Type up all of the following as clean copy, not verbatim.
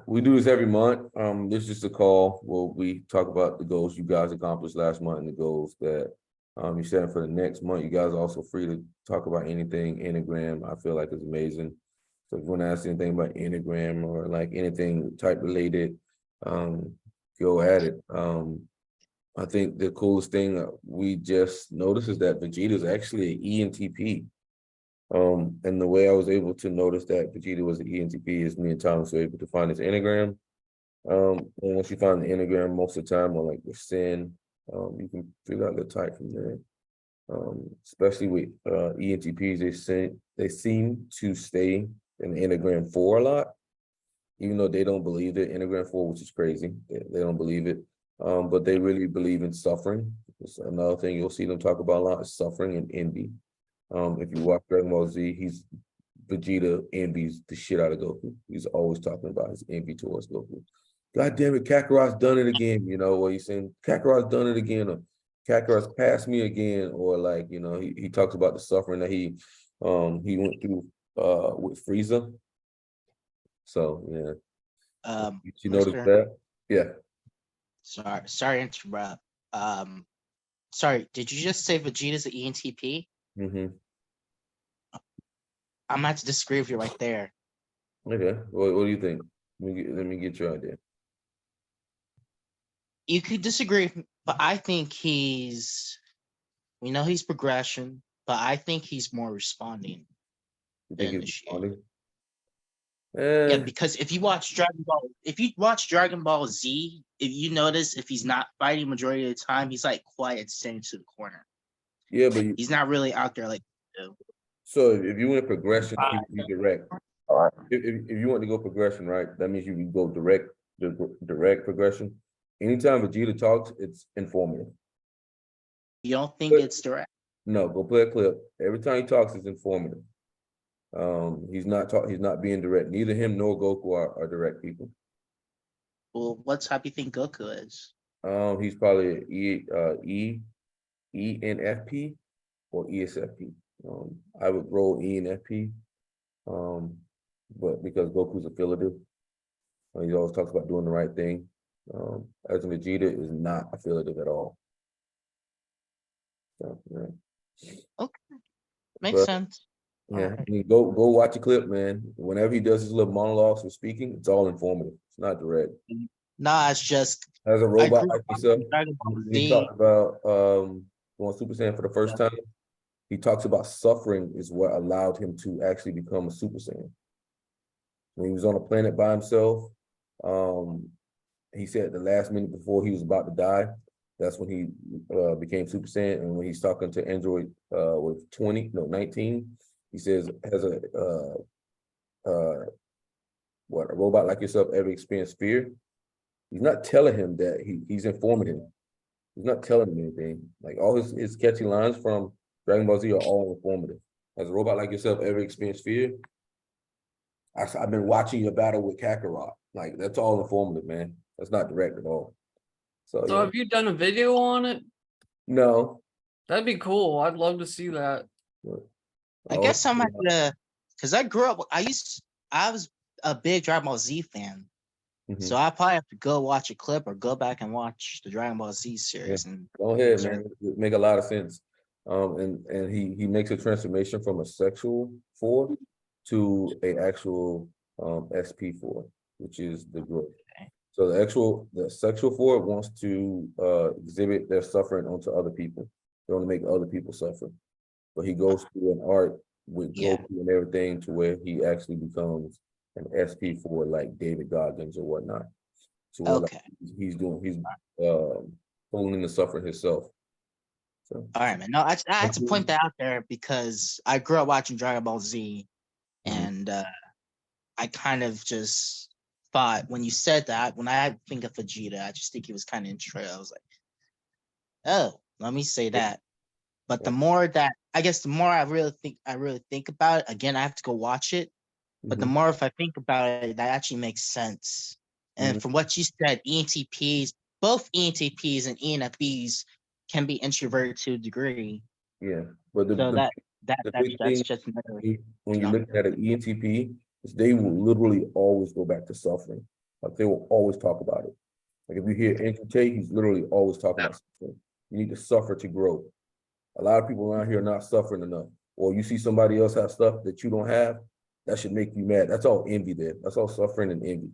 We do this every month. This is just a call where we talk about the goals you guys accomplished last month and the goals that you're setting for the next month. You guys are also free to talk about anything Enneagram. I feel like it's amazing. So if you want to ask anything about Enneagram or like anything type related, go at it. I think the coolest thing we just noticed is that Vegeta is actually an ENTP. And the way I was able to notice that Vegeta was an ENTP is me and Thomas were able to find his Enneagram. And once you find the Enneagram, most of the time, or like the sin, you can figure out the type from there. Especially with ENTPs, they seem to stay in the Enneagram 4 a lot, even though they don't believe it. Enneagram 4, which is crazy, they don't believe it. But they really believe in suffering. It's another thing you'll see them talk about a lot is suffering and envy. If you watch Dragon Ball Z, Vegeta envies the shit out of Goku. He's always talking about his envy towards Goku. God damn it, Kakarot's done it again. You know what he's saying? Kakarot's done it again, or Kakarot's passed me again, or like, you know, he talks about the suffering that he went through with Frieza. So yeah. You notice that? Yeah. Sorry to interrupt. Sorry, did you just say Vegeta's an ENTP? Mm-hmm. I'm gonna have to disagree with you right there. Okay. What do you think? Let me get your idea. You could disagree, but I think he's progression, but I think he's more responding. You think he's responding? Yeah, because if you watch Dragon Ball Z, if you notice, if he's not fighting majority of the time, he's like quiet, staying to the corner. Yeah, but he's not really out there like. So if you want progression, you direct. If you want to go progression, right, that means you can go direct progression. Anytime Vegeta talks, it's informative. You don't think it's direct? No, go play a clip. Every time he talks, it's informative. He's not being direct. Neither him nor Goku are direct people. Well, what type you think Goku is? He's probably ENFP or ESFP. I would roll ENFP. But because Goku's affiliative, he always talks about doing the right thing. As Vegeta is not affiliative at all. So, yeah. Okay, makes sense. Yeah, right. I mean, go watch a clip, man. Whenever he does his little monologues or speaking, it's all informative. It's not direct. Nah, it's just as a robot like yourself. He talked about going Super Saiyan for the first time. He talks about suffering is what allowed him to actually become a Super Saiyan. When he was on a planet by himself, he said the last minute before he was about to die, that's when he became Super Saiyan. And when he's talking to Android with 19, he says, has a robot like yourself ever experienced fear? He's not telling him that he's informing him. He's not telling him anything. Like all his catchy lines from Dragon Ball Z are all informative. Has a robot like yourself ever experienced fear? I've been watching your battle with Kakarot. Like that's all informative, man. That's not direct at all. So yeah. Have you done a video on it? No. That'd be cool. I'd love to see that. I guess I'm gonna, because I grew up. I was a big Dragon Ball Z fan. Mm-hmm. So I probably have to go watch a clip or go back and watch the Dragon Ball Z series. Yeah. Go ahead, man. It make a lot of sense. And he makes a transformation from a sexual 4 to a actual SP4, which is the growth. Okay. So the sexual 4 wants to exhibit their suffering onto other people. They want to make other people suffer. But he goes through an arc with Goku and everything to where he actually becomes an SP4 like David Goggins or whatnot. So okay. Like he's pulling in the suffering himself. So. All right, man. No, I had to point that out there because I grew up watching Dragon Ball Z, and I kind of just thought when you said that, when I think of Vegeta, I just think he was kind of intro. I was like, oh, let me say that. But the more I really think about it, again, I have to go watch it. But the more if I think about it, that actually makes sense. And from what you said, both ENTPs and ENFPs can be introverted to a degree. Yeah, but that's just another. When you look at an ENTP, is they will literally always go back to suffering. Like they will always talk about it. Like if you hear Andrew Tate, he's literally always talking about suffering. You need to suffer to grow. A lot of people around here are not suffering enough. Or you see somebody else have stuff that you don't have, that should make you mad. That's all envy there. That's all suffering and envy.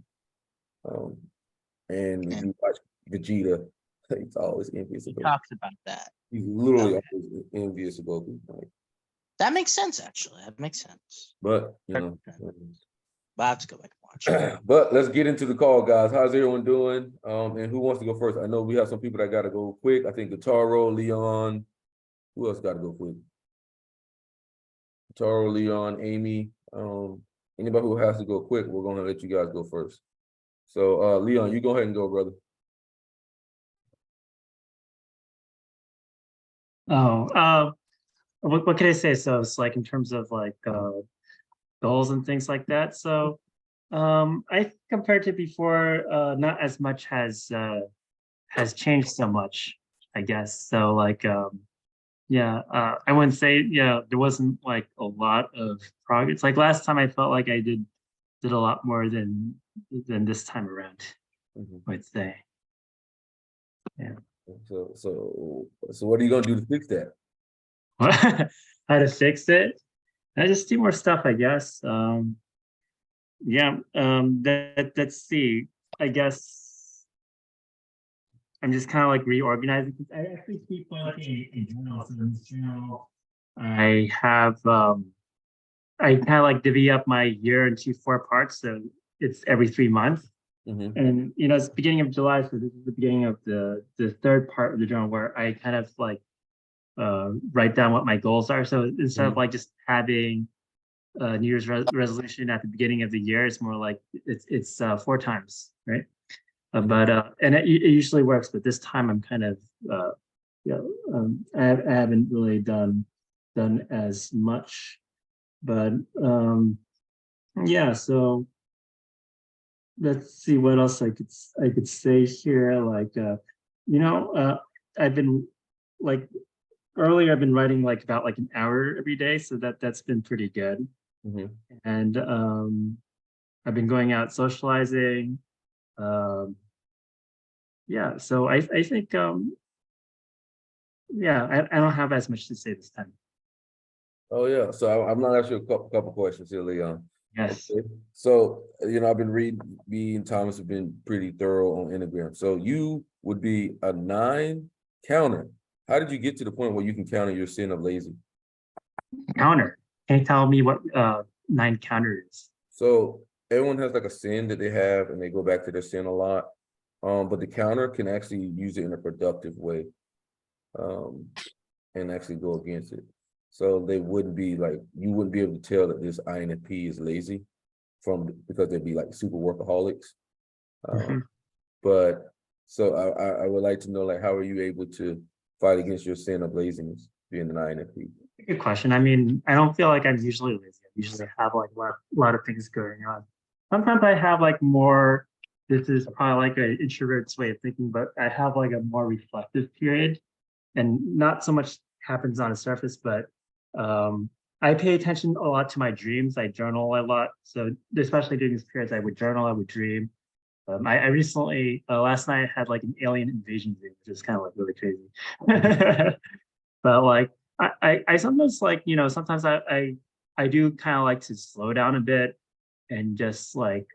And if you watch Vegeta, he's always envious He of Goku. talks about that. He's literally always envious of Goku. Like, That makes sense, actually. That makes sense. but you know, But I have to go back and watch it. but let's get into the call, guys. How's everyone doing? And who wants to go first? I know we have some people that got to go quick. I think Guitaro, Leon. Who else got to go quick? Guitaro, Leon, Amy. Anybody who has to go quick, we're gonna let you guys go first. So, Leon, you go ahead and go, brother. What can I say? So it's like in terms of like goals and things like that. So I compared to before, not as much has changed so much, I guess. So like yeah, I wouldn't say there wasn't like a lot of progress. Like last time I felt like I did a lot more than this time around, I would say. Yeah. So what are you gonna do to fix that? How to fix it? I just do more stuff, I guess. Yeah. Let's see. I guess I'm just kind of like reorganizing. I actually keep like a journal. So in this journal, I have I kind of like divvy up my year into 4 parts. So it's every 3 months. And it's the beginning of July, so this is the beginning of the third part of the journal where I kind of like write down what my goals are. So instead of like just having New Year's resolution at the beginning of the year, it's more like it's 4 times, right? But and it usually works, but this time I'm kind of I haven't really done as much, but yeah. So let's see what else I could say here. Like I've been like earlier I've been writing like about like an hour every day, so that's been pretty good. And I've been going out socializing. Yeah, so I think yeah, I don't have as much to say this time. Oh yeah, so I'm not asking you a couple questions here, Leon. Yes. Okay. So I've been reading. Me and Thomas have been pretty thorough on Enneagram. So you would be a 9 counter. How did you get to the point where you can counter your sin of lazy? Counter. Can you tell me what 9 counter is? So everyone has like a sin that they have, and they go back to their sin a lot. But the counter can actually use it in a productive way, and actually go against it. So they wouldn't be like, you wouldn't be able to tell that this INFP is lazy because they'd be like super workaholics. But so I would like to know, like, how are you able to fight against your sin of laziness being an INFP? Good question. I mean, I don't feel like I'm usually lazy. I usually have like a lot of things going on. Sometimes I have like more, this is probably like an introvert's way of thinking, but I have like a more reflective period, and not so much happens on the surface, but I pay attention a lot to my dreams. I journal a lot. So especially during these periods, I would journal, I would dream. I recently, last night I had like an alien invasion dream, which is kind of like really crazy. But like, I sometimes like, sometimes I do kind of like to slow down a bit and just like,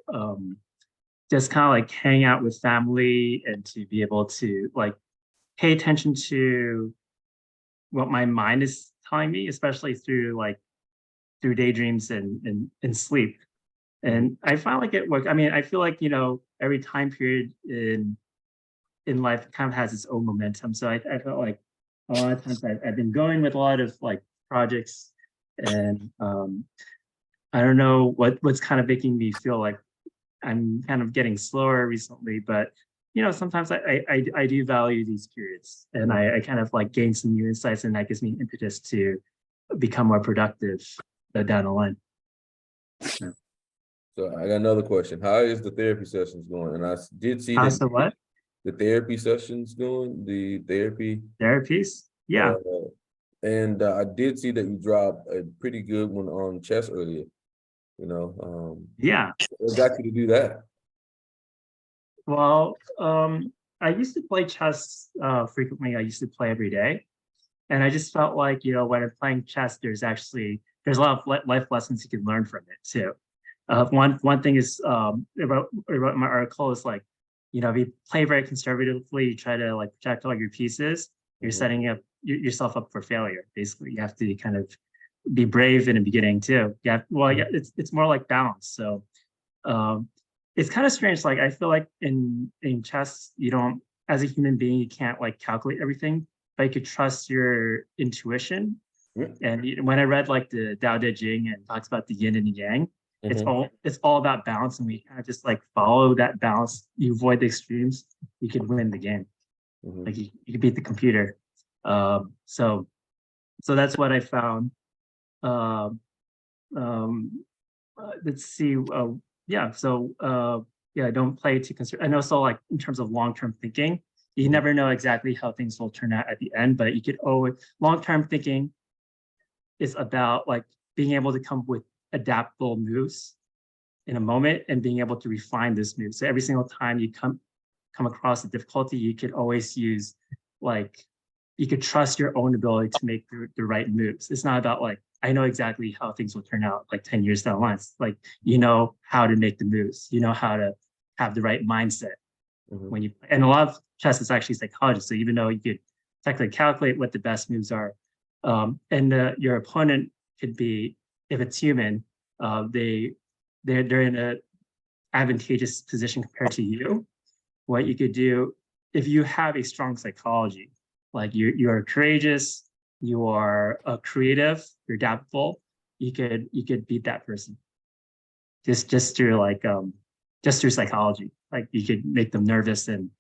just kind of like hang out with family and to be able to like pay attention to what my mind is telling me, especially through daydreams and sleep. And I find like it works. I mean, I feel like, every time period in life kind of has its own momentum. So I felt like a lot of times I've been going with a lot of like projects, and I don't know what's kind of making me feel like I'm kind of getting slower recently, but sometimes I do value these periods, and I kind of like gain some new insights, and that gives me impetus to become more productive down the line. So I got another question. How is the therapy sessions going? And I did see that So what? the therapy sessions going, the therapy. Therapies? Yeah. And I did see that you dropped a pretty good one on chess earlier. You know, Yeah. what got you to do that? Well, I used to play chess frequently. I used to play every day. And I just felt like, when I'm playing chess, there's a lot of life lessons you can learn from it too. One thing is about my article is like, if you play very conservatively, you try to like protect all your pieces, you're Mhm. setting yourself up for failure. Basically, you have to kind of be brave in the beginning too. Yeah, well, yeah, it's more like balance. So um, it's kind of strange. Like I feel like in chess, you don't, as a human being, you can't like calculate everything, but you could trust your intuition. Yeah. And when I read like the Tao Te Ching and talks about the yin and the yang, Mhm. it's all about balance, and we kind of just like follow that balance. You avoid the extremes, you could win the game. Mhm. Like you could beat the computer. So that's what I found. Um, let's see. Yeah. So yeah, don't play too conservative. And also, like in terms of long-term thinking, you Mhm. never know exactly how things will turn out at the end. But you could always long-term thinking is about like being able to come up with adaptable moves in a moment and being able to refine this move. So every single time you come across a difficulty, you could always use like you could trust your own ability to make the right moves. It's not about like I know exactly how things will turn out like 10 years down the line. It's like you know how to make the moves, you know how to have the right mindset Mhm. when you and a lot of chess is actually psychology. So even though you could technically calculate what the best moves are, and your opponent could be, if it's human, they're in a advantageous position compared to you. What you could do if you have a strong psychology, like you are courageous, you are creative, you're adaptable, you could beat that person just through like just through psychology. Like you could make them nervous and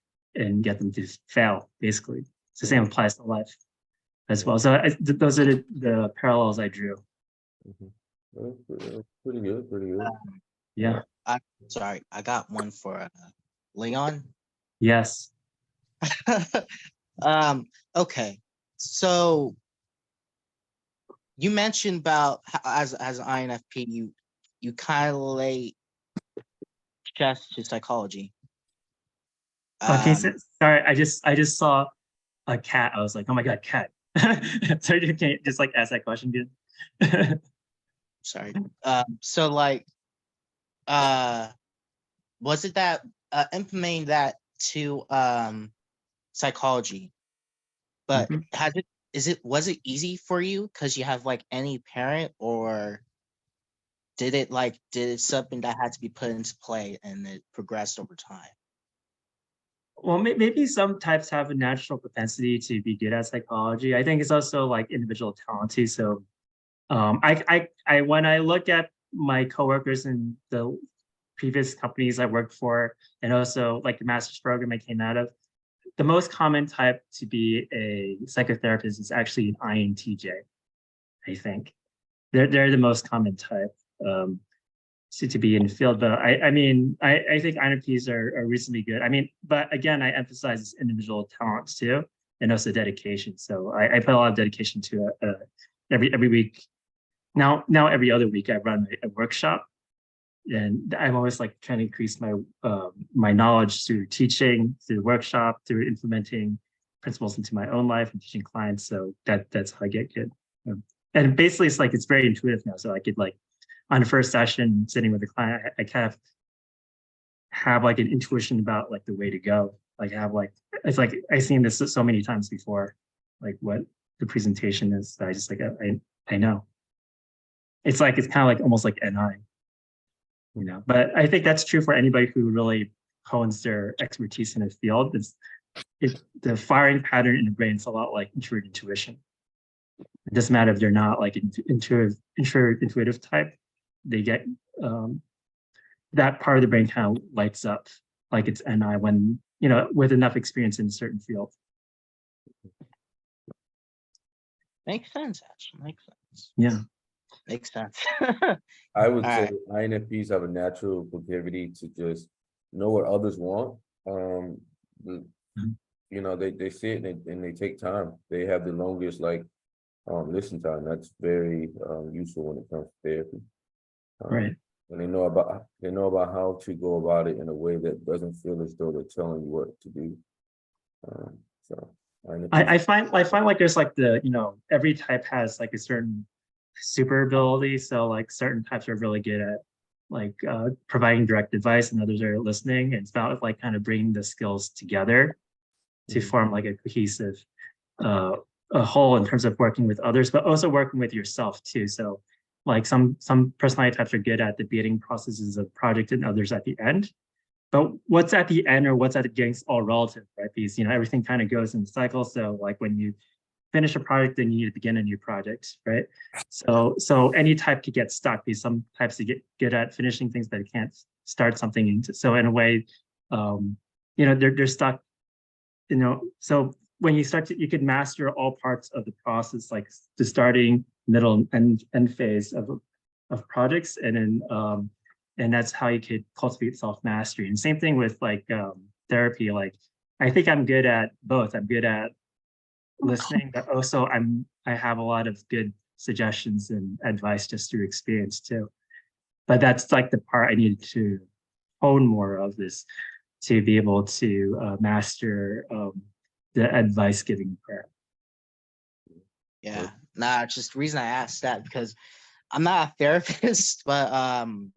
get them to fail. Basically, it's the same applies to life as well. So those are the parallels I drew. Mhm. That's pretty good. Pretty good. Yeah. Sorry, I got one for Leon. Yes. Okay. So you mentioned about how, as an INFP, you kind of relate chess to psychology. Okay. Um, Sorry. I just saw a cat. I was like, oh my god, cat. Sorry, you can't just like ask that question again. sorry. So like, uh, was it that implementing that to psychology? But Mhm. was it easy for you because you have like any parent, or did it something that had to be put into play and it progressed over time? Well, maybe some types have a natural propensity to be good at psychology. I think it's also like individual talent too. So, when I look at my coworkers in the previous companies I worked for, and also like the master's program I came out of, the most common type to be a psychotherapist is actually an INTJ. I think they're the most common type. To be in the field. But I mean, I think INFPs are reasonably good. I mean, but again, I emphasize this individual talents too, and also dedication. So I put a lot of dedication to every week. Now every other week I run a workshop, and I'm always like trying to increase my knowledge through teaching, through workshop, through implementing principles into my own life and teaching clients. So that's how I get good. And basically, it's like it's very intuitive now. So I could like on the first session sitting with the client, I kind of have like an intuition about like the way to go. Like I have like it's like I've seen this so many times before, like what the presentation is. I just like I know. It's like it's kind of like almost like NI, But I think that's true for anybody who really hones their expertise in a field. It's the firing pattern in the brain is a lot like intuition. It doesn't matter if they're not like intuitive type. They get that part of the brain kind of lights up like it's NI when, with enough experience in a certain field. Makes sense, actually. Makes sense. Yeah. Makes sense. I would All say right. INFPs have a natural proclivity to just know what others want. The- Mhm. they sit and they take time. They have the longest listen time. That's very useful when it comes to therapy. Right. and they know about how to go about it in a way that doesn't feel as though they're telling you what to do. So I find like there's like every type has like a certain super ability. So like certain types are really good at like providing direct advice, and others are listening. And it's about like kind of bringing the skills together to form like a cohesive a whole in terms of working with others, but also working with yourself too. So like some personality types are good at the beginning processes of project, and others at the end. But what's at the end or what's at the beginning is all relative, right? Because everything kind of goes in cycles. So like when you finish a project, then you need to begin a new project, right? So any type could get stuck, because some types get good at finishing things, but it can't start something. So in a way, they're stuck. So when you start to, you could master all parts of the process, like the starting, middle, and end phase of projects, and then and that's how you could cultivate self-mastery. And same thing with like therapy. Like I think I'm good at both. I'm good at listening, but also I have a lot of good suggestions and advice just through experience too. But that's like the part I needed to hone more of this to be able to master the advice giving part. Yeah, nah, just the reason I asked that because I'm not a therapist, but I'm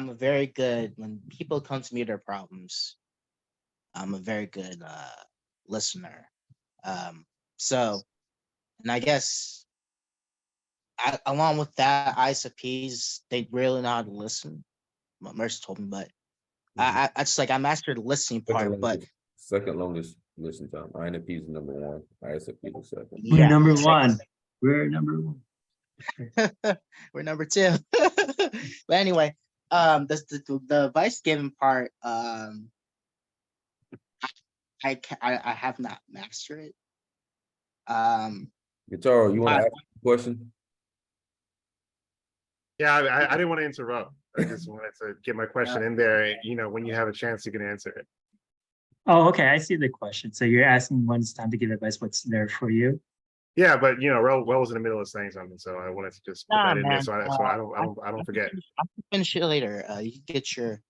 a very good, when people come to me with their problems, I'm a very good listener. So, and I guess along with that, ISFPs, they really know how to listen. What Mercy told me, but I just like I mastered the listening part, but second longest listen time. INFP is number one. ISFP is second. We're yeah, number one. We're number one. we're number two. But anyway, the advice given part, I have not mastered it. Guitar, you want to but- ask a question? Yeah, I didn't want to interrupt. I just wanted to get my question in there. When you have a chance, you can answer it. Oh, okay. I see the question. So you're asking when it's time to give advice, what's there for you? Yeah, but Rel was in the middle of saying something, so I wanted to just put Nah, that in there man, so I don't forget. I can finish it later. You can get your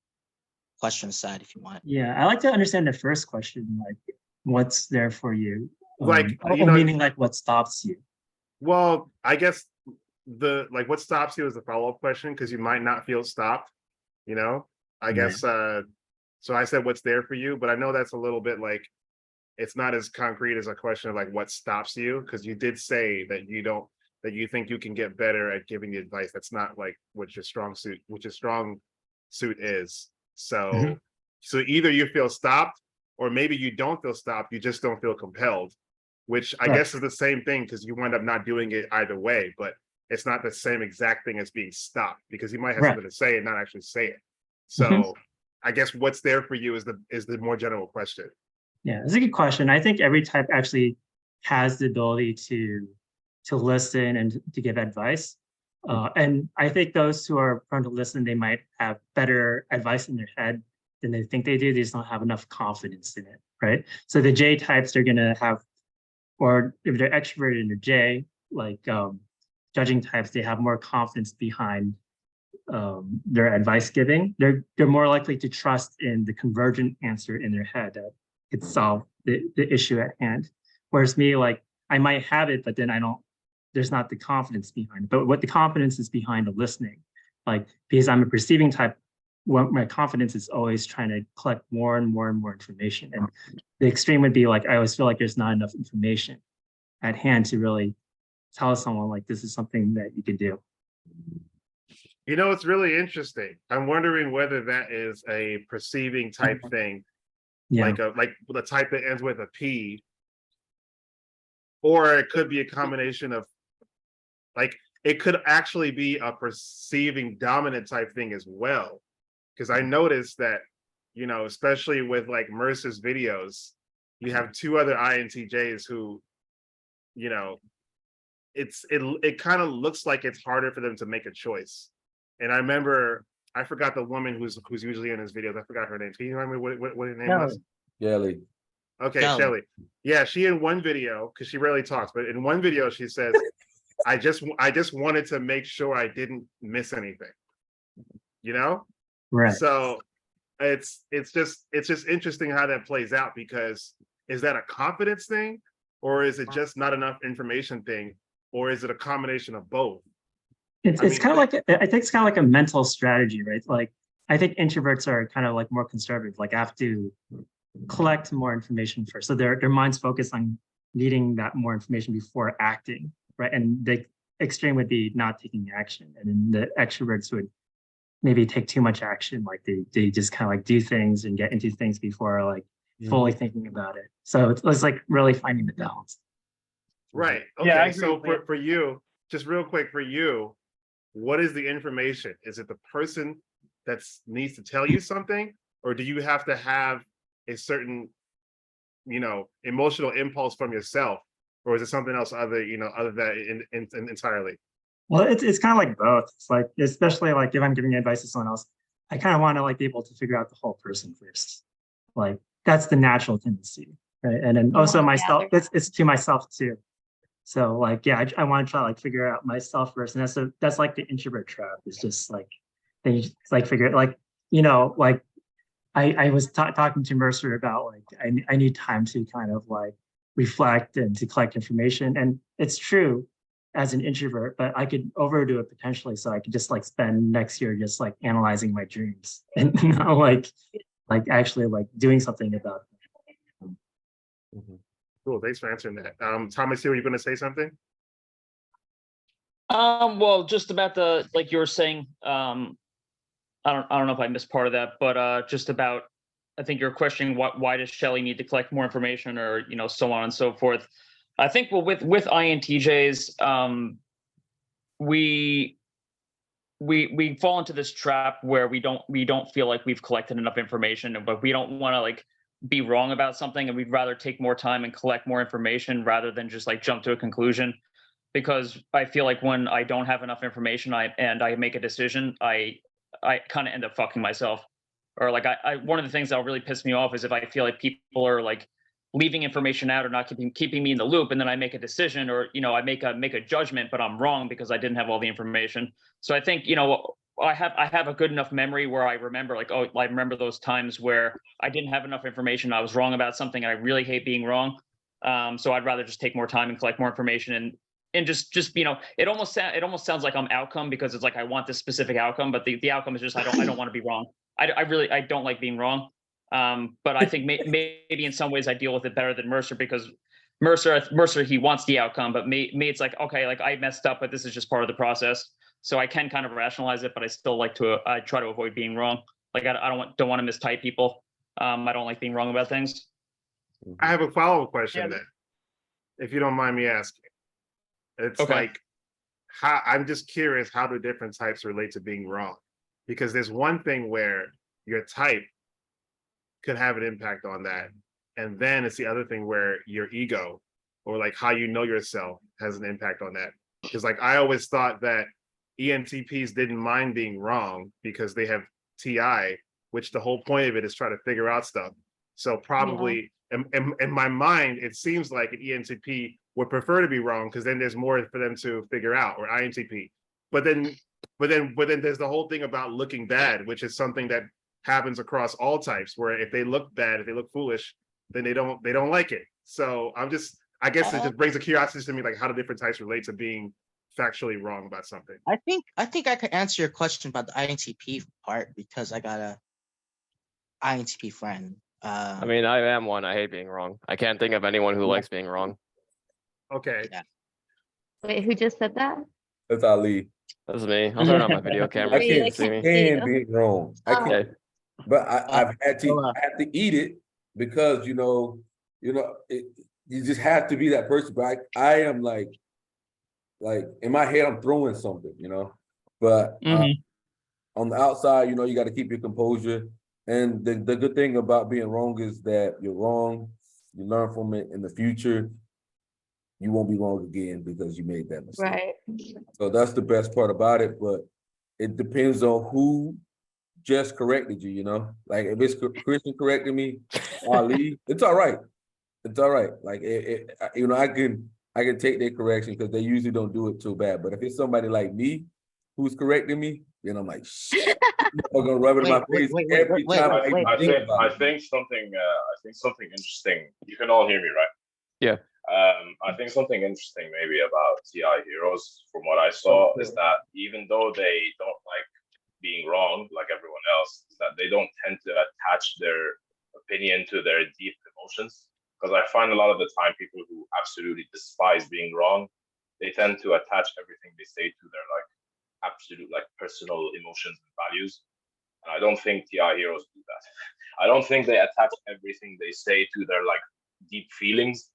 question aside if you want. Yeah, I like to understand the first question, like what's there for you? Like, Meaning like what stops you? Well, I guess what stops you is the follow-up question, because you might not feel stopped. I guess so I said what's there for you, but I know that's a little bit like it's not as concrete as a question of like what stops you, because you did say that you think you can get better at giving the advice. That's not like what your strong suit is. So so either you feel stopped, or maybe you don't feel stopped, you just don't feel compelled, which I guess is the same thing, because you wind up not doing it either way, but it's not the same exact thing as being stopped, because you might have something to say and not actually say it. So I guess what's there for you is the more general question. Yeah, it's a good question. I think every type actually has the ability to listen and to give advice. And I think those who are prone to listen, they might have better advice in their head than they think they do. They just don't have enough confidence in it, right? So the J types are going to have, or if they're extroverted in their J, like judging types, they have more confidence behind their advice giving. They're more likely to trust in the convergent answer in their head that could solve the issue at hand. Whereas me, like I might have it, but then there's not the confidence behind it. But what the confidence is behind the listening, like because I'm a perceiving type, my confidence is always trying to collect more and more and more information. And the extreme would be like, I always feel like there's not enough information at hand to really tell someone like this is something that you could do. It's really interesting. I'm wondering whether that is a perceiving type thing, like the type that ends with a P, or it could be a combination of, like, it could actually be a perceiving dominant type thing as well. Because I noticed that, especially with like Mercer's videos, you have two other INTJs who, it kind of looks like it's harder for them to make a choice. And I remember, I forgot the woman who's usually in his videos. I forgot her name. Can you remember what her name was? Shelly. Okay, Shelly. Yeah, she in one video, because she rarely talks, but in one video she says, I just wanted to make sure I didn't miss anything. You know? Right. So it's just interesting how that plays out, because is that a confidence thing, or is it just not enough information thing, or is it a combination of both? It's I mean, kind of like, I think it's kind of like a mental strategy, right? Like, I think introverts are kind of like more conservative, like have to collect more information first. So their minds focus on needing that more information before acting, right? And the extreme would be not taking action. And then the extroverts would maybe take too much action, like they just kind of like do things and get into things before like fully thinking about it. So it's like really finding the balance. right. Yeah, I Okay. agree So with for you, just real quick, for you, what is the information? Is it the person that needs to tell you something, or do you have to have a certain, emotional impulse from yourself, or is it something else other than entirely? Well, it's kind of like both. It's like, especially like if I'm giving advice to someone else, I kind of want to like be able to figure out the whole person first. Like that's the natural tendency, right? And then also myself, it's to myself too. So like, yeah, I want to try to like figure out myself first, and that's like the introvert trap. It's just like they just, like figure it like like I was talking to Mercer about like I need time to kind of like reflect and to collect information, and it's true as an introvert, but I could overdo it potentially. So I could just like spend next year just like analyzing my dreams and not like actually like doing something about it. Cool. Thanks for answering that. Thomas, here, were you going to say something? Well, just about the, like you were saying, I don't know if I missed part of that, but just about, I think you're questioning why does Shelley need to collect more information, or so on and so forth. I think, well, with INTJs, we fall into this trap where we don't feel like we've collected enough information, but we don't want to like be wrong about something, and we'd rather take more time and collect more information rather than just like jump to a conclusion. Because I feel like when I don't have enough information, I make a decision, I kind of end up fucking myself. Or like I one of the things that'll really piss me off is if I feel like people are like leaving information out or not keeping me in the loop, and then I make a decision, or I make a judgment, but I'm wrong because I didn't have all the information. So I think I have a good enough memory where I remember like, oh, I remember those times where I didn't have enough information, I was wrong about something, and I really hate being wrong. So I'd rather just take more time and collect more information, and just it almost sounds like I'm outcome, because it's like I want this specific outcome, but the outcome is just I don't want to be wrong. I don't like being wrong. But I think maybe in some ways I deal with it better than Mercer, because Mercer he wants the outcome, but me it's like, okay, like I messed up, but this is just part of the process. So I can kind of rationalize it, but I still like to I try to avoid being wrong. Like I don't want to mistype people. I don't like being wrong about things. I have a follow-up question Yeah. then, if you don't mind me asking. It's Okay. like, how I'm just curious, how do different types relate to being wrong? Because there's one thing where your type could have an impact on that, and then it's the other thing where your ego, or like how you know yourself, has an impact on that. Because like I always thought that ENTPs didn't mind being wrong because they have TI, which the whole point of it is try to figure out stuff. So probably in my mind, it seems like an ENTP would prefer to be wrong, because then there's more for them to figure out, or INTP. But then there's the whole thing about looking bad, which is something that happens across all types, where if they look bad, if they look foolish, then they don't like it. So I guess it just brings a curiosity to me, like how do different types relate to being factually wrong about something? I think I could answer your question about the INTP part, because I got a INTP friend. I mean, I am one. I hate being wrong. I can't think of anyone who likes being wrong. Okay. Yeah. Wait, who just said that? That's Ali. That's me. I'll turn on my video camera I so you can't can see me. stand being wrong. I Oh. can't, Okay. but I've had to. well, I have to eat it, because you just have to be that person. But I am like in my head, I'm throwing something, But on the outside, you got to keep your composure. And the good thing about being wrong is that you're wrong. You learn from it in the future. You won't be wrong again because you made that mistake. Right. So that's the best part about it. But it depends on who just corrected you, Like if it's Christian correcting me, Ali, it's all right. It's all right. Like I I can take their correction because they usually don't do it too bad. But if it's somebody like me who's correcting me, then I'm like, shit, I'm gonna rub it in my face every time I even I think think about I it. think something interesting. You can all hear me, right? Yeah. I think something interesting maybe about TI Heroes, from what I saw, is that even though they don't like being wrong like everyone else, is that they don't tend to attach their opinion to their deep emotions. Because I find a lot of the time people who absolutely despise being wrong, they tend to attach everything they say to their like absolute like personal emotions and values. And I don't think TI Heroes do that. I don't think they attach everything they say to their like deep feelings.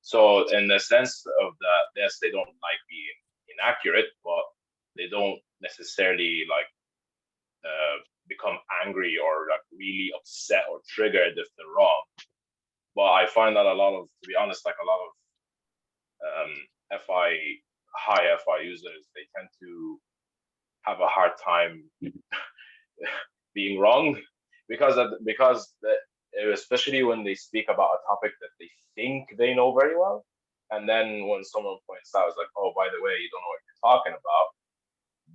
So in the sense of that, yes, they don't like being inaccurate, but they don't necessarily like become angry or like really upset or triggered if they're wrong. But I find that a lot of, to be honest, like a lot of high FI users, they tend to have a hard time being wrong because especially when they speak about a topic that they think they know very well, and then when someone points out, it's like, oh, by the way, you don't know what you're talking about,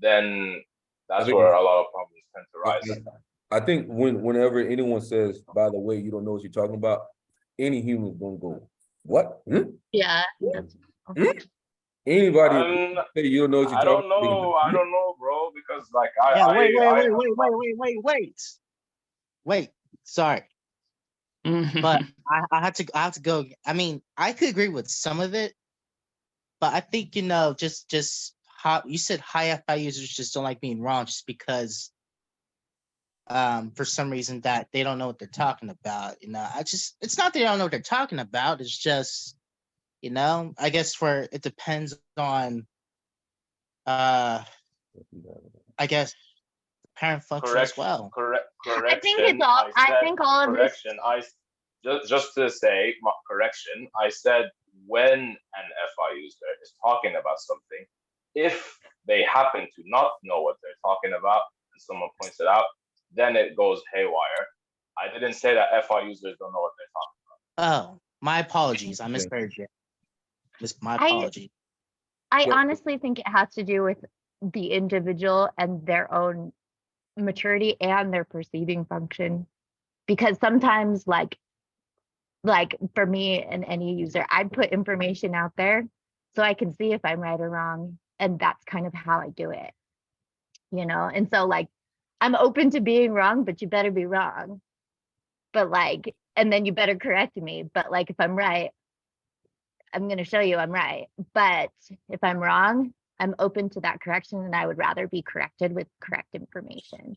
then that's where a lot of problems tend to rise. I think whenever anyone says, by the way, you don't know what you're talking about, any human's gonna go, what? Yeah. That's, Anybody say you don't know what you're I talking don't know. I don't know, bro, because like I Wait. Sorry, but I have to go. I mean, I could agree with some of it, but I think just how you said high FI users just don't like being wrong, just because for some reason that they don't know what they're talking about. It's not that they don't know what they're talking about. It's just, I guess it depends on I guess the parent function as well. Correction. I think it's all. I think all of this. Correction. Just to say correction. I said when an FI user is talking about something, if they happen to not know what they're talking about, and someone points it out, then it goes haywire. I didn't say that FI users don't know what they're talking about. Oh, my apologies. I misheard you. My apologies. I honestly think it has to do with the individual and their own maturity and their perceiving function. Because sometimes like for me and any user, I put information out there so I can see if I'm right or wrong. And that's kind of how I do it. And so like, I'm open to being wrong, but you better be wrong. But like, and then you better correct me. But like, if I'm right, I'm going to show you I'm right. But if I'm wrong, I'm open to that correction, and I would rather be corrected with correct information.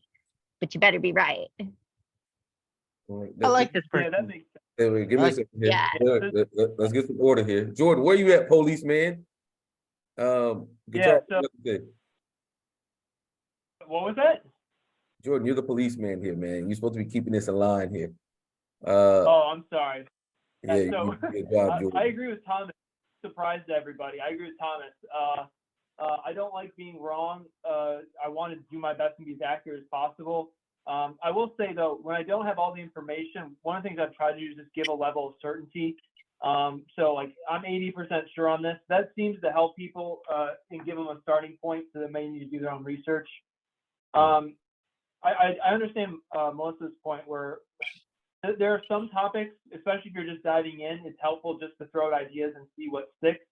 But you better be right. I like this person. Yeah, that makes sense. Anyway, give me a second here. Yeah. Let's get some order here. Jordan, where you at, policeman? Yeah, so- What was that? Jordan, you're the policeman here, man. You're supposed to be keeping this in line here. Oh, I'm sorry. Yeah, So good job, Jordan. I agree with Thomas. Surprised everybody. I agree with Thomas. I don't like being wrong. I want to do my best and be as accurate as possible. I will say though, when I don't have all the information, one of the things I've tried to do is just give a level of certainty. So like I'm 80% sure on this. That seems to help people and give them a starting point so they may need to do their own research. I understand Melissa's point where there are some topics, especially if you're just diving in, it's helpful just to throw out ideas and see what sticks,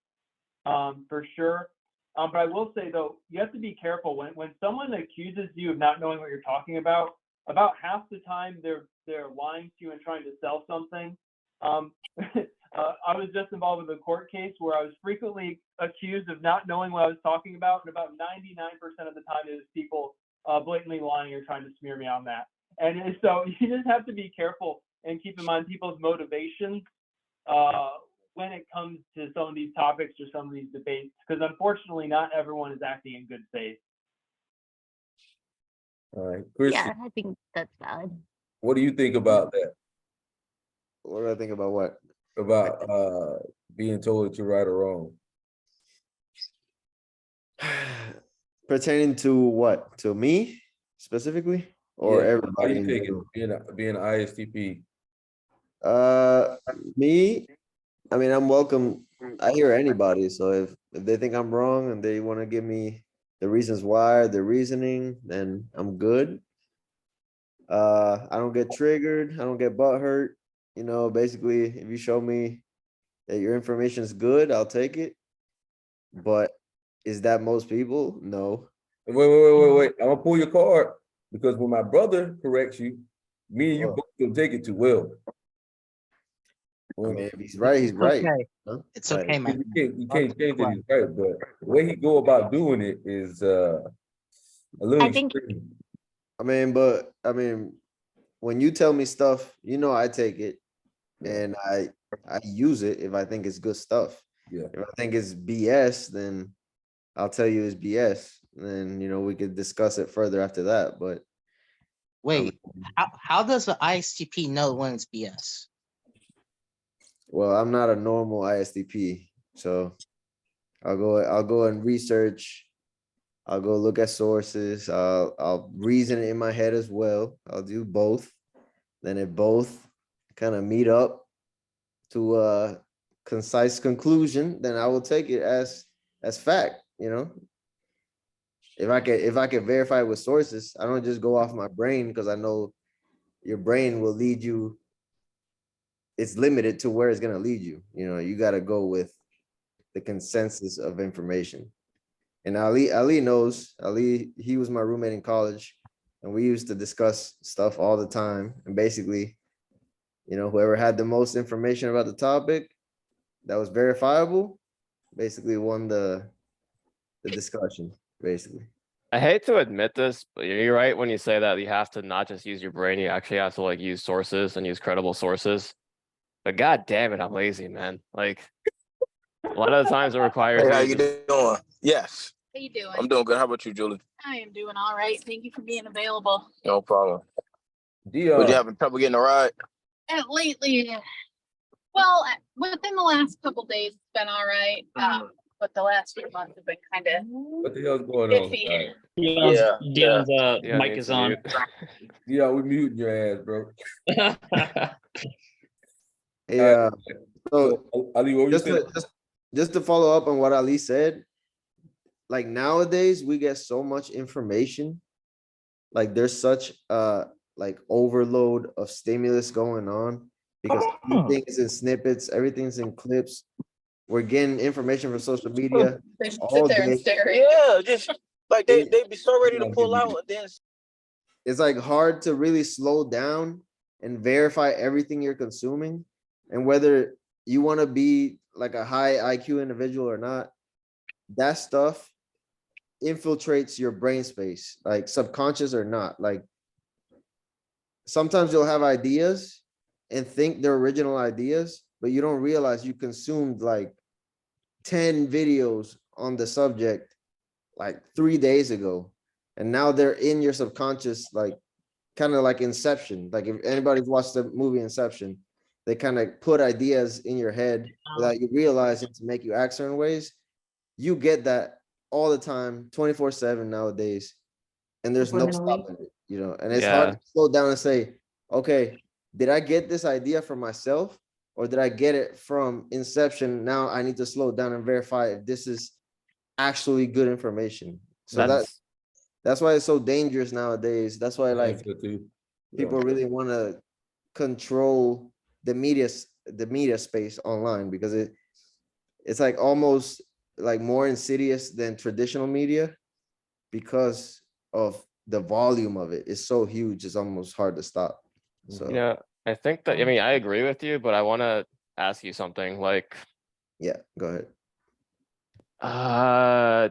for sure. But I will say though, you have to be careful when someone accuses you of not knowing what you're talking about half the time they're lying to you and trying to sell something. I was just involved with a court case where I was frequently accused of not knowing what I was talking about, and about 99% of the time it was people blatantly lying or trying to smear me on that. And so you just have to be careful and keep in mind people's motivations when it comes to some of these topics or some of these debates, because unfortunately not everyone is acting in good faith. All right, Christian, Yeah, I think that's valid. what do you think about that? What do I think about what? About being told that you're right or wrong? Pertaining to what? To me specifically, or Yeah, everybody? how do you in take it, general? being an ISTP? Me, I mean, I'm welcome I hear anybody. So if they think I'm wrong and they want to give me the reasons why, the reasoning, then I'm good. I don't get triggered. I don't get butt hurt. You know, basically, if you show me that your information is good, I'll take it. But is that most people? No. Wait. I'm gonna pull your card because when my brother corrects you, me and you Oh. both will take it too well. I mean, if he's right, he's right. Okay. huh? It's Like, okay, man. You can't change that he's right, but the way he go about doing it is a little I think- extreme. but when you tell me stuff, you know, I take it and I use it if I think it's good stuff. Yeah. If I think it's BS, then I'll tell you it's BS. Then, you know, we could discuss it further after that. But Wait, how does the ISTP know when it's BS? well, I'm not a normal ISTP, so I'll go and research. I'll go look at sources. I'll reason it in my head as well. I'll do both. Then if both kind of meet up to a concise conclusion, then I will take it as fact, you know. If I can verify with sources, I don't just go off my brain because I know your brain will lead you. It's limited to where it's gonna lead you. You know, you gotta go with the consensus of information. And Ali knows. Ali, he was my roommate in college, and we used to discuss stuff all the time. And basically, you know, whoever had the most information about the topic that was verifiable, basically won the discussion, basically. I hate to admit this, but you're right when you say that you have to not just use your brain, you actually have to like use sources and use credible sources. But god damn it, I'm lazy, man. Like a lot of the times it requires Hey, how you you just- doing? Yes, How you doing? I'm doing good. How about you, Julie? I am doing all right. Thank you for being available. No problem. Dion, Would you having trouble getting a ride? And lately, well, within the last couple days, it's been all right. But the last few months have been kind of what the hell's going on? iffy. All right. Dion's Yeah, mic needs is to on. mute. Yeah, we muting your ass, bro. Yeah. So So, Ali, what were you just saying? just to follow up on what Ali said, like nowadays we get so much information, like there's such like overload of stimulus going on because everything's in snippets, everything's in clips. We're getting information from social media They should all sit there and day. stare at Yeah, just like they be so ready to pull out, and then It's like hard to really slow down and verify everything you're consuming, and whether you want to be like a high IQ individual or not, that stuff infiltrates your brain space, like subconscious or not. Like sometimes you'll have ideas and think they're original ideas, but you don't realize you consumed like 10 videos on the subject like 3 days ago, and now they're in your subconscious, like kind of like Inception. Like if anybody's watched the movie Inception, they kind of put ideas in your head without you realizing to make you act certain ways. You get that all the time, 24/7 nowadays, and there's no stopping it, you know. And it's hard to slow down and say, okay, did I get this idea from myself, or did I get it from Inception? Now I need to slow down and verify if this is actually good information. So that's why it's so dangerous nowadays. That's why like people really want to control the media space online, because it's like almost like more insidious than traditional media because of the volume of it. It's so huge, it's almost hard to stop. So Yeah, I think that, I mean, I agree with you, but I want to ask you something like, yeah, go ahead.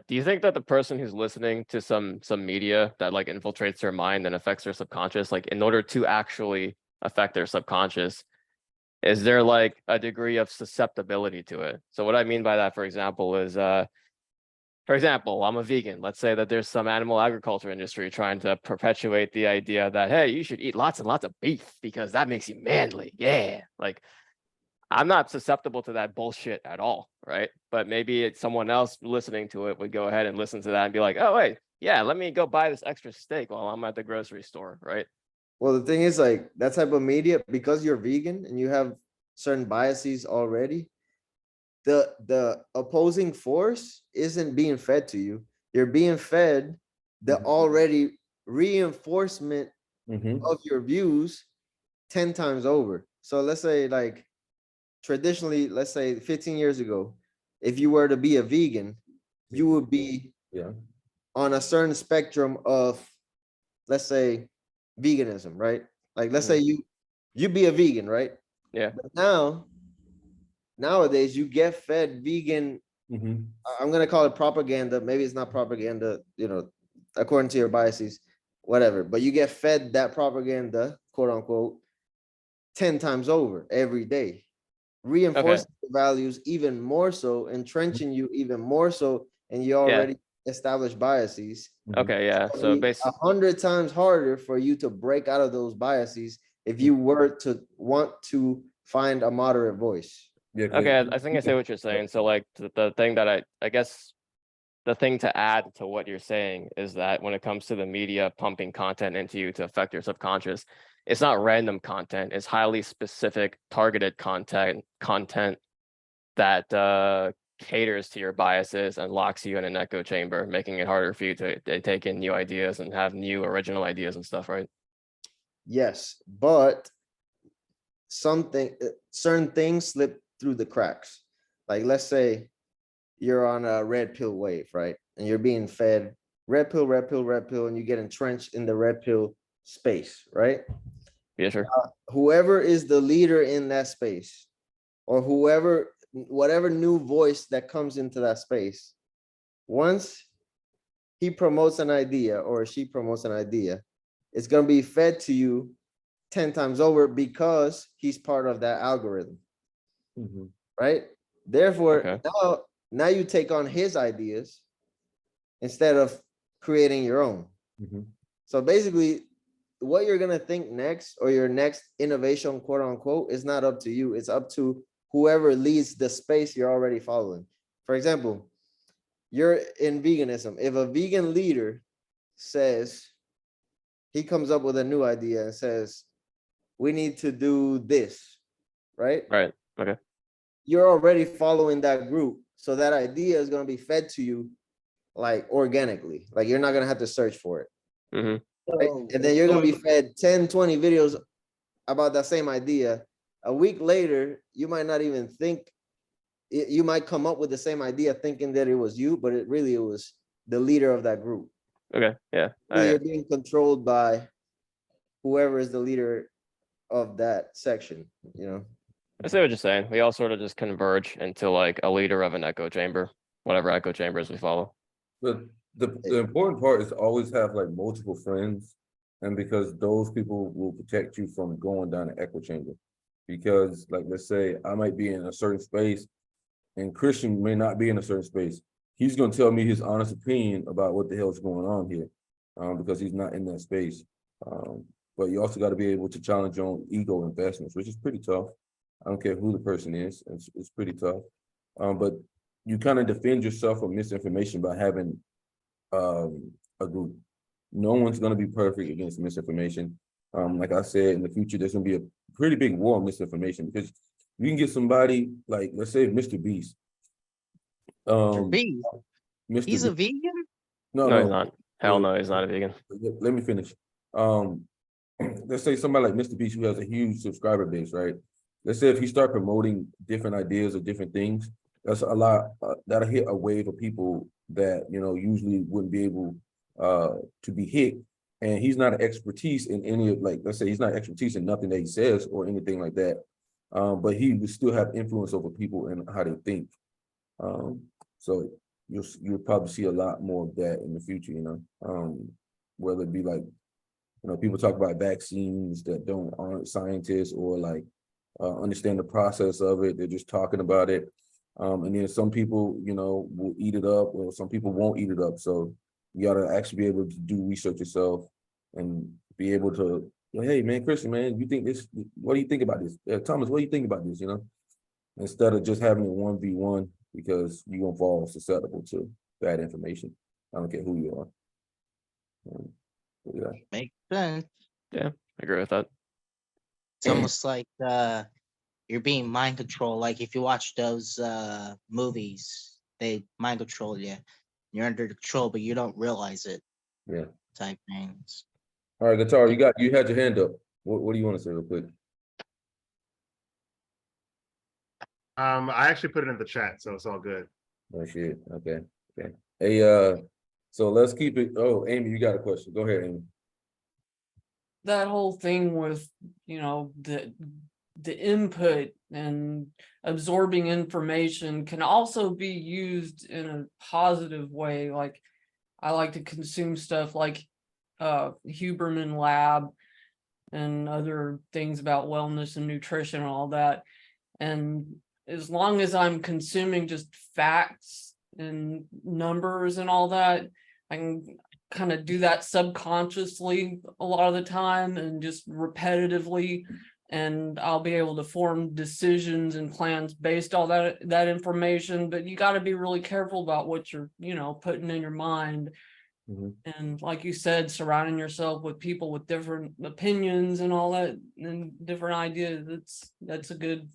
Do you think that the person who's listening to some media that like infiltrates their mind and affects their subconscious, like in order to actually affect their subconscious, is there like a degree of susceptibility to it? So what I mean by that, for example, is for example, I'm a vegan. Let's say that there's some animal agriculture industry trying to perpetuate the idea that, hey, you should eat lots and lots of beef because that makes you manly. Yeah. Like, I'm not susceptible to that bullshit at all, right? But maybe it's someone else listening to it would go ahead and listen to that and be like, oh, wait, yeah, let me go buy this extra steak while I'm at the grocery store, right? Well, the thing is, like, that type of media, because you're vegan and you have certain biases already, the opposing force isn't being fed to you. You're being fed the already reinforcement of your views 10 times over. So let's say like traditionally, let's say 15 years ago, if you were to be a vegan, you would be on a certain spectrum of, let's say, veganism, right? Like let's say you be a vegan, right? Yeah. But nowadays you get fed vegan. I'm gonna call it propaganda. Maybe it's not propaganda, according to your biases, whatever. But you get fed that propaganda, quote unquote, 10 times over every day, reinforcing the values even more so, entrenching you even more so, and you already established biases. Okay, yeah. So basically 100 times harder for you to break out of those biases if you were to want to find a moderate voice. Okay, I think I see what you're saying. So like the thing that I guess the thing to add to what you're saying is that when it comes to the media pumping content into you to affect your subconscious, it's not random content, it's highly specific targeted content that caters to your biases and locks you in an echo chamber, making it harder for you to take in new ideas and have new original ideas and stuff, right? Yes, but certain things slip through the cracks. Like let's say you're on a red pill wave, right? And you're being fed red pill, red pill, red pill, and you get entrenched in the red pill space, right? Yeah, sure. Whoever is the leader in that space, or whatever new voice that comes into that space, once he promotes an idea or she promotes an idea, it's going to be fed to you 10 times over because he's part of that algorithm, right? Therefore, now you take on his ideas instead of creating your own. So basically, what you're going to think next, or your next innovation, quote unquote, is not up to you. It's up to whoever leads the space you're already following. For example, you're in veganism. If a vegan leader says, he comes up with a new idea and says, we need to do this, right? Right. Okay. You're already following that group. So that idea is going to be fed to you like organically. Like you're not going to have to search for it. Right? And then you're going to be fed 10, 20 videos about that same idea. A week later, you might not even think, you might come up with the same idea thinking that it was you, but it was the leader of that group. Okay, yeah. You're being controlled by whoever is the leader of that section, I see what you're saying. We all sort of just converge into like a leader of an echo chamber, whatever echo chambers we follow. But the important part is to always have like multiple friends, and because those people will protect you from going down the echo chamber. Because like, let's say I might be in a certain space and Christian may not be in a certain space. He's going to tell me his honest opinion about what the hell is going on here, because he's not in that space. But you also got to be able to challenge your own ego investments, which is pretty tough. I don't care who the person is, it's pretty tough. But you kind of defend yourself from misinformation by having a group. No one's going to be perfect against misinformation. Like I said, in the future, there's going to be a pretty big war on misinformation, because you can get somebody like, let's say, Mr. Beast. Mr. Mr. He's a vegan? No, he's not. Hell no, he's not a vegan. Let me finish. Let's say somebody like Mr. Beast, who has a huge subscriber base, right? Let's say if he start promoting different ideas or different things, that's a lot, that'll hit a wave of people that, usually wouldn't be able to be hit. And he's not an expertise in any of, like, let's say he's not expertise in nothing that he says or anything like that. But he would still have influence over people and how they think. So you'll probably see a lot more of that in the future, whether it be like, people talk about vaccines that aren't scientists or like understand the process of it. They're just talking about it. And then some people, will eat it up, or some people won't eat it up. So you gotta actually be able to do research yourself and be able to, hey man, Christian, man, you think this, what do you think about this? Thomas, what do you think about this? Instead of just having a 1v1, because you're gonna fall susceptible to bad information. I don't care who you are. Yeah. Makes sense. Yeah, I agree with that. It's almost like you're being mind controlled. Like if you watch those movies, they mind control you. You're under control, but you don't realize it. Yeah. Type things. All right, Guitar, you had your hand up. What do you want to say real quick? I actually put it in the chat, so it's all good. Oh shit. Okay. Hey, so let's keep it. Oh, Amy, you got a question. Go ahead, Amy. That whole thing with, you know, the input and absorbing information can also be used in a positive way. Like I like to consume stuff like Huberman Lab and other things about wellness and nutrition and all that. And as long as I'm consuming just facts and numbers and all that, I can kind of do that subconsciously a lot of the time and just repetitively, and I'll be able to form decisions and plans based on that information. But you got to be really careful about what you're, you know, putting in your mind. And like you said, surrounding yourself with people with different opinions and all that and different ideas, that's a good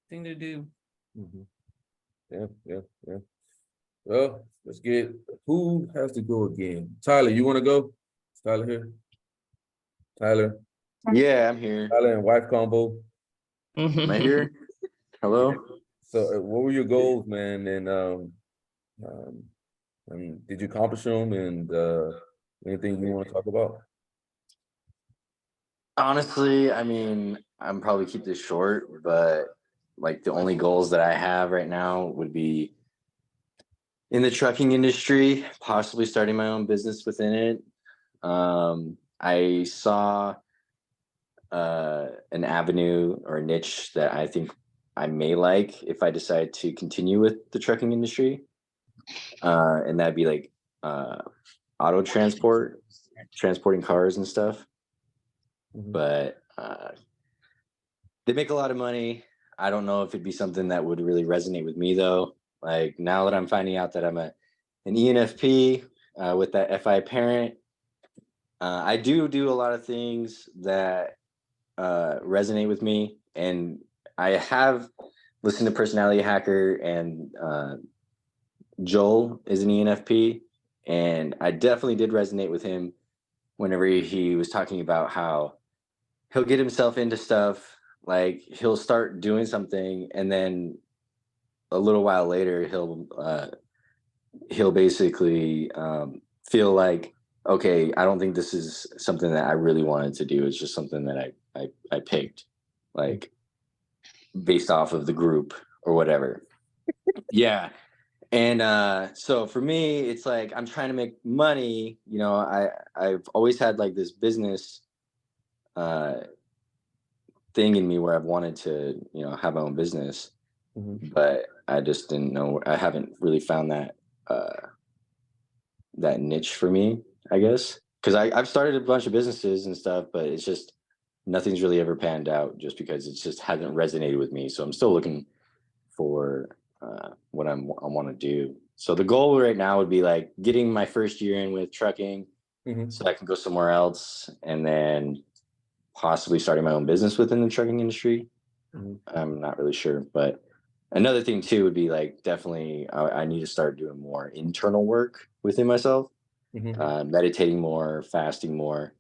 thing to do. Yeah. Well, let's get, who has to go again? Tyler, you want to go? Is Tyler here? Tyler, Yeah, I'm here. Tyler and wife combo. Am I here? Hello? So what were your goals, man? And did you accomplish them? And anything you want to talk about? Honestly, I mean, I'm probably keep this short, but like the only goals that I have right now would be in the trucking industry, possibly starting my own business within it. I saw an avenue or a niche that I think I may like if I decide to continue with the trucking industry. And that'd be like auto transport, transporting cars and stuff. But they make a lot of money. I don't know if it'd be something that would really resonate with me though. Like now that I'm finding out that I'm an ENFP with that FI parent, I do a lot of things that resonate with me. And I have listened to Personality Hacker, and Joel is an ENFP. And I definitely did resonate with him whenever he was talking about how he'll get himself into stuff, like he'll start doing something and then a little while later he'll basically feel like, okay, I don't think this is something that I really wanted to do. It's just something that I picked, like based off of the group or whatever. Yeah. And so for me, it's like I'm trying to make money. You know, I've always had like this business thing in me where I've wanted to, you know, have my own business, but I just didn't know. I haven't really found that that niche for me, I guess, because I've started a bunch of businesses and stuff, but it's just nothing's really ever panned out just because it just hasn't resonated with me. So I'm still looking for what I want to do. So the goal right now would be like getting my first year in with trucking, so I can go somewhere else, and then possibly starting my own business within the trucking industry. I'm not really sure, but another thing too would be like definitely I need to start doing more internal work within myself, meditating more, fasting more.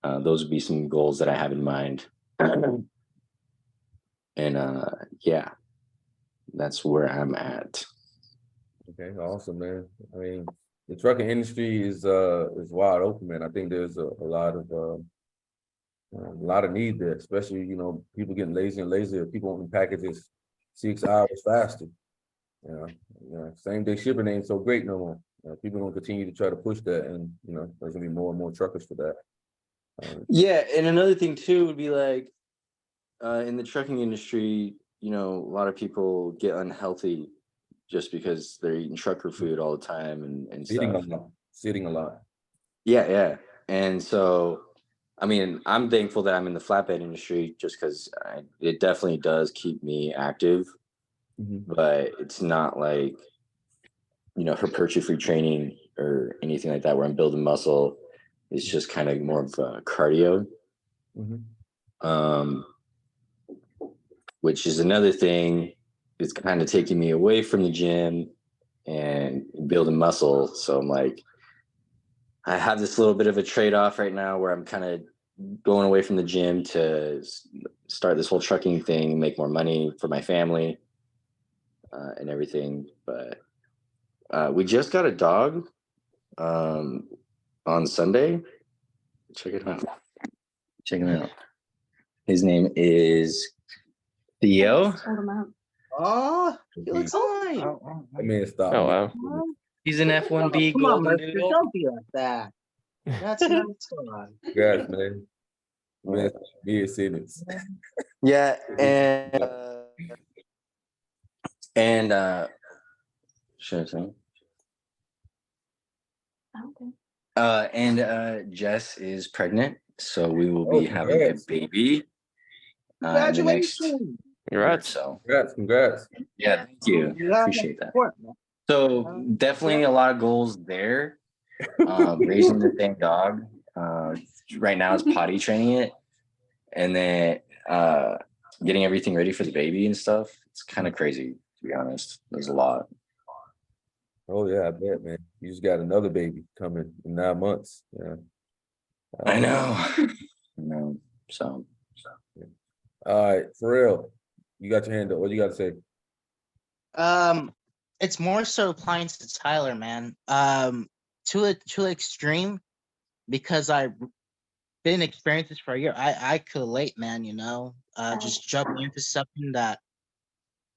Those would be some goals that I have in mind. And yeah, that's where I'm at. Okay, awesome, man. I mean, the trucking industry is wide open, man. I think there's a lot of need there, especially, you know, people getting lazier and lazier. People wanting packages 6 hours faster. You know, same day shipping ain't so great no more. People gonna continue to try to push that, and you know, there's gonna be more and more truckers for that. Yeah, and another thing too would be like in the trucking industry, you know, a lot of people get unhealthy just because they're eating trucker food all the time and Sitting a lot. Yeah. And so, I mean, I'm thankful that I'm in the flatbed industry just because it definitely does keep me active, but it's not like, you know, hypertrophy training or anything like that where I'm building muscle. It's just kind of more of cardio. which is another thing. It's kind of taking me away from the gym and building muscle. So I'm like, I have this little bit of a trade-off right now where I'm kind of going away from the gym to start this whole trucking thing, make more money for my family and everything. But we just got a dog on Sunday. Check it out. Check him out. His name is Theo. Oh, he looks fine. I mean, stop. Oh wow. He's an F1B Come on, golden Lester, doodle. don't be like that. That's not fun. Congrats, man. Man, be a sentence. Yeah, and should I say? And Jess is pregnant, so we will be having a baby. In the next Congrats. so. Congrats. Yeah, thank you. Appreciate that. So definitely a lot of goals there. Raising the same dog. Right now it's potty training it, and then getting everything ready for the baby and stuff. It's kind of crazy, to be honest. There's a lot. Oh yeah, I bet, man. You just got another baby coming in 9 months. Yeah. I know. So. All right, for real. You got your hand up. What you got to say? It's more so applying to Tyler, man. To extreme, because I've been experiencing this for a year. I could late, man. Just jumping into something that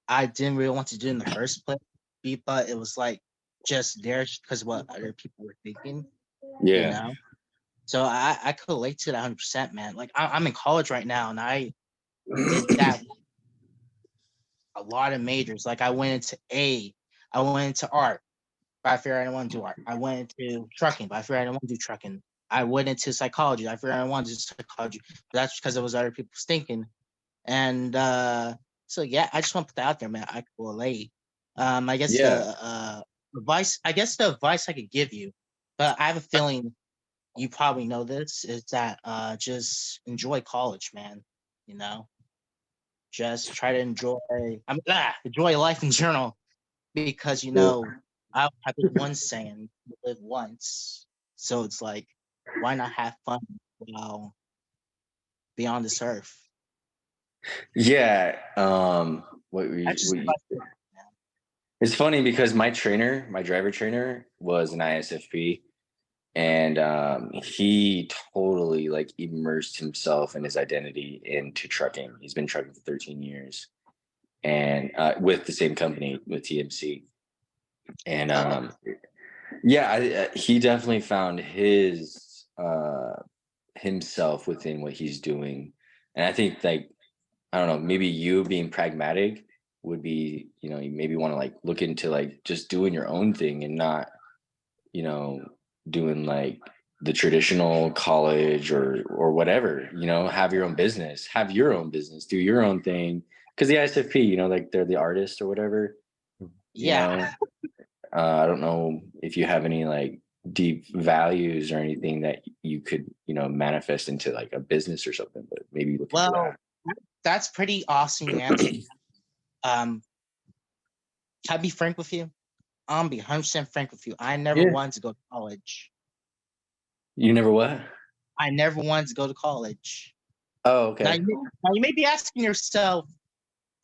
I didn't really want to do in the first place, but it was like just there because what other people were thinking. Yeah. So I could relate to that 100%, man. Like I'm in college right now, and I did that a lot of majors. Like I went into art, but I figured I didn't want to do art. I went into trucking, but I figured I didn't want to do trucking. I went into psychology. I figured I didn't want to do psychology. But that's because it was other people's thinking. And so yeah, I just want to put that out there, man. I could relate. I guess the advice I could give you, but I have a feeling you probably know this, is that just enjoy college, man. Just try to enjoy life in general, because I did one saying, you live once. So it's like, why not have fun while beyond this earth? Yeah. It's funny because my driver trainer was an ISFP, and he totally like immersed himself and his identity into trucking. He's been trucking for 13 years, and with the same company, with TMC. And he definitely found his himself within what he's doing. And I think, like, I don't know, maybe you being pragmatic would be, you maybe want to like look into like just doing your own thing and not, doing like the traditional college or whatever, have your own business, do your own thing. Because the ISFP, like they're the artist or whatever. Yeah. I don't know if you have any like deep values or anything that you could, manifest into like a business or something, but maybe look into that. That's pretty awesome answer. Can I be frank with you? I'm be 100% frank with you. I never wanted to go to college. You never what? I never wanted to go to college. Oh, okay. Now you may be asking yourself,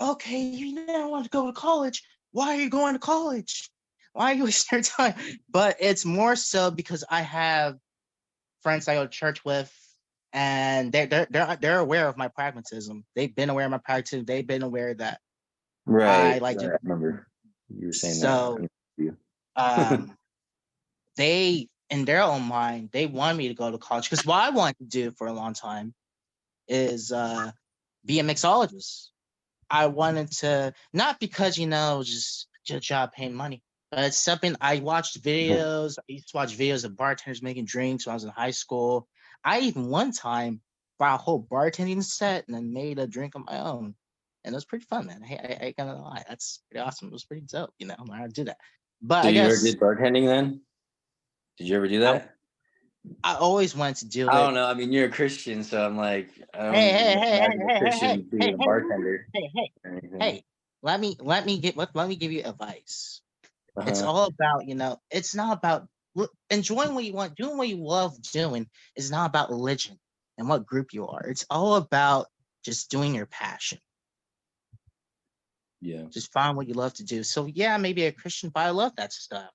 okay, you never want to go to college. Why are you going to college? Why are you wasting your time? But it's more so because I have friends I go to church with, and they're aware of my pragmatism. They've been aware of my pragmatism. They've been aware that Right. I like I remember you were saying so, that. they, in their own mind, they want me to go to college, because what I wanted to do for a long time is be a mixologist. I wanted to, not because just a job paying money, but it's something I watched videos. I used to watch videos of bartenders making drinks when I was in high school. I even one time bought a whole bartending set and then made a drink on my own. And it was pretty fun, man. I ain't gonna lie. That's pretty awesome. It was pretty dope, I to do that. But So I you ever guess did bartending then? Did you ever do that? I always wanted to do I it. don't know. I mean, you're a Christian, so I'm like, I don't Hey, hey, hey, hey, imagine a hey, hey, Christian hey, being a hey, bartender. hey, hey, or anything. hey. Let me give you advice. It's Uh-huh. all about, it's not about enjoying what you want, doing what you love doing is not about religion and what group you are. It's all about just doing your passion. Yeah. Just find what you love to do. So yeah, maybe a Christian, but I love that stuff.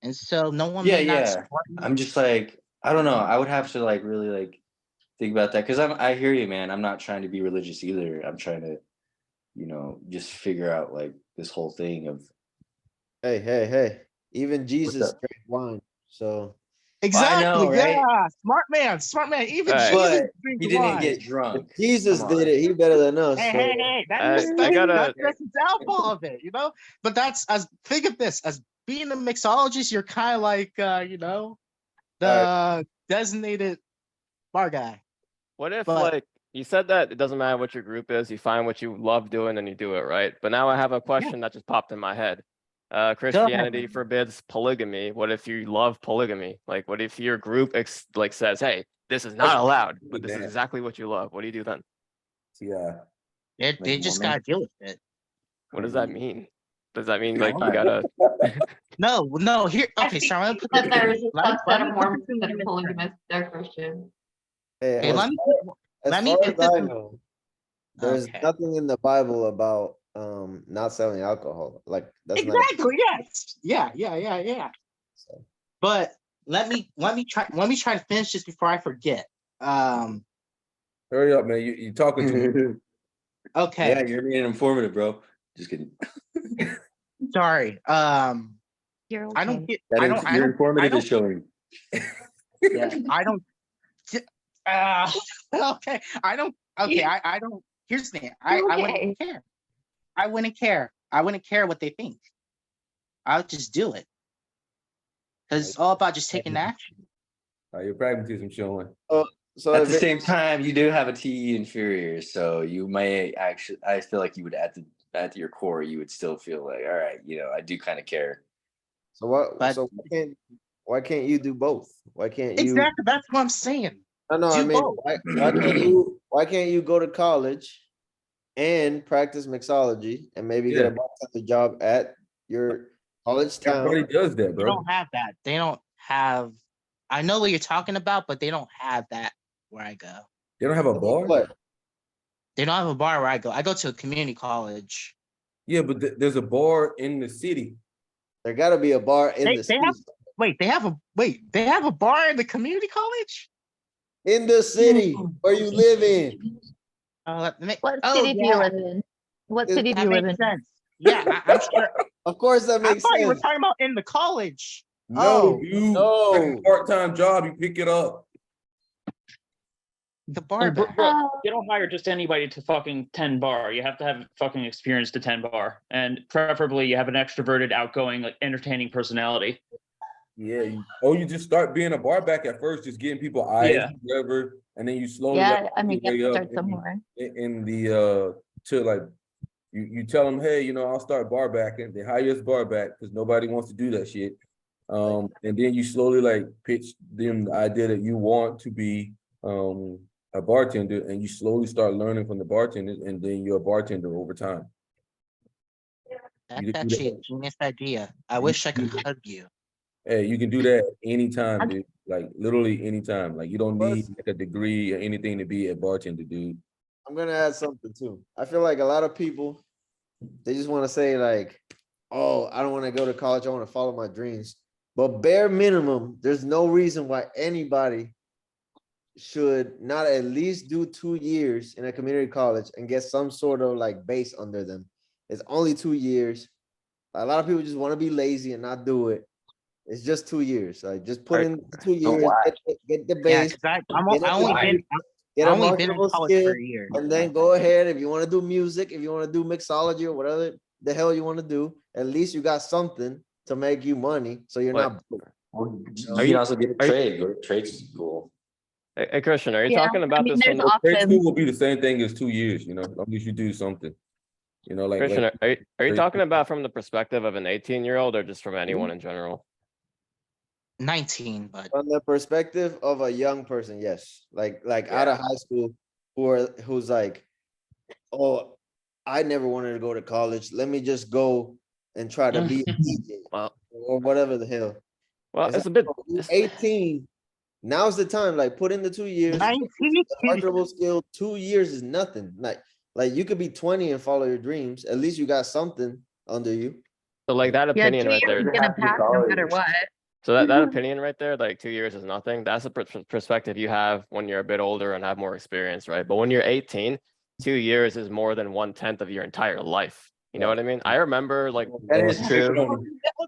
And so no one Yeah, may not yeah. support me. I'm just like, I don't know. I would have to like really like think about that because I hear you, man. I'm not trying to be religious either. I'm trying to, just figure out like this whole thing of Hey. Even what's Jesus up. drank wine. So Exactly. I know, right? Yeah. Smart man. Even Right. Jesus But drinks he didn't wine. get if drunk. Jesus Come did on. it, he better than us. Hey, So hey, hey, I gotta. that's an example of it, But that's think of this as being a mixologist, you're kind of like the designated bar guy. What if But like you said that it doesn't matter what your group is, you find what you love doing and you do it, right? But now I have a question that just popped in my head. Christianity forbids polygamy. What if you love polygamy? Like, what if your group like says, "Hey, this is not allowed, but this is exactly what you love"? What do you do then? Yeah. they just gotta deal with it. What does that mean? Does that mean Come like you on. gotta? No. Here, okay. So I'm gonna put That there is a let me subset of put Mormons this in that are layman's terms. polygamous, they're Christian. hey, Okay, as let me far put as this I in. know, there's Okay. nothing in the Bible about not selling alcohol. Like that's not Exactly. Yes. Yeah. so. But let me try to finish this before I forget. Hurry up, man. You're talking too much. Okay. Yeah, you're being informative, bro. Just kidding. Sorry. You're I don't okay. get. That I is, don't. I your don't. I informative don't. is showing. Yeah. I don't. Okay. I don't. Okay. I don't. Here's the thing. I Okay. wouldn't care. I wouldn't care. I wouldn't care what they think. I would just do it. Because it's all about just taking action. Your pragmatism showing. So At if the it, same time, you do have a TE inferior, so you may actually. I feel like you would at your core, you would still feel like, all right, I do kind of care. so what But so why can't you do both? Why can't you exactly. That's what I'm saying. no, I Do mean both. why can't you go to college and practice mixology and maybe get a bartender job at your college Everybody town? does that, They bro. don't have that. They don't have. I know what you're talking about, but they don't have that where I go. They don't have a bar? What? They don't have a bar where I go. I go to a community college. Yeah, but there's a bar in the city. There gotta be a bar in the They city. they have a bar in the community college? In the city where you live in. What city do you live in? What city do That you live makes in? sense. Yeah, I'm sure. Of course that I makes thought you were sense. talking about in the college. No, you like No. a part-time job, you pick it up. The bar Bro, guy. you don't hire just anybody to fucking 10 bar. You have to have fucking experience to 10 bar, and preferably you have an extroverted, outgoing, like entertaining personality. Yeah, you just start being a bar back at first, just getting people eyes, Yeah. whatever, and then you slowly Yeah, I mean, you way have to up start somewhere. in the to like you tell them, hey, I'll start bar backing. They hire us bar back because nobody wants to do that shit. And then you slowly like pitch them the idea that you want to be a bartender, and you slowly start learning from the bartenders, and then you're a bartender over time. That's actually a genius idea. I wish I could hug you. Hey, you can do that anytime, dude. Like literally anytime. Like you don't need like a degree or anything to be a bartender, dude. I'm gonna add something too. I feel like a lot of people, they just want to say like, oh, I don't want to go to college, I want to follow my dreams. But bare minimum, there's no reason why anybody should not at least do 2 years in a community college and get some sort of like base under them. It's only 2 years. A lot of people just want to be lazy and not do it. It's just 2 years. Like just put in 2 years, get the base. Yeah, I get a only been in marketable college skill, for a year. and then go ahead if you want to do music, if you want to do mixology or whatever the hell you want to do. At least you got something to make you money, so you're not. You can also get a trade. Go to trade school. Hey, Christian, are you Yeah, talking about I mean, this there's from the Trade school options. will be the same thing as 2 years, as long as you do something. Like Christian, are you trade talking school. about from the perspective of an 18-year-old or just from anyone in general? 19, but From the perspective of a young person, yes. Like out of high school, who's like, oh, I never wanted to go to college. Let me just go and try to be a DJ Well, or whatever the hell. well, it's Like, a bit. bro, you're 18. Now's the time. Like, put in the 2 years. 19. Marketable skill. 2 years is nothing. Like you could be 20 and follow your dreams. At least you got something under you. So like that Yeah, opinion 2 right years there. is gonna pass no matter what. So that opinion right there, like 2 years is nothing. That's a perspective you have when you're a bit older and have more experience, right? But when you're 18, 2 years is more than 1/10 of your entire life. You know what I mean? I remember like That is true.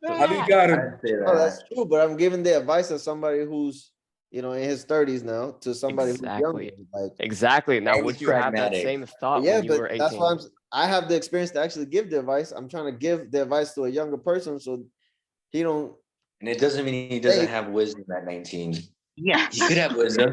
How do you got him? I'd say Oh, that's that. true. But I'm giving the advice of somebody who's, in his 30s now to somebody who's younger. exactly, Like, exactly. Now, He's would you have that pragmatic. same thought yeah, when you were but 18? that's why I have the experience to actually give the advice. I'm trying to give the advice to a younger person so he don't. And it doesn't mean he doesn't Hey. have wisdom at 19. Yeah. He could have wisdom.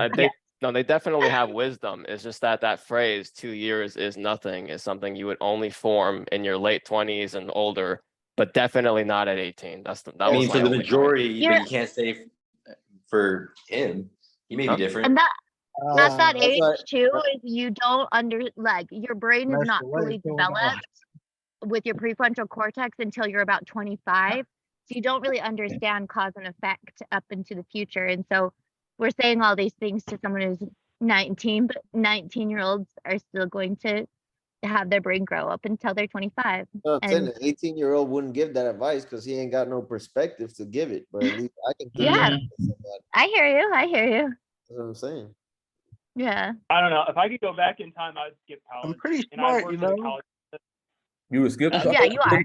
They definitely have wisdom. It's just that phrase 2 years is nothing is something you would only form in your late 20s and older, but definitely not at 18. That I mean, was for my the only point. majority, Yeah. but you can't say for him. He may be Huh? different. And that at that That's age right. too, is you don't your brain is not fully developed with your prefrontal cortex until you're about 25. So you don't really understand cause and effect up into the future. And so we're saying all these things to someone who's 19, but 19-year-olds are still going to have their brain grow up until they're 25. I'm saying And an 18-year-old wouldn't give that advice because he ain't got no perspective to give it. But at least I can give yeah, that to somebody. I hear you. That's what I'm saying. Yeah. I don't know. If I could go back in time, I'd skip college. I'm pretty And I smart, worked you at a know. college. You were skipping? Yeah, you are.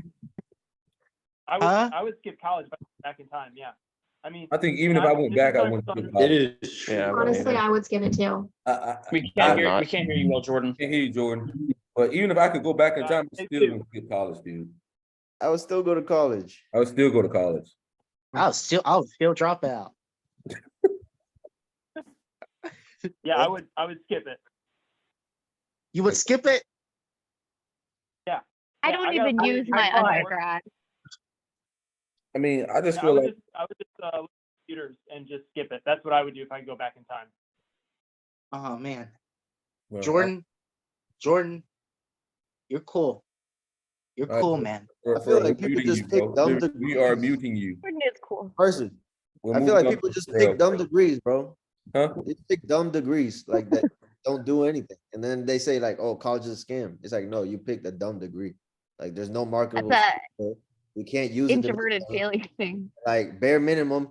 I would skip college if I went back in time. Yeah. I mean, I think even if I went back, I wouldn't skip It college. is true. Yeah, Honestly, I would skip it too. We I'm can't hear not. we can't hear you well, Jordan. Can't hear you, Jordan. But even if I could go back in time, I me still too. wouldn't skip college, dude. I would still go to college. I would still go to college. I'll still drop out. Yeah, I would skip it. You would skip it? I Yeah, don't I gotta even say, use I my thought I undergrad. I mean, I just I feel would like just look at computers and just skip it. That's what I would do if I could go back in time. Oh man. well, Jordan, you're cool. You're All right, cool, man. we're I feel like muting people just you, pick bro. dumb We are degrees. muting you. Jordan is cool. Person. We're I feel moving like on people to just Terrell. pick dumb degrees, bro. Huh? They pick dumb degrees like that. Don't do anything. And then they say like, oh, college is a scam. It's like, no, you picked a dumb degree. Like there's no marketable. That's skill. You can't use it. to make introverted money. failure thing. Like bare minimum,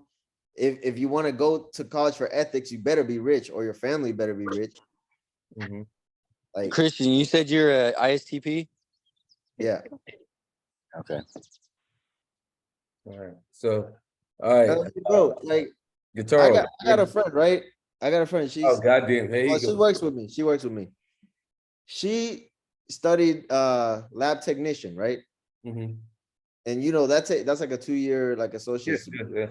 if you want to go to college for ethics, you better be rich or your family better be rich. Mhm. Like, Christian, you said you're a ISTP? yeah. Okay. All right. So, all right. Bro, like Guitar. I got a friend, right? I got a friend. She's Oh goddamn! Here you she go. works with me. She works with me. She studied lab technician, right? Mhm. And that's like a 2-year like associate, Yeah.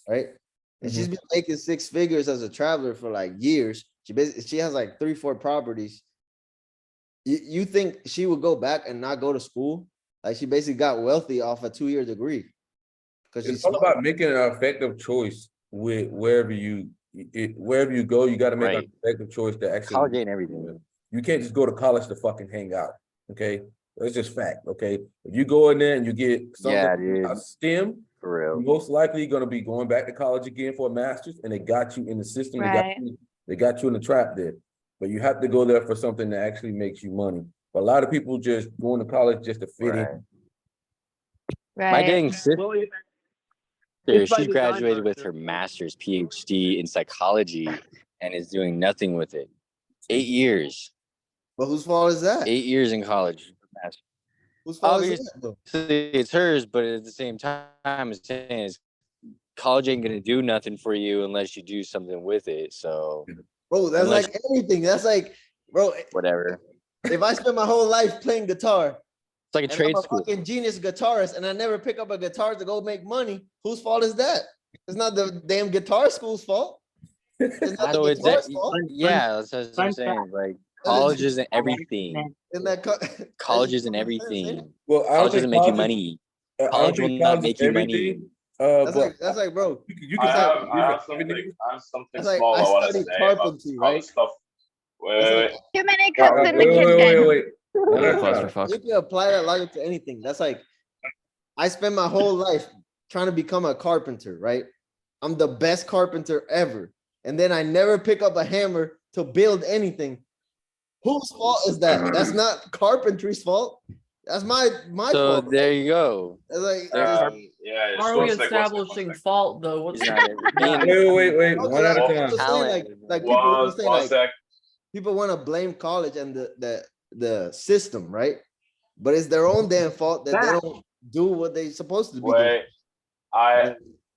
right? And she's Mhm. been making 6 figures as a traveler for like years. She has like 3-4 properties. You think she would go back and not go to school? Like she basically got wealthy off a 2-year degree. Because It's all about making an effective choice with wherever you go. You got to make Right. an effective choice to actually. College ain't everything. You can't just go to college to fucking hang out. Okay, that's just fact. Okay, if you go in there and you get something Yeah, dude. a STEM, For real. you're most likely going to be going back to college again for a master's, and they got you in the system. Right. They got you in the trap there. But you have to go there for something that actually makes you money. But a lot of people just going to college just to fit in. Right. My dang sister, Well, it's by she design, graduated with Mercer. her master's PhD in psychology and is doing nothing with it. 8 years. But whose fault is that? 8 years in college. Whose fault is Obviously, that, though? it's hers, but at the same time, it's saying is college ain't gonna do nothing for you unless you do something with it. So, Bro, that's unless- like anything. That's like, bro, whatever. if I spend my whole life playing guitar, It's like a and I'm trade a school. fucking genius guitarist, and I never pick up a guitar to go make money, whose fault is that? It's not the damn guitar school's fault. It's not So the it's guitar's that, fault. yeah, that's what I'm Fun saying. Like college isn't everything. In that College isn't everything. Well, I don't College think doesn't make you college is- money. I don't College think will not college is make you everything. money. That's like, bro, you I can like- have, start I have different something, avenues. I have something that's like, small I I want to studied say about carpentry, college right? stuff. Wait, It's wait, like, wait. Too many Yeah, cups in the Wait, wait, wait, kitchen. wait. One at a time. Clusterfuck. you can apply that logic to anything. That's like, I spent my whole life trying to become a carpenter, right? I'm the best carpenter ever. And then I never pick up a hammer to build anything. Whose fault is that? That's not carpentry's fault. That's my So fault. there you go. It's like, Yeah, How are we establishing fault though? What's He's not entertaining. Wait. no, One at a I'm time. just saying, like people One, wanna say, one like, sec. people want to blame college and the system, right? But it's their own damn fault that they don't do what they supposed to be doing. Wait,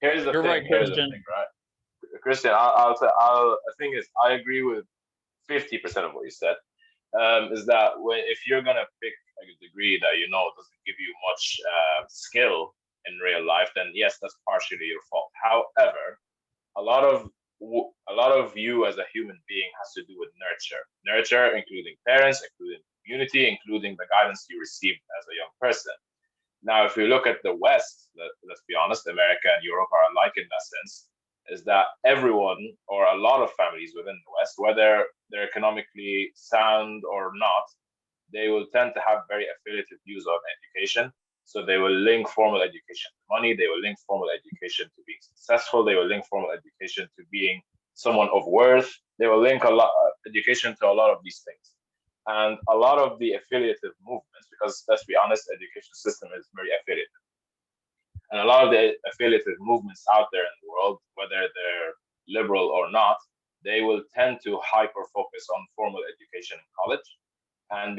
here's the You're thing. right, Here's the Christian. thing, right? Christian, the thing is, I agree with 50% of what you said. Is that if you're gonna pick like a degree that you know doesn't give you much skill in real life, then yes, that's partially your fault. However, a lot of you as a human being has to do with nurture, including parents, including community, including the guidance you received as a young person. Now, if we look at the West, let's be honest, America and Europe are alike in that sense, is that everyone or a lot of families within the West, whether they're economically sound or not, they will tend to have very affiliative views on education. So they will link formal education to money. They will link formal education to being successful. They will link formal education to being someone of worth. They will link a lot education to a lot of these things. And a lot of the affiliative movements, because let's be honest, the education system is very affiliative. And a lot of the affiliative movements out there in the world, whether they're liberal or not, they will tend to hyper focus on formal education in college. And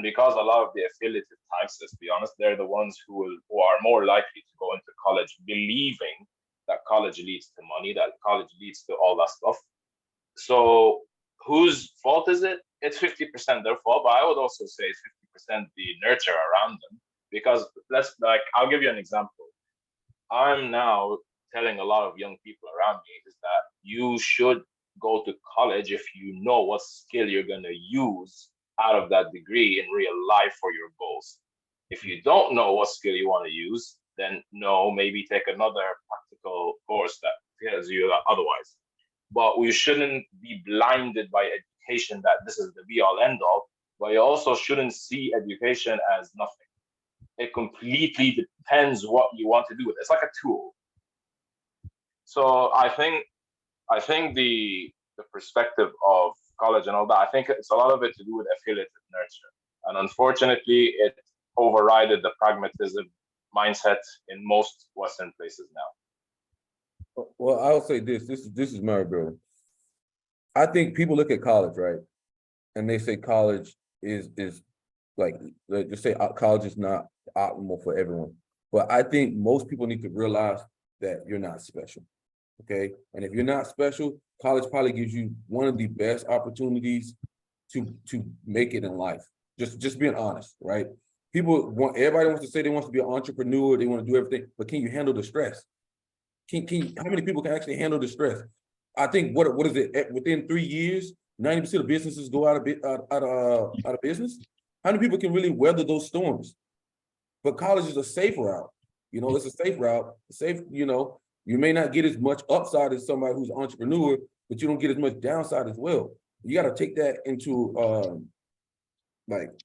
because a lot of the affiliative types, let's be honest, they're the ones who are more likely to go into college believing that college leads to money, that college leads to all that stuff. So whose fault is it? It's 50% their fault, but I would also say it's 50% the nurture around them. Because I'll give you an example. I'm now telling a lot of young people around me is that you should go to college if you know what skill you're going to use out of that degree in real life for your goals. If you don't know what skill you want to use, then no, maybe take another practical course that tells you otherwise. But we shouldn't be blinded by education that this is the be all end all, but you also shouldn't see education as nothing. It completely depends what you want to do with it. It's like a tool. So I think the perspective of college and all that, I think it's a lot of it to do with affiliative nurture. And unfortunately, it overrided the pragmatism mindset in most Western places now. Well, I'll say this is Mary Bill. I think people look at college, right? And they say college is like, they just say college is not optimal for everyone. But I think most people need to realize that you're not special. Okay. And if you're not special, college probably gives you one of the best opportunities to make it in life. Just being honest, right? Everybody wants to say they want to be an entrepreneur, they want to do everything, but can you handle the stress? How many people can actually handle the stress? I think what is it? Within 3 years, 90% of businesses go out of business. How many people can really weather those storms? But college is a safe route. It's a safe route. You may not get as much upside as somebody who's an entrepreneur, but you don't get as much downside as well. You got to take that into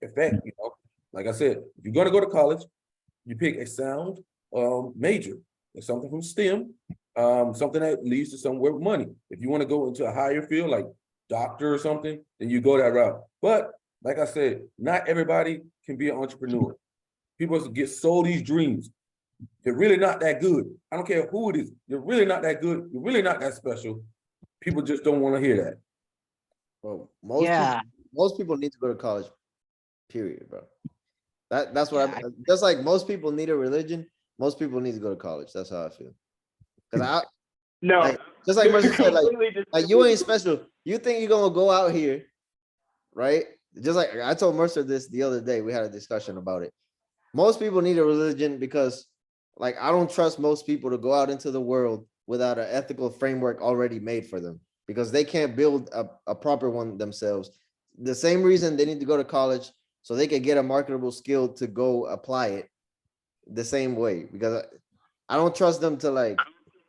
effect. Like I said, if you're gonna go to college, you pick a sound major, something from STEM, something that leads to somewhere with money. If you want to go into a higher field like doctor or something, then you go that route. But like I said, not everybody can be an entrepreneur. People get sold these dreams. You're really not that good. I don't care who it is. You're really not that good. You're really not that special. People just don't want to hear that. Well, Yeah. most people need to go to college, period, bro. That's what just like most people need a religion, most people need to go to college. That's how I feel. Because just like Mercer said, like you ain't special. You think you're gonna go out here, right? Just like I told Mercer this the other day, we had a discussion about it. Most people need a religion because, like, I don't trust most people to go out into the world without an ethical framework already made for them because they can't build a proper one themselves. The same reason they need to go to college so they can get a marketable skill to go apply it the same way. Because I don't trust them to like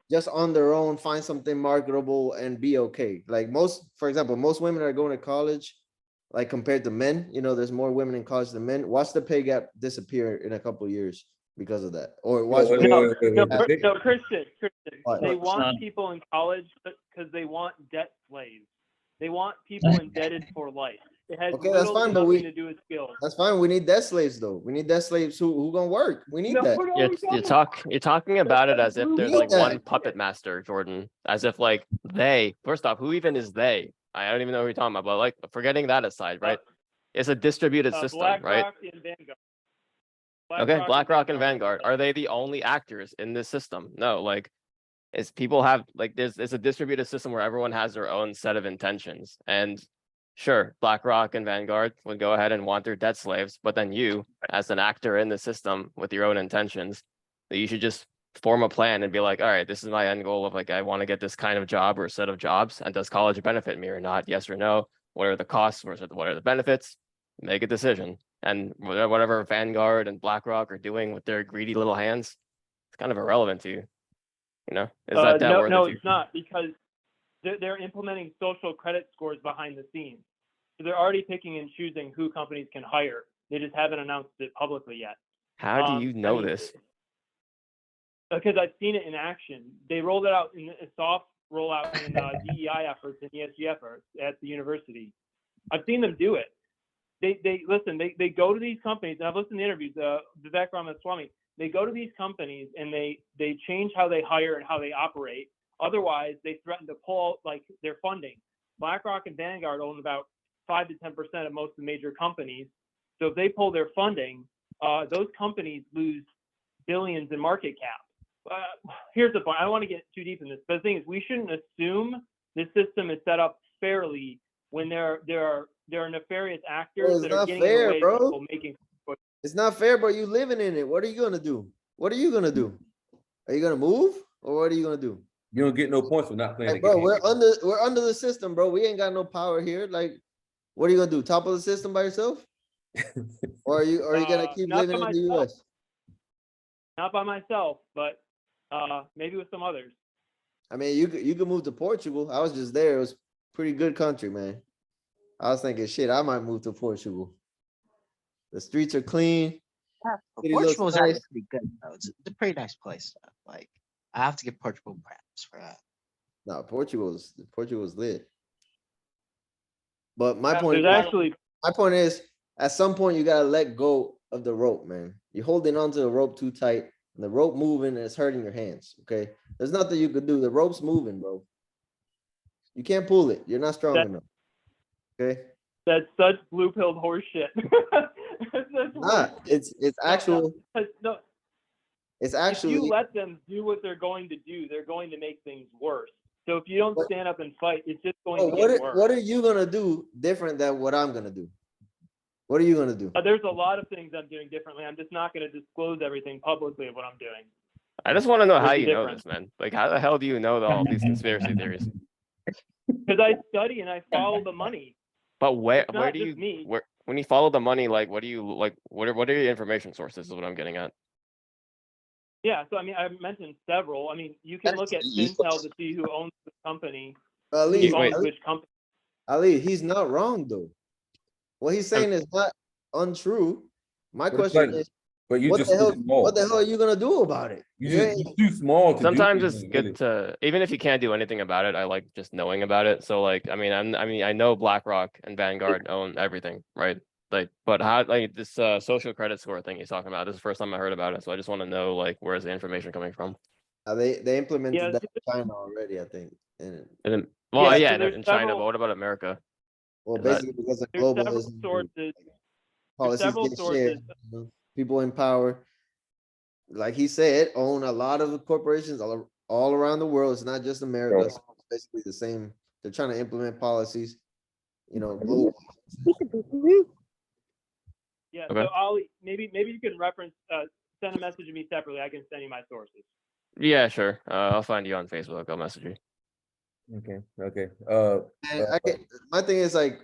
just on their own find something marketable and be okay. Like for example, most women are going to college, like compared to men, there's more women in college than men. Watch the pay gap disappear in a couple of years because of that. Or watch. wait, No, wait, wait, no, wait, wait. no, Christian, What? they It's want not. people in college because they want debt slaves. They want people indebted for life. It has Okay, that's little fine, to but nothing to do with skills. that's fine. We need debt slaves though. We need debt slaves who gonna work. We need No, that. no, we You're don't. talking about it as if there's like that. one puppet master, Jordan. As if like they, first off, who even is they? I don't even know who you're talking about, but like forgetting that aside, right? It's a distributed system, right? BlackRock and Vanguard. Okay, BlackRock and Vanguard. Are they the only actors in this system? No, like it's people have like it's a distributed system where everyone has their own set of intentions. And sure, BlackRock and Vanguard would go ahead and want their debt slaves, but then you, as an actor in the system with your own intentions, that you should just form a plan and be like, all right, this is my end goal of like I want to get this kind of job or a set of jobs. And does college benefit me or not? Yes or no? What are the costs versus what are the benefits? Make a decision. And whatever Vanguard and BlackRock are doing with their greedy little hands, it's kind of irrelevant to you. Is that No, worth it no, to you? it's not, because they're implementing social credit scores behind the scenes. So they're already picking and choosing who companies can hire. They just haven't announced it publicly yet. How do you know this? Because I've seen it in action. They rolled it out in a soft rollout in DEI efforts and ESG efforts at the university. I've seen them do it. They listen. They go to these companies, and I've listened to interviews. Vivek Ramaswamy. They go to these companies and they change how they hire and how they operate. Otherwise, they threaten to pull like their funding. BlackRock and Vanguard own about 5 to 10% of most of the major companies. So if they pull their funding, those companies lose billions in market cap. Here's the point. I don't want to get too deep in this, but the thing is, we shouldn't assume this system is set up fairly when there are nefarious actors that are getting in the way of people making. It's not fair, bro. You living in it. What are you gonna do? What are you gonna do? Are you gonna move or what are you gonna do? You don't get no points for not playing Like, the bro, game. we're under the system, bro. We ain't got no power here. Like, what are you gonna do? Topple the system by yourself? Or are you gonna keep Not living by in the myself. US? Not by myself, but maybe with some others. I mean, you could move to Portugal. I was just there. It was pretty good country, man. I was thinking, shit, I might move to Portugal. The streets are clean. Yeah, City looks Portugal's nice. actually pretty good though. It's a pretty nice place. Like I have to give Portugal props for that. No, Portugal's lit. But There's actually my point is, at some point you gotta let go of the rope, man. You're holding onto the rope too tight, and the rope moving and it's hurting your hands. Okay, there's nothing you could do. The rope's moving, bro. You can't pull it. You're not strong enough. Okay. that's such blue-pilled horse shit. It's actual. No, It's if actually. you let them do what they're going to do, they're going to make things worse. So if you don't stand up and fight, it's just going to get worse. What are you gonna do different than what I'm gonna do? What are you gonna do? There's a lot of things I'm doing differently. I'm just not going to disclose everything publicly of what I'm doing. I just want to know how There's a you know difference. this, man. Like, how the hell do you know all these conspiracy theories? Because I study and I follow the money. But where It's not do just me. where when you follow the money, like what do you like? What are your information sources? Is what I'm getting at. Yeah, so I mean, I mentioned several. I mean, you can look at Intel to see who owns the company, Ali, who owns which company. Ali, he's not wrong though. What he's saying is not untrue. My But it's question like- is, But you what just the hell? too small. What the hell are you gonna do about it? You're too small to Sometimes do it's anything, good really. to, even if you can't do anything about it, I like just knowing about it. So like, I mean, I know BlackRock and Vanguard own everything, right? Like, but how, like this social credit score thing he's talking about, this is the first time I heard about it. So I just want to know, like, where's the information coming from? They implemented Yeah, that in China already, I think. And And then, well, Yeah, yeah, so in there's China, several- but what about America? well, Is that- basically because of There's several globalism, sources. policies several get sources. shared. People in power, like he said, own a lot of the corporations all around the world. It's not just America. So it's basically the same. They're trying to implement policies, globally. Yeah, Okay. so I'll maybe you can reference send a message to me separately. I can send you my sources. Yeah, sure. I'll find you on Facebook. I'll message you. Okay. And my thing is like,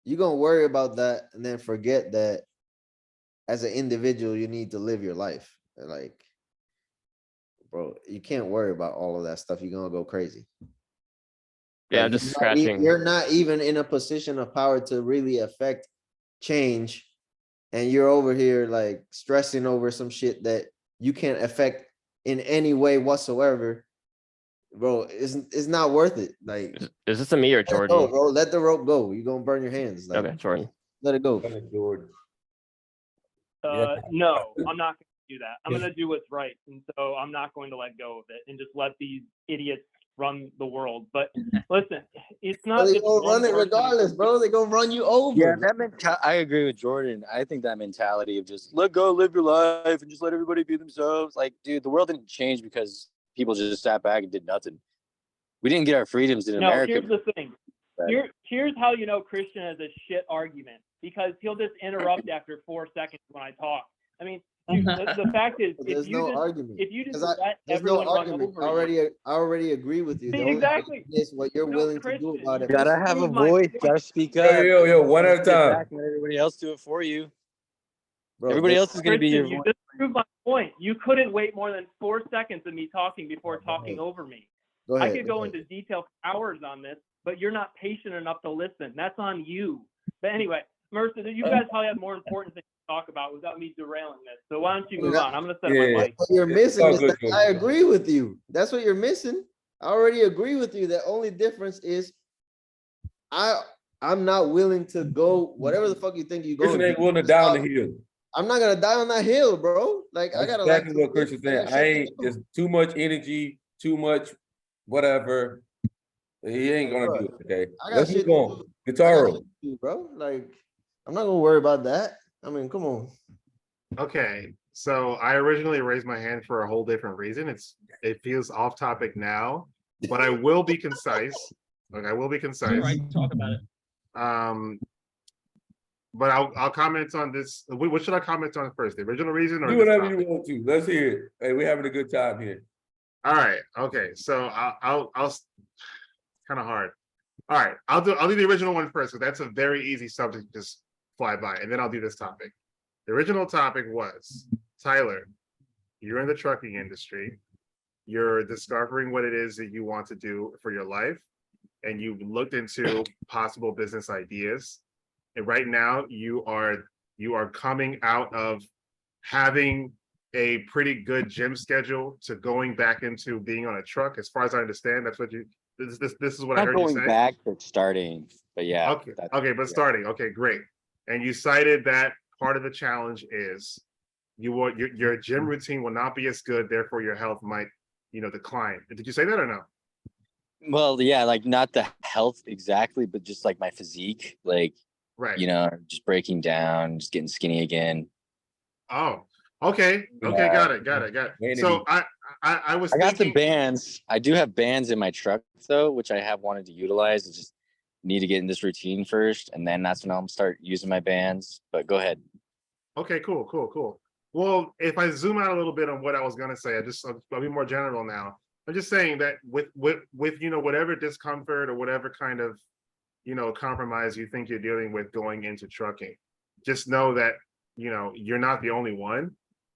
you're gonna worry about that and then forget that as an individual, you need to live your life. Like, bro, you can't worry about all of that stuff. You're gonna go crazy. Yeah, Like, just scratching. You're not even in a position of power to really affect change, and you're over here like stressing over some shit that you can't affect in any way whatsoever. Bro, it's not worth it. Like, Is this a me or let it go, Jordan? bro. Let the rope go. You're gonna burn your hands. Like, Okay, Jordan. let it go. Jordan. Yeah. No, I'm not going to do that. I'm going to do what's right, and so I'm not going to let go of it and just let these idiots run the world. But listen, it's not. They just gonna one run it person. regardless, bro. They gonna run you over. Yeah, I agree with Jordan. I think that mentality of just let go, live your life, and just let everybody be themselves. Like, dude, the world didn't change because people just sat back and did nothing. We didn't get our freedoms in No, America. here's the thing. Here's how you know Christian has a shit argument, because he'll just interrupt after 4 seconds when I talk. I mean, dude, the fact is, There's no argument. if you just Because let there's everyone no run argument. over you, I already agree with you. The See, only exactly. argument is what you're No, willing to Christian, do about you it. Gotta have a proved my voice. point. Gotta speak Yo, up. yo, one at a Sit back time. and let everybody else do it for you. Bro, Everybody else is gonna be your Christian, you voice. just proved my point. You couldn't wait more than 4 seconds of me talking before talking over me. Go I ahead. could go into detail for hours on this, but you're not patient enough to listen. That's on you. But anyway, Mercer, you guys probably have more important things to talk about without me derailing this. So why don't you move on? I'm going to set up my mic. What you're missing is that good. I agree with you. That's what you're missing. I already agree with you. The only difference is I'm not willing to go whatever the fuck you think you're Christian going ain't willing to die on the hill. I'm not gonna die on that hill, bro. Like, I That's gotta exactly like what Christian's saying. I ain't just too much energy, too much whatever. He ain't gonna do it. Okay, I got let's shit move to on. do. I got Guitaro. shit to do, bro. Like, I'm not gonna worry about that. I mean, come on. Okay, so I originally raised my hand for a whole different reason. It feels off topic now, but I will be concise. Like, I will be concise. All right, talk about it. But I'll comment on this. What should I comment on first? The original reason or Do this whatever topic? you want to. Let's hear it. Hey, we're having a good time here. All right. Okay. So I'll kind of hard. All right. I'll do the original one first, because that's a very easy subject to just fly by, and then I'll do this topic. The original topic was, Tyler, you're in the trucking industry. You're discovering what it is that you want to do for your life, and you've looked into possible business ideas. And right now you are coming out of having a pretty good gym schedule to going back into being on a truck. As far as I understand, that's what this is what I Not heard you going say. back, but starting. But yeah. Okay. Okay, but starting. Okay, great. And you cited that part of the challenge is your gym routine will not be as good, therefore your health might, decline. Did you say that or no? Well, yeah, like not the health exactly, but just like my physique, like, right, just breaking down, just getting skinny again. Oh, okay. Okay, got it. So I was I got thinking, the bands. I do have bands in my truck though, which I have wanted to utilize. I just need to get in this routine first, and then that's when I'll start using my bands. But go ahead. okay, cool. Well, if I zoom out a little bit on what I was gonna say, I'll be more general now. I'm just saying that with whatever discomfort or whatever kind of compromise you think you're dealing with going into trucking, just know that you're not the only one.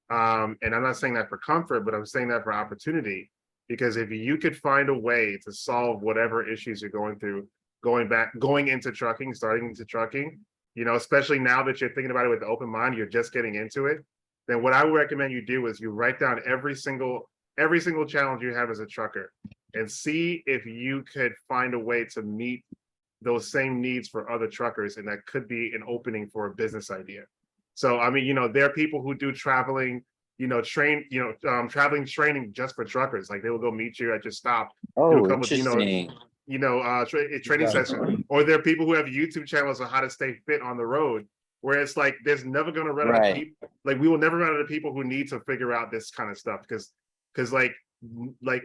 And I'm not saying that for comfort, but I'm saying that for opportunity. Because if you could find a way to solve whatever issues you're going through, going into trucking, starting into trucking, especially now that you're thinking about it with an open mind, you're just getting into it, then what I would recommend you do is you write down every single challenge you have as a trucker and see if you could find a way to meet those same needs for other truckers, and that could be an opening for a business idea. So, I mean, there are people who do traveling, traveling training just for truckers. Like, they will go meet you at your stop, do Oh, a couple, interesting. training session. Or there are people who have YouTube channels on how to stay fit on the road, where it's like, there's never going to run out of people. Like, we will never run out of people who need to figure out this kind of stuff, because like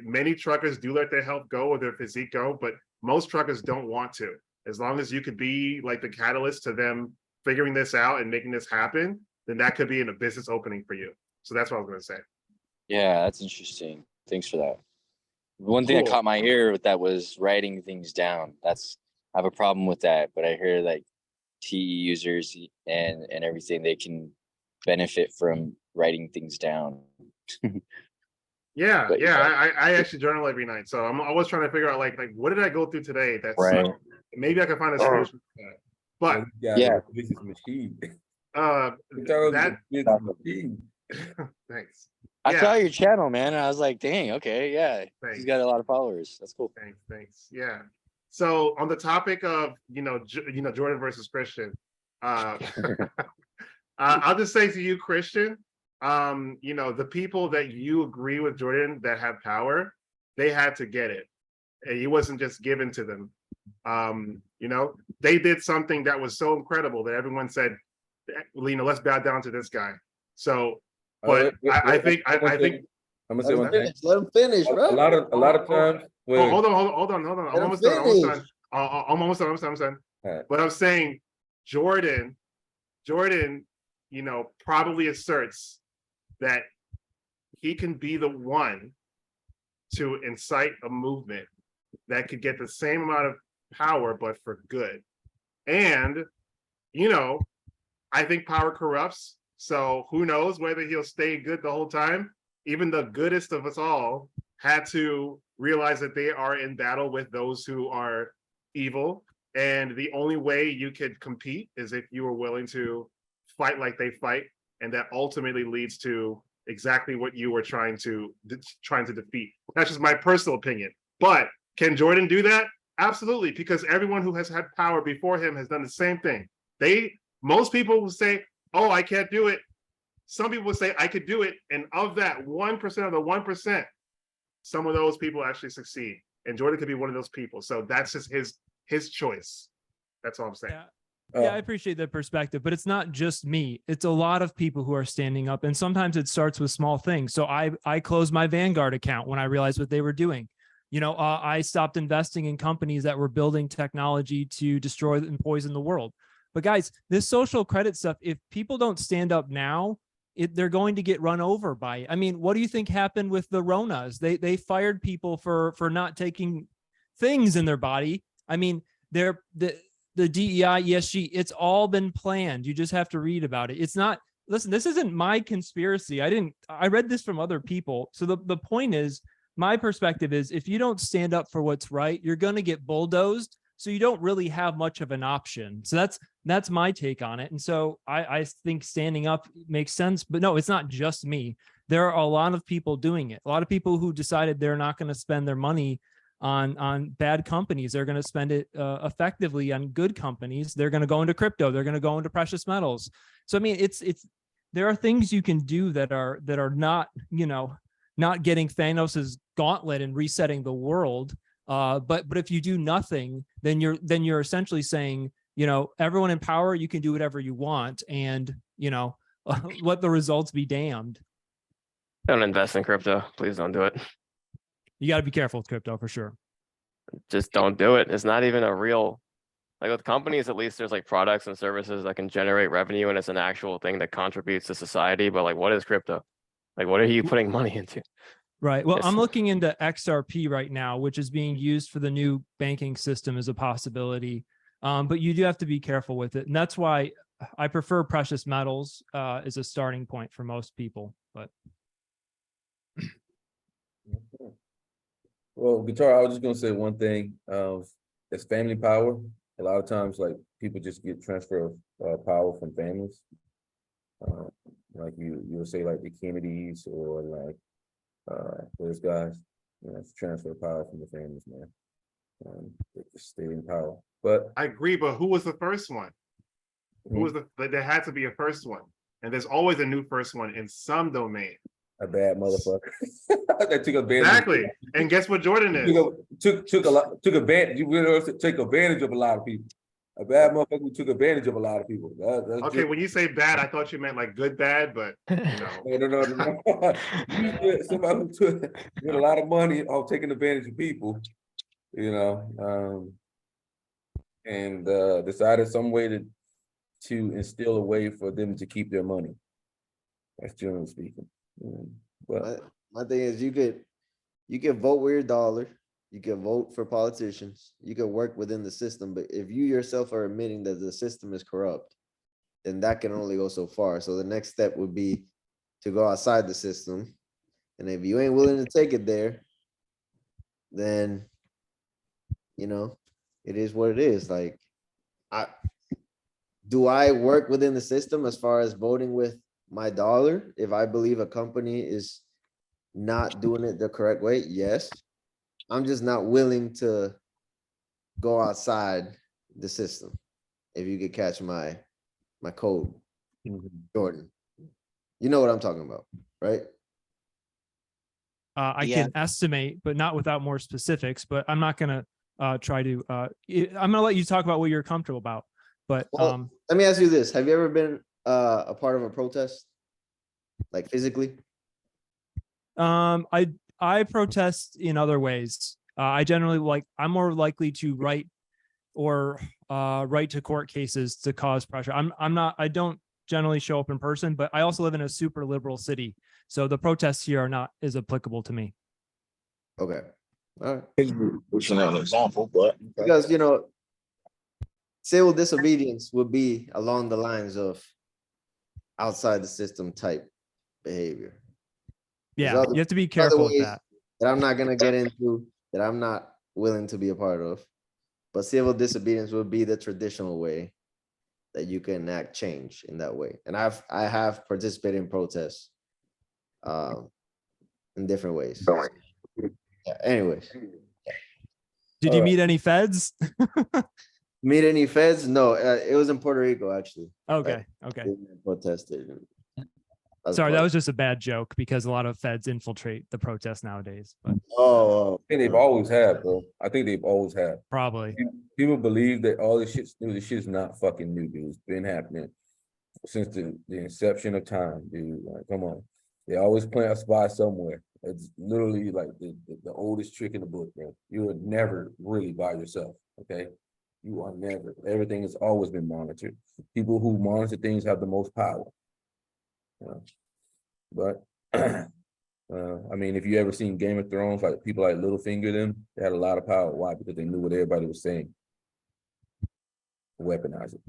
many truckers do let their health go or their physique go, but most truckers don't want to. As long as you could be like the catalyst to them figuring this out and making this happen, then that could be in a business opening for you. So that's what I was going to say. Yeah, that's interesting. Thanks for that. One thing that Cool. caught my ear with that was writing things down. I have a problem with that, but I hear like TE users and everything, they can benefit from writing things down. Yeah, But yeah. I actually journal every night, so I'm always trying to figure out like what did I go through today? That's Right. maybe I can find a solution for that. But Yeah. This is machine. that Business machine. thanks. I saw Yeah, your channel, man. And I was like, dang, okay, yeah. Thanks. He's got a lot of followers. That's cool. thanks. Yeah. So on the topic of Jordan versus Christian, I'll just say to you, Christian, the people that you agree with Jordan that have power, they had to get it. And it wasn't just given to them. They did something that was so incredible that everyone said, let's bow down to this guy. So, but I think I'm gonna say one thing. Let him finish, A bro. lot of times. Hold on. I'm Let him almost done. finish. I'm almost done. Alright. But I'm saying Jordan, probably asserts that he can be the one to incite a movement that could get the same amount of power, but for good. And, I think power corrupts. So who knows whether he'll stay good the whole time. Even the goodest of us all had to realize that they are in battle with those who are evil. And the only way you could compete is if you were willing to fight like they fight. And that ultimately leads to exactly what you were trying to defeat. That's just my personal opinion. But can Jordan do that? Absolutely, because everyone who has had power before him has done the same thing. Most people will say, oh, I can't do it. Some people will say I could do it. And of that 1% of the 1%, some of those people actually succeed. And Jordan could be one of those people. So that's just his choice. That's all I'm saying. Yeah, I appreciate that perspective, but it's not just me. It's a lot of people who are standing up, and sometimes it starts with small things. So I closed my Vanguard account when I realized what they were doing. I stopped investing in companies that were building technology to destroy and poison the world. But guys, this social credit stuff, if people don't stand up now, they're going to get run over by it. I mean, what do you think happened with the Ronas? They fired people for not taking things in their body. I mean, the DEI, ESG, it's all been planned. You just have to read about it. It's not, listen, this isn't my conspiracy. I read this from other people. So the point is, my perspective is if you don't stand up for what's right, you're going to get bulldozed. So you don't really have much of an option. So that's my take on it. And so I think standing up makes sense, but no, it's not just me. There are a lot of people doing it. A lot of people who decided they're not going to spend their money on bad companies. They're going to spend it effectively on good companies. They're going to go into crypto. They're going to go into precious metals. So, I mean, there are things you can do that are not, not getting Thanos's gauntlet and resetting the world. But if you do nothing, then you're essentially saying, everyone in power, you can do whatever you want, and let the results be damned. Don't invest in crypto. Please don't do it. You got to be careful with crypto for sure. Just don't do it. It's not even a real, like with companies, at least there's like products and services that can generate revenue and it's an actual thing that contributes to society. But like, what is crypto? Like, what are you putting money into? Right. Well, Yes. I'm looking into XRP right now, which is being used for the new banking system as a possibility. But you do have to be careful with it. And that's why I prefer precious metals as a starting point for most people. But Well, Guitar, I was just gonna say one thing. It's family power. A lot of times, like people just get transfer of power from families. Like you'll say like the Kennedys or like those guys. It's transfer of power from the families, man. They just stay in power. But I agree, but who was the first one? Who was there had to be a first one. And there's always a new first one in some domain. a bad motherfucker that took advantage. Exactly. And guess what Jordan is? Took advantage. You really take advantage of a lot of people. A bad motherfucker who took advantage of a lot of people. That's Okay, when you say bad, I thought you meant like good bad, but no. Somebody who took with a lot of money off taking advantage of people, and decided some way to instill a way for them to keep their money. That's generally speaking. But my thing is, you could vote with your dollar. You can vote for politicians. You can work within the system. But if you yourself are admitting that the system is corrupt, then that can only go so far. So the next step would be to go outside the system And if you ain't willing to take it there, then, you know, it is what it is. Like, do I work within the system as far as voting with my dollar? If I believe a company is not doing it the correct way, yes. I'm just not willing to go outside the system. If you could catch my code, Jordan. You know what I'm talking about, right? I Yeah. can estimate, but not without more specifics. But I'm not gonna try to. I'm gonna let you talk about what you're comfortable about. But Well, let me ask you this: have you ever been a part of a protest, like physically? I protest in other ways. I generally I'm more likely to write or write to court cases to cause pressure. I don't generally show up in person, but I also live in a super liberal city. So the protests here are not as applicable to me. Okay. All right. Which is an example, but Because, you know, civil disobedience would be along the lines of outside the system type behavior. Yeah, you have to be careful with that. That I'm not gonna get into, that I'm not willing to be a part of. But civil disobedience would be the traditional way that you can enact change in that way. And I have participated in protests in different ways. Yeah, anyways. Did you meet any feds? Meet any feds? No, it was in Puerto Rico actually. Okay, okay. Protested. Sorry, that was just a bad joke because a lot of feds infiltrate the protests nowadays. But Oh, I think they've always had, bro. I think they've always had. probably. People believe that all this shit's new. This shit's not fucking new, dude. It's been happening since the inception of time, dude. Like, come on. They always plant a spy somewhere. It's literally like the oldest trick in the book, bro. You are never really by yourself, okay? You are never. Everything has always been monitored. People who monitor things have the most power. But I mean, if you ever seen Game of Thrones, like people like Littlefinger, them, they had a lot of power. Why? Because they knew what everybody was saying. Weaponize it.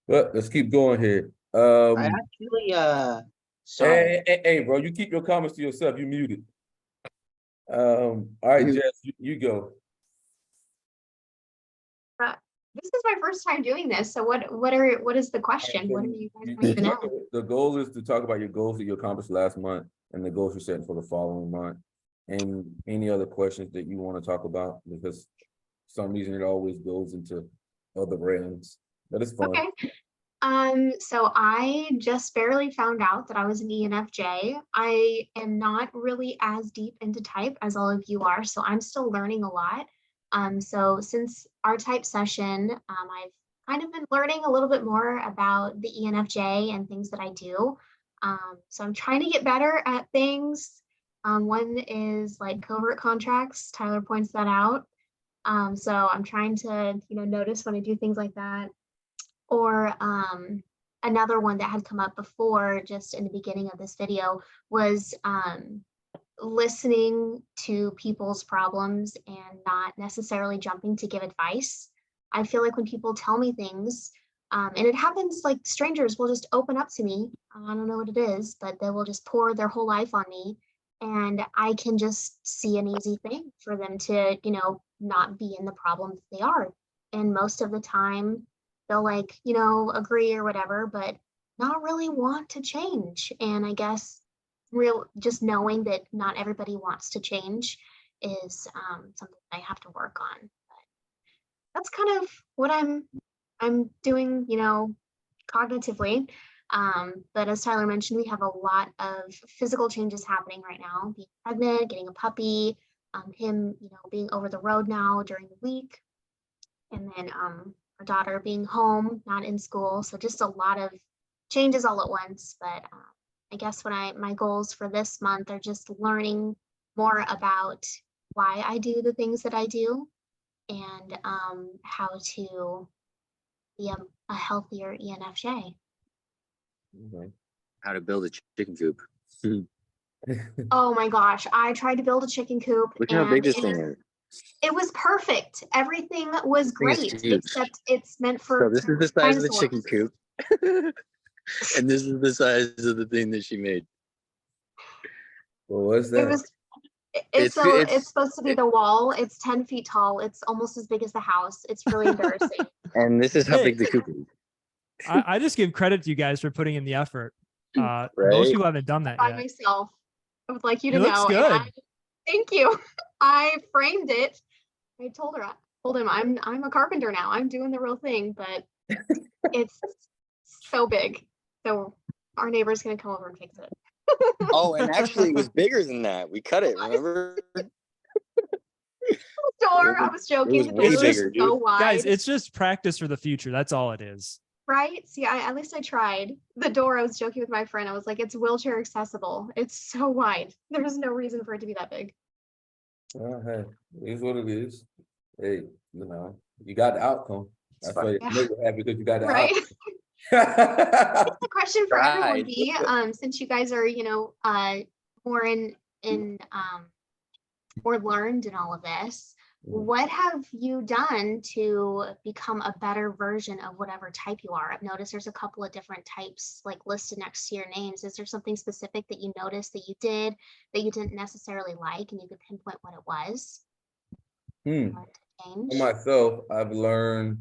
But let's keep going here. I actually sorry. Hey, bro, you keep your comments to yourself. You muted. All right, Jess, you go. This is my first time doing this. So what is the question? What are you guys want to know? The goal is to talk about your goals that you accomplished last month and the goals you're setting for the following month, and any other questions that you want to talk about, because for some reason it always goes into other realms. But it's fun. Okay. So I just barely found out that I was an ENFJ. I am not really as deep into type as all of you are, so I'm still learning a lot. So since our type session, I've kind of been learning a little bit more about the ENFJ and things that I do. So I'm trying to get better at things. One is like covert contracts. Tyler points that out. So I'm trying to, notice when I do things like that. Or another one that had come up before, just in the beginning of this video, was listening to people's problems and not necessarily jumping to give advice. I feel like when people tell me things, and it happens, like strangers will just open up to me. I don't know what it is, but they will just pour their whole life on me. And I can just see an easy thing for them to, not be in the problem that they are. And most of the time they'll agree or whatever, but not really want to change. And I guess just knowing that not everybody wants to change is something I have to work on. But that's kind of what I'm doing, cognitively. But as Tyler mentioned, we have a lot of physical changes happening right now. Being pregnant, getting a puppy, him, being over the road now during the week, and then our daughter being home, not in school. So just a lot of changes all at once. But I guess my goals for this month are just learning more about why I do the things that I do, and how to be a healthier ENFJ. How to build a chicken coop. Oh my gosh, I tried to build a chicken coop. Look how big this thing is. It was perfect. Everything was great, except it's meant So for this is the size of the chicken dinosaurs. coop. And this is the size of the thing that she made. Well, what's It that? was, It's it's supposed to be the wall. It's 10 feet tall. It's almost as big as the house. It's really embarrassing. and this is how Hey. big the coop is, I just give credit to you guys for putting in the effort. Most right? people haven't done that By yet. myself. I would like you It to looks know. good. Thank you. I framed it. I told him I'm a carpenter now. I'm doing the real thing, but it's so big. So our neighbor's gonna come over and fix it. Oh, and actually, it was bigger than that. We cut it. Remember? Door, I was joking. was The way door bigger, is so wide. Guys, it's just practice for the future. That's all it is. Right? See, at least I tried. The door, I was joking with my friend. I was like, it's wheelchair accessible. It's so wide. There's no reason for it to be that big. Hey, it is what it is. Hey, you got the outcome. I feel you fine. make you happy because you got the Right? outcome. The question for everyone Right. would be, since you guys are, more in more learned in all of this, what have you done to become a better version of whatever type you are? I've noticed there's a couple of different types like listed next to your names. Is there something specific that you noticed that you did that you didn't necessarily like and you could pinpoint what it was? For myself, I've learned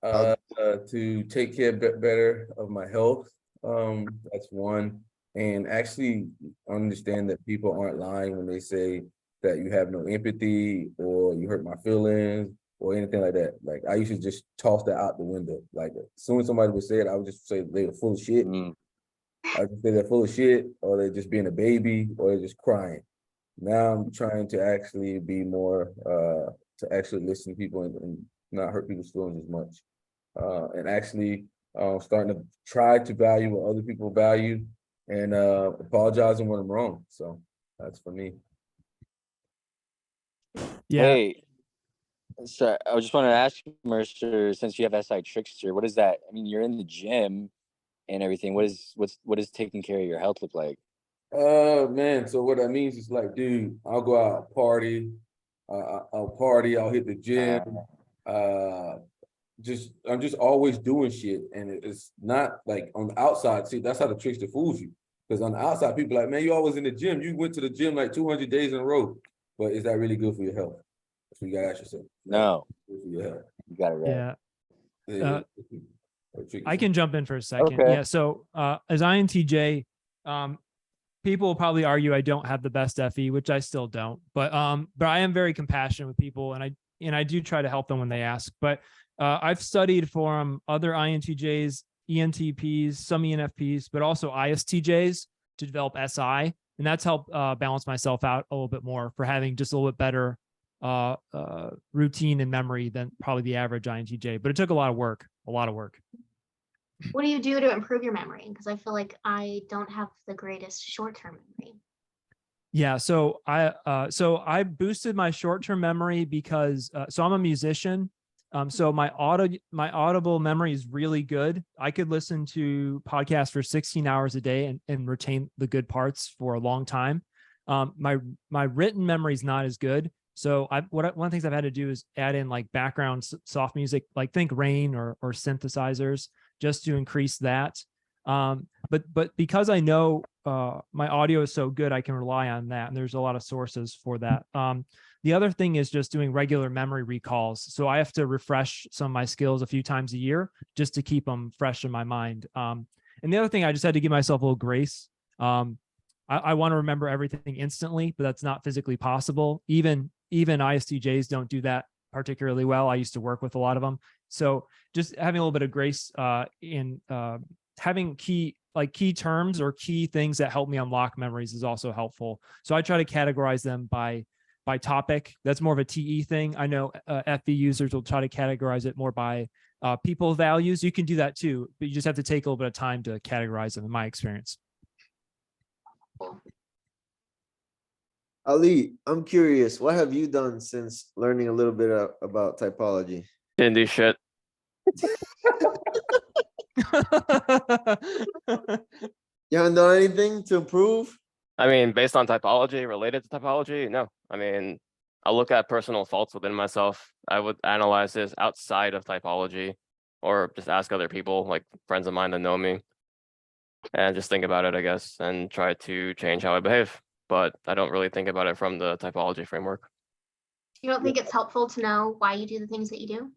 to take care better of my health. That's one. And actually understand that people aren't lying when they say that you have no empathy or you hurt my feelings or anything like that. Like I used to just toss that out the window. Like as soon as somebody would say it, I would just say they were full of shit. I would say they're full of shit, or they're just being a baby, or they're just crying. Now I'm trying to actually be more to actually listen to people and not hurt people's feelings as much. And actually starting to try to value what other people value and apologizing when I'm wrong. So that's for me. Yeah. Hey, so I just wanted to ask you, Mercer, since you have SI Trickster, what is that? I mean, you're in the gym and everything. What is taking care of your health look like? Man, so what that means is like, dude, I'll go out party, I'll hit the gym, I'm just always doing shit, and it's not like on the outside. See, that's how the trickster fools you, because on the outside, people are like, man, you always in the gym. You went to the gym like 200 days in a row, but is that really good for your health? That's what you gotta ask yourself. No, good for your health. You got it right. Yeah. I can jump in for a second. Okay. Yeah. So as INTJ, people will probably argue I don't have the best FE, which I still don't. But I am very compassionate with people, and I do try to help them when they ask. But I've studied from other INTJs, ENTPs, some ENFPs, but also ISTJs to develop SI, and that's helped balance myself out a little bit more for having just a little bit better routine and memory than probably the average INTJ. But it took a lot of work. What do you do to improve your memory? Because I feel like I don't have the greatest short-term memory. Yeah, so I boosted my short-term memory because so I'm a musician. So my audible memory is really good. I could listen to podcasts for 16 hours a day and retain the good parts for a long time. My written memory is not as good. So one of the things I've had to do is add in like background soft music, like think rain or synthesizers, just to increase that. But because I know my audio is so good, I can rely on that. And there's a lot of sources for that. The other thing is just doing regular memory recalls. So I have to refresh some of my skills a few times a year just to keep them fresh in my mind. And the other thing, I just had to give myself a little grace. I want to remember everything instantly, but that's not physically possible. Even ISTJs don't do that particularly well. I used to work with a lot of them. So just having a little bit of grace in having key terms or key things that help me unlock memories is also helpful. So I try to categorize them by topic. That's more of a TE thing. I know FB users will try to categorize it more by people values. You can do that too, but you just have to take a little bit of time to categorize them, in my experience. Ali, I'm curious, what have you done since learning a little bit about typology? Didn't do shit. You haven't done anything to improve? I mean, based on typology, related to typology, no. I mean, I'll look at personal faults within myself. I would analyze this outside of typology, or just ask other people, like friends of mine that know me, and just think about it, I guess, and try to change how I behave. but I don't really think about it from the typology framework. You don't think it's helpful to know why you do the things that you do?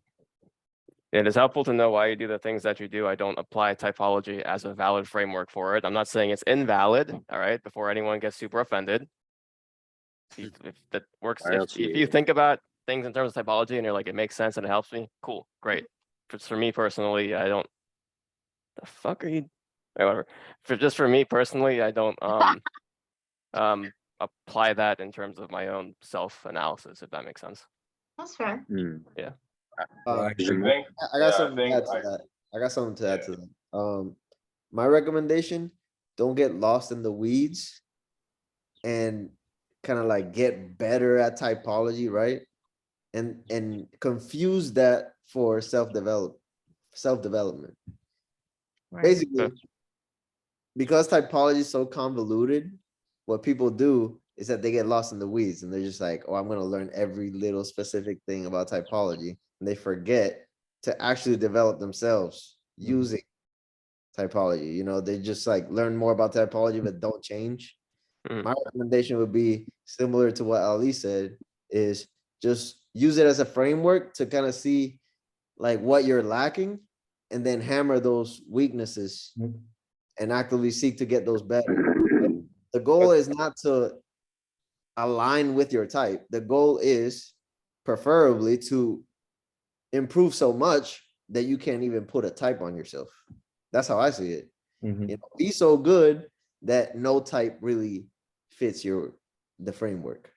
It is helpful to know why you do the things that you do. I don't apply typology as a valid framework for it. I'm not saying it's invalid, all right, before anyone gets super offended. If that works, if you think about things in terms of typology and you're like, it makes sense and it helps me, cool, great. For me personally, I don't, the fuck are you, whatever. For me personally, I don't apply that in terms of my own self-analysis, if that makes sense. That's fair. Yeah. I think- got yeah, I something to think add to I- that. I got something to add to that. My recommendation, don't get lost in the weeds and kind of like get better at typology, right? And confuse that for self-development. Right. Basically, because typology is so convoluted, what people do is that they get lost in the weeds and they're just like, oh, I'm going to learn every little specific thing about typology. And they forget to actually develop themselves using typology. You know, they just like learn more about typology, but don't change. My recommendation would be similar to what Ali said, is just use it as a framework to kind of see like what you're lacking and then hammer those weaknesses and actively seek to get those better. The goal is not to align with your type. The goal is preferably to improve so much that you can't even put a type on yourself. That's how I see it. You know, be so good that no type really fits the framework.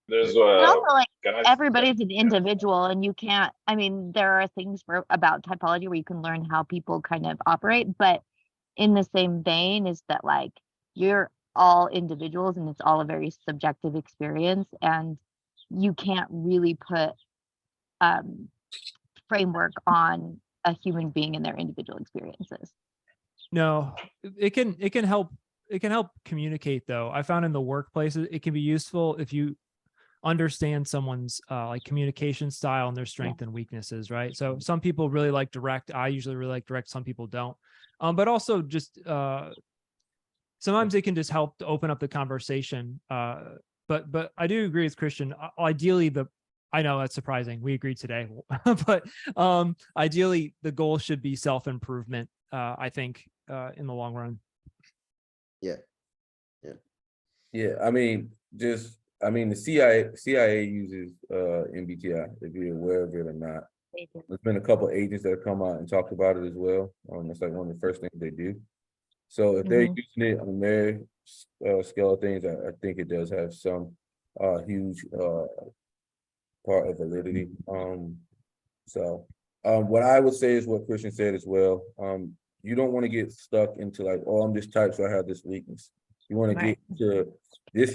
There's And also, like, can I- everybody's an individual, and you can't. I mean, there are things about typology where you can learn how people kind of operate, but in the same vein is that like you're all individuals, and it's all a very subjective experience, and you can't really put framework on a human being and their individual experiences. No, it can help communicate though. I found in the workplace it can be useful if you understand someone's like communication style and their strengths and weaknesses, right? So some people really like direct. I usually really like direct. Some people don't. But also just sometimes it can just help to open up the conversation. But I do agree with Christian. Ideally, I know that's surprising. We agreed today, but ideally the goal should be self-improvement. I think in the long run. Yeah, I mean, the CIA uses MBTI, if you're aware of it or not. There's been a couple agents that have come out and talked about it as well. It's like one of the first things they do. So if they're using it on their scale of things, I think it does have some huge part of validity. What I would say is what Christian said as well. You don't want to get stuck into like, oh, I'm this type, so I have this weakness. You want to get to these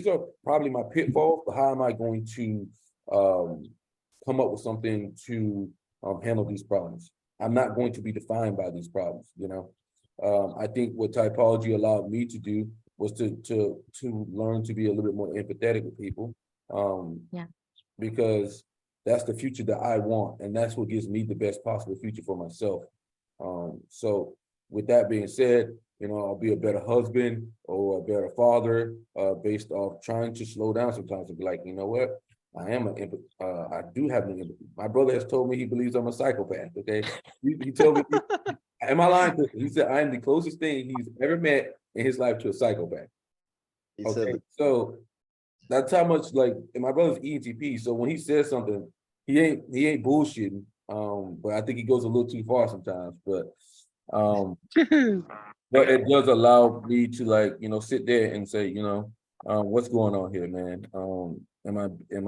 are probably my pitfalls, but how am I going to come up with something to handle these problems? I'm not going to be defined by these problems, you know. I think what typology allowed me to do was to learn to be a little bit more empathetic with people. Because that's the future that I want, and that's what gives me the best possible future for myself. So with that being said, you know, I'll be a better husband or a better father based off trying to slow down sometimes and be like, you know what? I do have an empathy. My brother has told me he believes I'm a psychopath. Okay. He told me, am I lying? He said, I am the closest thing he's ever met in his life to a psychopath. Okay. So that's how much like, and my brother's ENTP. So when he says something, he ain't bullshitting. But I think he goes a little too far sometimes, but it does allow me to like, you know, sit there and say, you know, what's going on here, man? Am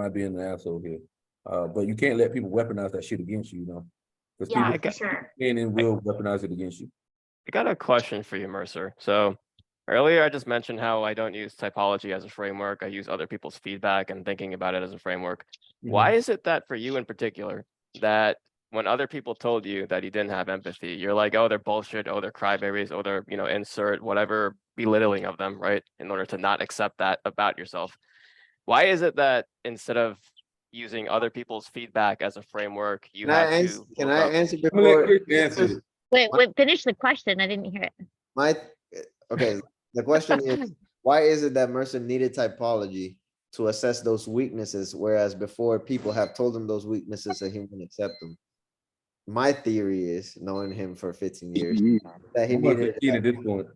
I being an asshole here? But you can't let people weaponize that shit against you, you know? Yeah, People for sure. can and will weaponize it against you. I got a question for you, Mercer. So earlier I just mentioned how I don't use typology as a framework. I use other people's feedback and thinking about it as a framework. Why is it that for you in particular, that when other people told you that you didn't have empathy, you're like, oh, they're bullshit, oh, they're crybabies, oh, they're, you know, insert whatever belittling of them, right? In order to not accept that about yourself. Why is it that instead of using other people's feedback as a framework, you Can I answer before? Wait, finish the question. I didn't hear it. Okay, the question is, why is it that Mercer needed typology to assess those weaknesses, whereas before people have told him those weaknesses and he wouldn't accept them? My theory is, knowing him for 15 years, that I'm about to eat at this point.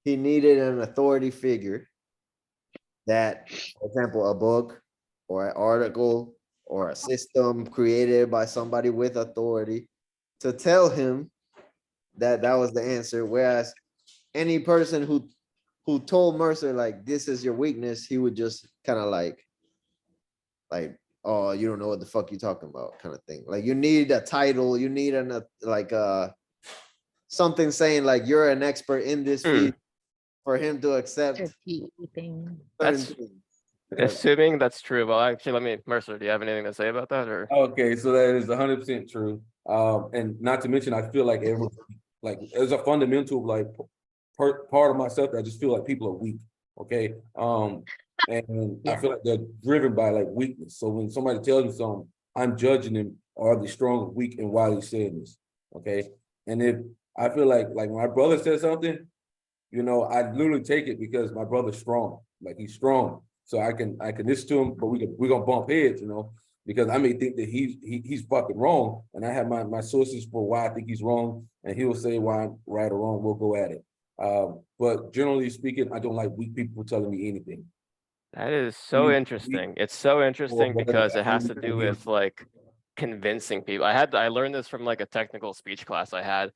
he needed an authority figure that, for example, a book or an article or a system created by somebody with authority to tell him that that was the answer. Whereas any person who told Mercer like this is your weakness, he would just kind of like, oh, you don't know what the fuck you're talking about, kind of thing. Like you need a title, you need an like something saying like you're an expert in this field for him to accept certain That's things. assuming that's true. Well, actually, let me, Mercer, do you have anything to say about that, or? Okay, so that is 100% true. And not to mention, I feel like everyone, like there's a fundamental like part of myself that I just feel like people are weak. Okay. And I feel like they're driven by like weakness. So when somebody tells me something, I'm judging them, are they strong or weak and why they saying this. Okay. And if I feel like my brother said something, you know, I literally take it because my brother's strong. Like he's strong. So I can listen to him, but we're gonna bump heads, you know, because I may think that he's fucking wrong, and I have my sources for why I think he's wrong, and he will say why I'm right or wrong. We'll go at it. But generally speaking, I don't like weak people telling me anything. That is so interesting. It's so interesting because it has to do with like convincing people. I learned this from like a technical speech class I had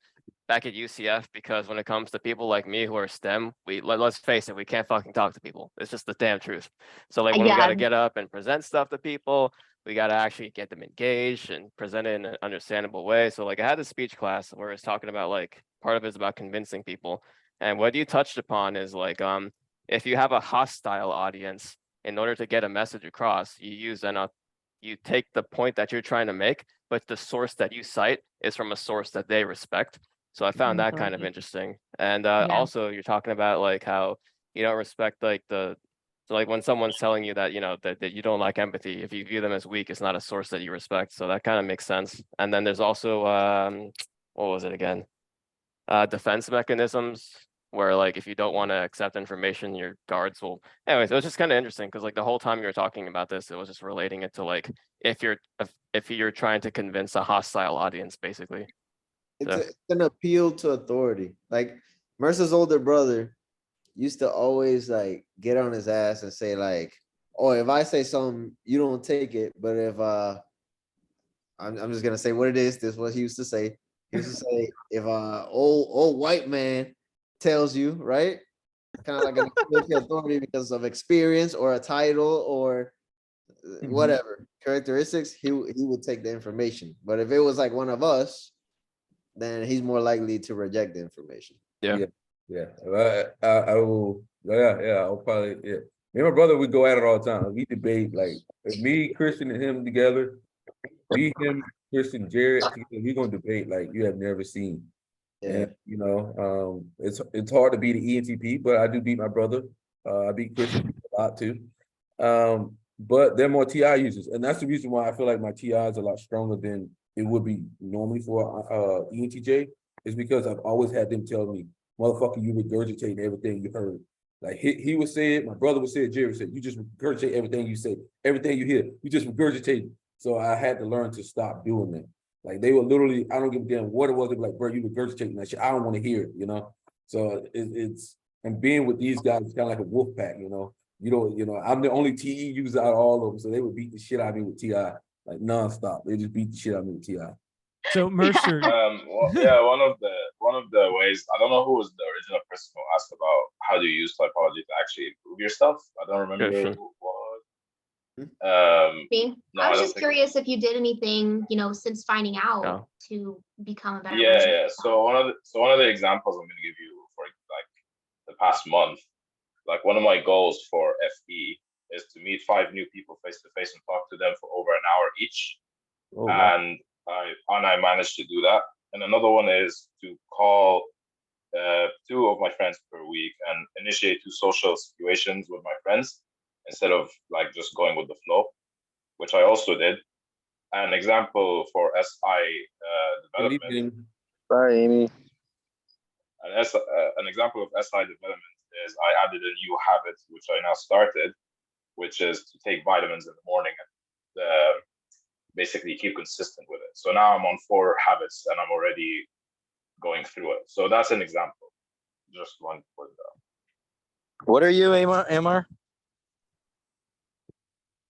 back at UCF, because when it comes to people like me who are STEM, let's face it, we can't fucking talk to people. It's just the damn truth. So like when we got to get up and present stuff to people, we got to actually get them engaged and present it in an understandable way. So like I had a speech class where it's talking about like part of it is about convincing people. And what you touched upon is like, if you have a hostile audience, in order to get a message across, you take the point that you're trying to make, but the source that you cite is from a source that they respect. So I found that kind of interesting. And also you're talking about like how you don't respect like so like when someone's telling you that, you know, that you don't like empathy, if you view them as weak, it's not a source that you respect. So that kind of makes sense. And then there's also, what was it again? Defense mechanisms, where like if you don't want to accept information, your guards will. Anyways, it was just kind of interesting because like the whole time you were talking about this, it was just relating it to like if you're trying to convince a hostile audience, basically. It's an appeal to authority. Like Mercer's older brother used to always like get on his ass and say like, oh, if I say something, you don't take it. But if I'm just gonna say what it is. This is what he used to say. He used to say, if old white man tells you, right? Kind of like an authority because of experience or a title or whatever characteristics, he would take the information. But if it was like one of us, then he's more likely to reject the information. Yeah. I will. Yeah. I'll probably. Yeah. Me and my brother, we go at it all the time. We debate like me, Christian, and him together. Me, him, Christian, Jared, we're gonna debate like you have never seen. Yeah. And you know, it's hard to beat the ENTP, but I do beat my brother. I beat Christian a lot too. But they're more TI users, and that's the reason why I feel like my TI is a lot stronger than it would be normally for ENTJ, is because I've always had them tell me, motherfucker, you regurgitating everything you heard. Like he would say it, my brother would say it, Jerry said, you just regurgitate everything you say, everything you hear, you just regurgitate. So I had to learn to stop doing that. Like they were literally, I don't give a damn what it was. They'd be like, bro, you regurgitating that shit. I don't want to hear it, you know? So it's, and being with these guys is kind of like a wolf pack, you know? I'm the only TE user out of all of them. So they would beat the shit out of me with TI, like nonstop. They just beat the shit out of me with TI. So Mercer. Well, yeah, one of the ways, I don't know who was the original person who asked about how do you use typology to actually improve your stuff. I don't remember who it was. Me? No, I was don't just think curious if you did anything, since finding out to become a better Yeah, version. yeah. So one of the examples I'm gonna give you for like the past month, like one of my goals for FE is to meet 5 new people face to face and talk to them for over an hour each. Oh, wow. And I managed to do that. And another one is to call 2 of my friends per week and initiate 2 social situations with my friends instead of like just going with the flow, which I also did. An example for SI development. Bye, Amy. An example of SI development is I added a new habit, which I now started, which is to take vitamins in the morning and basically keep consistent with it. So now I'm on 4 habits and I'm already going through it. So that's an example. Just one for that. What are you, Amar?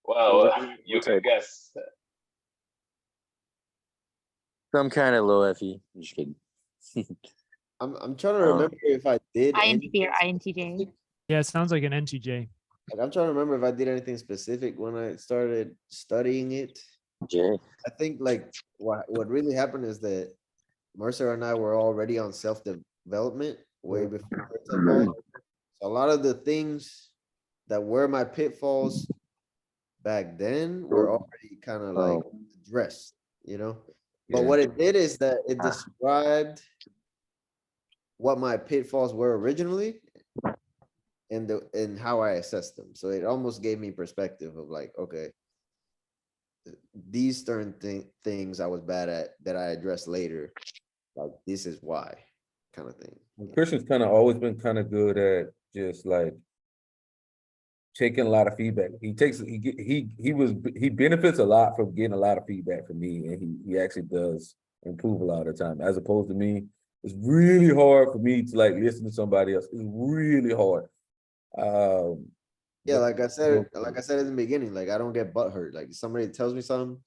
Well, you can guess. Some kind of low FE. I'm just kidding. I'm trying to remember if I did INTP or anything INTJ. Yeah, it sounds like an NTJ. Like, I'm trying to remember if I did anything specific when I started studying it. Jay. I think like what really happened is that Mercer and I were already on self-development way before. So a lot of the things that were my pitfalls back then were already kind of like addressed, you know? But what it did is that it described what my pitfalls were originally and how I assessed them. So it almost gave me perspective of like, okay, these certain things I was bad at that I addressed later, like this is why, kind of thing. Christian's kind of always been kind of good at just like taking a lot of feedback. He benefits a lot from getting a lot of feedback from me, and he actually does improve a lot of the time. As opposed to me, it's really hard for me to like listen to somebody else. It's really hard. Yeah, like I said in the beginning, like I don't get butthurt. Like if somebody tells me something,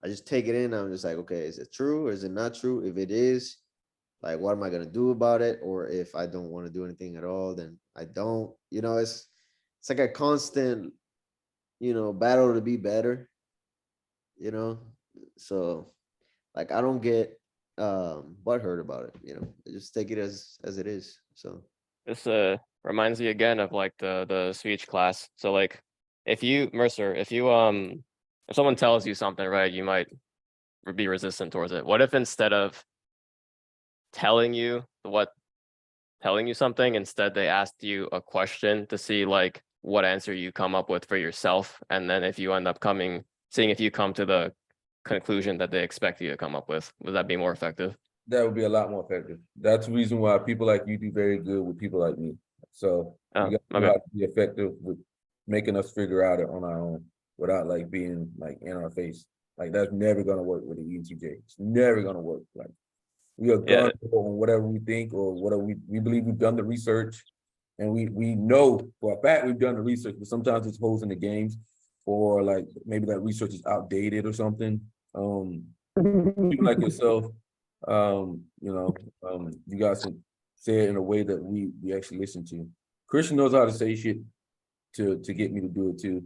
I just take it in. I'm just like, okay, is it true or is it not true? If it is, like, what am I gonna do about it? Or if I don't want to do anything at all, then I don't. You know, it's like a constant, battle to be better. You know, so like I don't get butthurt about it. I just take it as it is. So This reminds me again of like the speech class. So like if you, Mercer, if someone tells you something, right, you might be resistant towards it. What if instead of telling you something, instead they asked you a question to see like what answer you come up with for yourself, and then if you end up seeing if you come to the conclusion that they expect you to come up with, would that be more effective? That would be a lot more effective. That's the reason why people like you do very good with people like me. So you got to know how to be effective with making us figure out it on our own without like being like in our face. Like that's never gonna work with the ENTJ. It's never gonna work. Like we are gonna go on whatever we think or whatever we believe we've done the research, and we know for a fact we've done the research, but sometimes it's holes in the games, or like maybe that research is outdated or something. People like yourself, you guys can say it in a way that we actually listen to. Christian knows how to say shit to get me to do it too.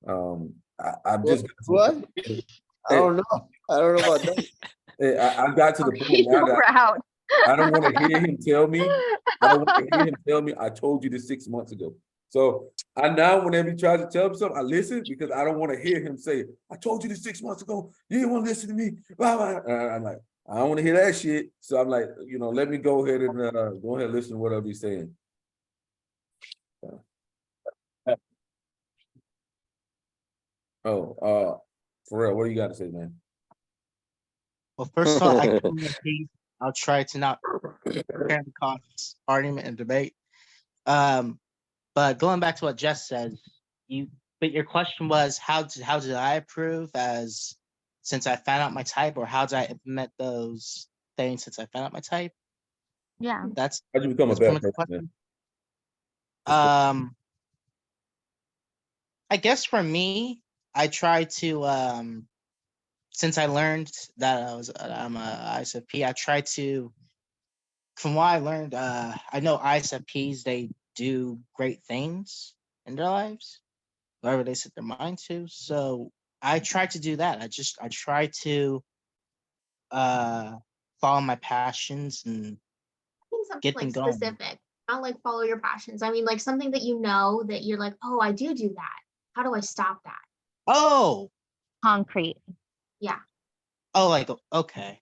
I'm just what? I don't know about that. I got to the point now that I don't want to hear him tell me. I don't want to hear him tell me I told you this 6 months ago. So I now, whenever he tries to tell me something, I listen because I don't want to hear him say, I told you this 6 months ago. You didn't want to listen to me. Blah, blah. I'm like, I don't want to hear that shit. So I'm like, let me go ahead and listen to whatever he's saying. For real, what do you got to say, man? Well, first of all, I'll try to not cause argument and debate. But going back to what Jess said, but your question was how did I improve since I found out my type, or how did I implement those things since I found out my type? Yeah. How'd you become a better person? I guess for me, I try to since I learned that I'm a ISFP, I try to, from what I learned, I know ISFPs, they do great things in their lives, whatever they set their mind to. So I try to do that. I try to follow my passions and get them going. Specific, not like follow your passions. I mean, like something that that you're like, oh, I do that. How do I stop that? Oh, concrete. Yeah. Oh, like, okay.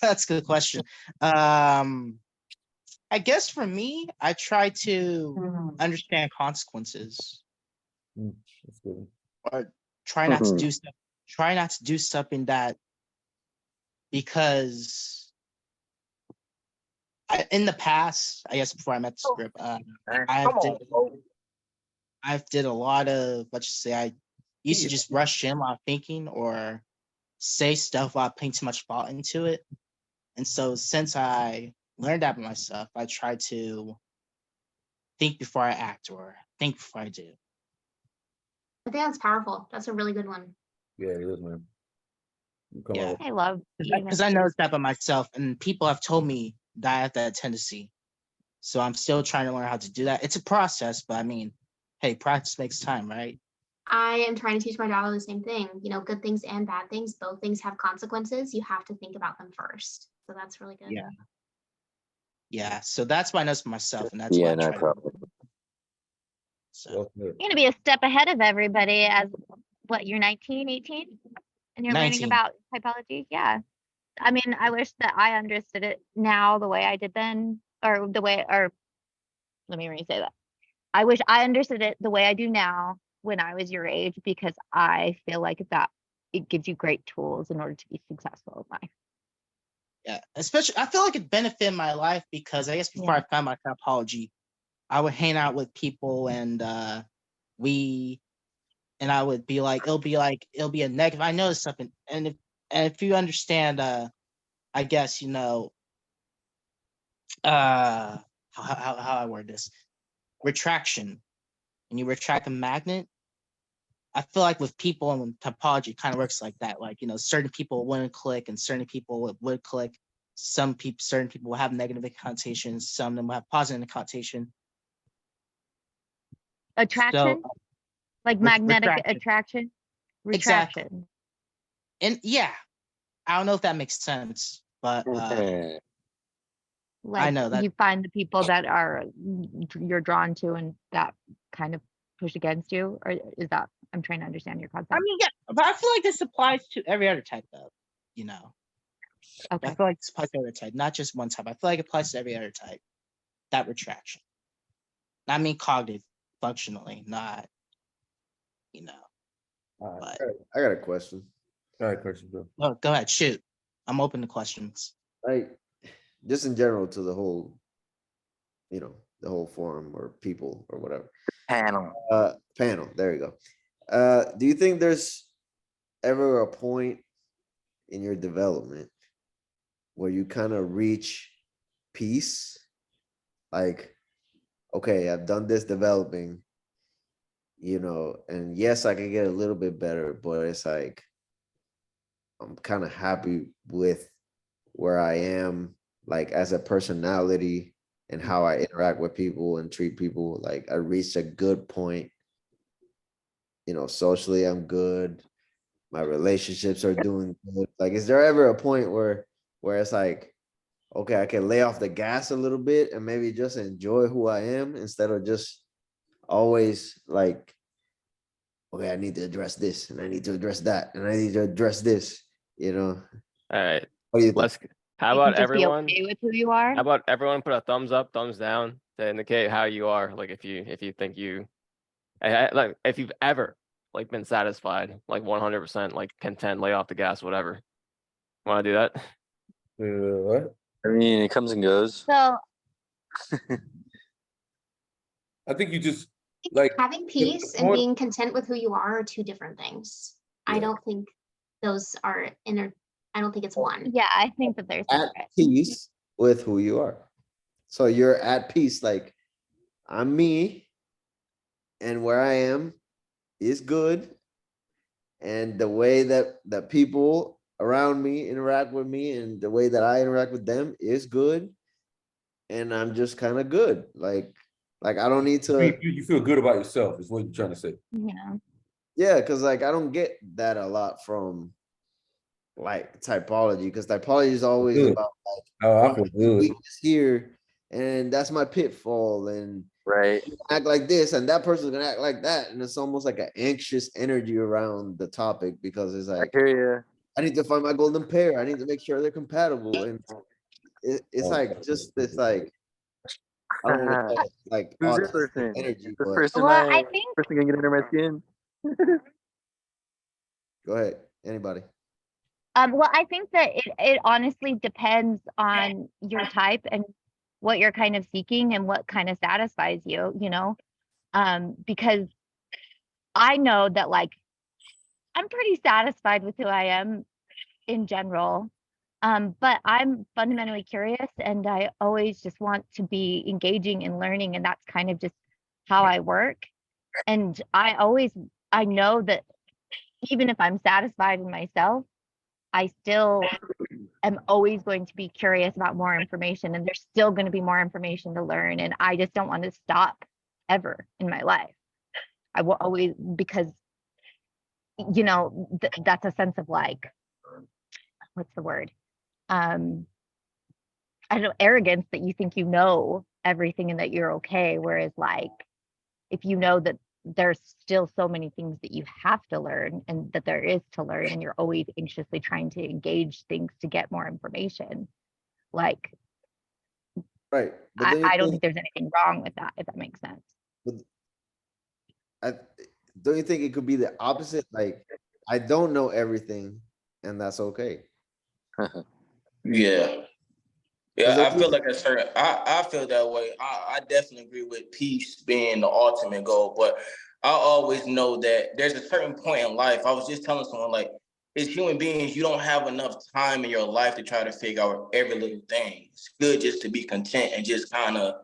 That's a good question. I guess for me, I try to understand consequences. That's good. Or try not to do stuff. Try not to do something that because In the past, I guess before I met this group, I've did a lot of, let's just say, I used to just rush in while thinking or say stuff while putting too much thought into it. And so since I learned that about myself, I try to think before I act or think before I do. I think that's powerful. That's a really good one. Yeah, it is, man. Yeah. I love Because I noticed that by myself, and people have told me that I have that tendency. So I'm still trying to learn how to do that. It's a process, but I mean, hey, practice makes time, right? I am trying to teach my daughter the same thing. You know, good things and bad things, both things have consequences. You have to think about them first. So that's really good. Yeah. Yeah. So that's what I noticed for myself, and that's Yeah, why I no try problem. So You're gonna be a step ahead of everybody as what, you're 19, 18? And you're learning 19. about typology? Yeah. I mean, I wish that I understood it now the way I did then, or let me re-say that. I wish I understood it the way I do now when I was your age, because I feel like that it gives you great tools in order to be successful in life. Yeah, especially I feel like it benefited my life because I guess before I found my typology, I would hang out with people and I would be like, it'll be a negative. I noticed something, and if you understand, I guess how I word this, retraction. When you retract a magnet, I feel like with people and topology, it kind of works like that. Like, certain people wouldn't click and certain people would click. Certain people will have negative connotations. Some of them will have positive connotation. Attraction, So, like magnetic retraction. attraction, Exactly. retraction. And yeah, I don't know if that makes sense, but Like know that- you find the people that you're drawn to and that kind of push against you, or is that, I'm trying to understand your concept. I mean, yeah, but I feel like this applies to every other type, though. Okay. I feel like this applies to every type, not just one type. I feel like it applies to every other type. That retraction. I mean, cognitive, functionally, not. All right. I got a question. All right, question, bro. Oh, go ahead, shoot. I'm open to questions. Like, just in general to the whole, the whole forum or people or whatever. Panel. Panel. There you go. Do you think there's ever a point in your development where you kind of reach peace? Like, okay, I've done this developing, and yes, I can get a little bit better, but it's like I'm kind of happy with where I am, like as a personality and how I interact with people and treat people. Like I reached a good point. Socially, I'm good. My relationships are doing good. Like, is there ever a point where it's like, okay, I can lay off the gas a little bit and maybe just enjoy who I am instead of just always like, okay, I need to address this and I need to address that and I need to address this, All right. What do you think? How You about can just be everyone? okay with who you are. How about everyone put a thumbs up, thumbs down to indicate how you are? Like if you think like if you've ever like been satisfied, like 100%, like content, lay off the gas, whatever. Want to do that? What? I mean, it comes and goes. So I think you just like Having peace and being content with who you are two different things. I Yeah. don't think those are I don't think it's one. yeah, I think that there's At peace with who you are. So you're at peace, like I'm me and where I am is good. And the way that the people around me interact with me and the way that I interact with them is good. And I'm just kind of good. Like I don't need to. You feel good about yourself is what you're trying to say. Yeah, because like I don't get that a lot from like typology, because typology is always Good. about like, Oh, I feel good. weakness here, and that's my pitfall, and right, act like this, and that person's gonna act like that, and it's almost like an anxious energy around the topic because it's like, I hear you. I need to find my golden pair. I need to make sure they're compatible, and it's like just this like, I don't want to call it like Who's this autistic person? energy, This but person, Well, I think person gonna get under my skin. go ahead, anybody. well, I think that it honestly depends on your type and what you're kind of seeking and what kind of satisfies you, because I know that like I'm pretty satisfied with who I am in general. But I'm fundamentally curious and I always just want to be engaging and learning. And that's kind of just how I work. And I know that even if I'm satisfied in myself, I still am always going to be curious about more information. And there's still going to be more information to learn. And I just don't want to stop ever in my life. I will always, because, that's a sense of like, what's the word? I don't know, arrogance that you think you know everything and that you're okay. Whereas like, if you know that there's still so many things that you have to learn and that there is to learn, and you're always anxiously trying to engage things to get more information, like, Right. But then you I don't think- think there's anything wrong with that, if that makes sense. don't you think it could be the opposite? Like, I don't know everything, and that's okay. Yeah. Yeah, I feel like I feel that way. I definitely agree with peace being the ultimate goal, but I always know that there's a certain point in life. I was just telling someone, like, as human beings, you don't have enough time in your life to try to figure out every little thing. It's good just to be content and just kind of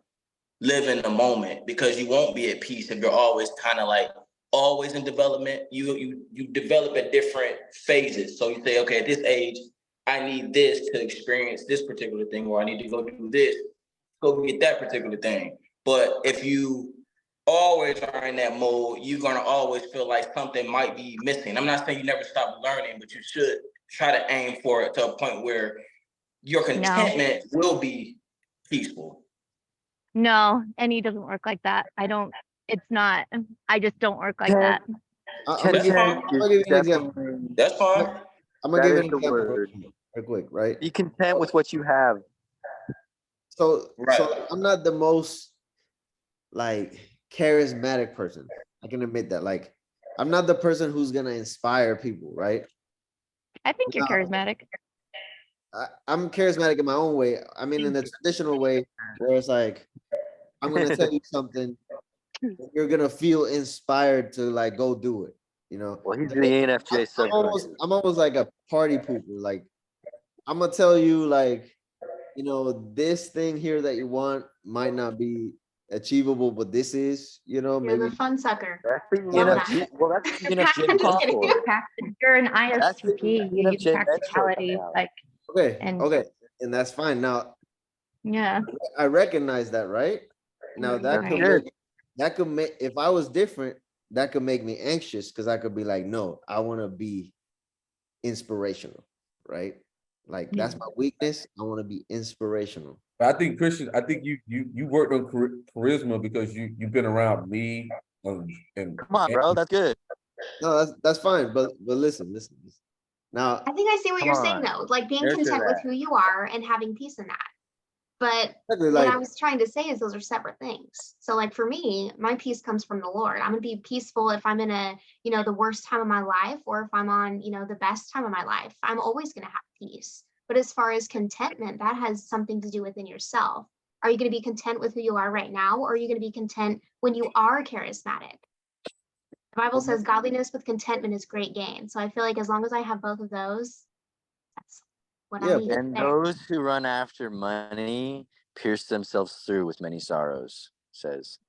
live in the moment, because you won't be at peace if you're always kind of like always in development. You develop at different phases. So you say, okay, at this age, I need this to experience this particular thing, or I need to go do this, go get that particular thing. But if you always are in that mode, you're gonna always feel like something might be missing. I'm not saying you never stop learning, but you should try to aim for it to a point where your contentment will be peaceful. No, and he doesn't work like that. I just don't work like that. I'm gonna give you an example. That's fine. I'm gonna give an example real quick, right? Be content with what you have. So I'm not the most like charismatic person. I can admit that. Like, I'm not the person who's gonna inspire people, right? I think you're charismatic. I'm charismatic in my own way. I mean, in the traditional way, where it's like, I'm gonna tell you something, you're gonna feel inspired to like go do it. Well, he's the ENFJ. I'm almost like a party pooper. Like, I'm gonna tell you, like, this thing here that you want might not be achievable, but this is, You're maybe the fun sucker. Well, that's You're an ISTP. You use practicality, like, okay, and and that's fine. Now, yeah, I recognize that, right? Now that could make, if I was different, that could make me anxious, because I could be like, no, I want to be inspirational, right? Like, that's my weakness. I want to be inspirational. I think, Christian, you worked on charisma because you've been around me. And come on, bro, that's good. No, that's fine. But listen. Now, I think I see what you're saying though, like being content with who you are and having peace in that. But what I was trying to say is those are separate things. So like for me, my peace comes from the Lord. I'm gonna be peaceful if I'm in the worst time of my life, or if I'm on, the best time of my life. I'm always gonna have peace. But as far as contentment, that has something to do within yourself. Are you gonna be content with who you are right now, or are you gonna be content when you are charismatic? The Bible says godliness with contentment is great gain. So I feel like as long as I have both of those, that's what I need. And those who run after money pierce themselves through with many sorrows, says.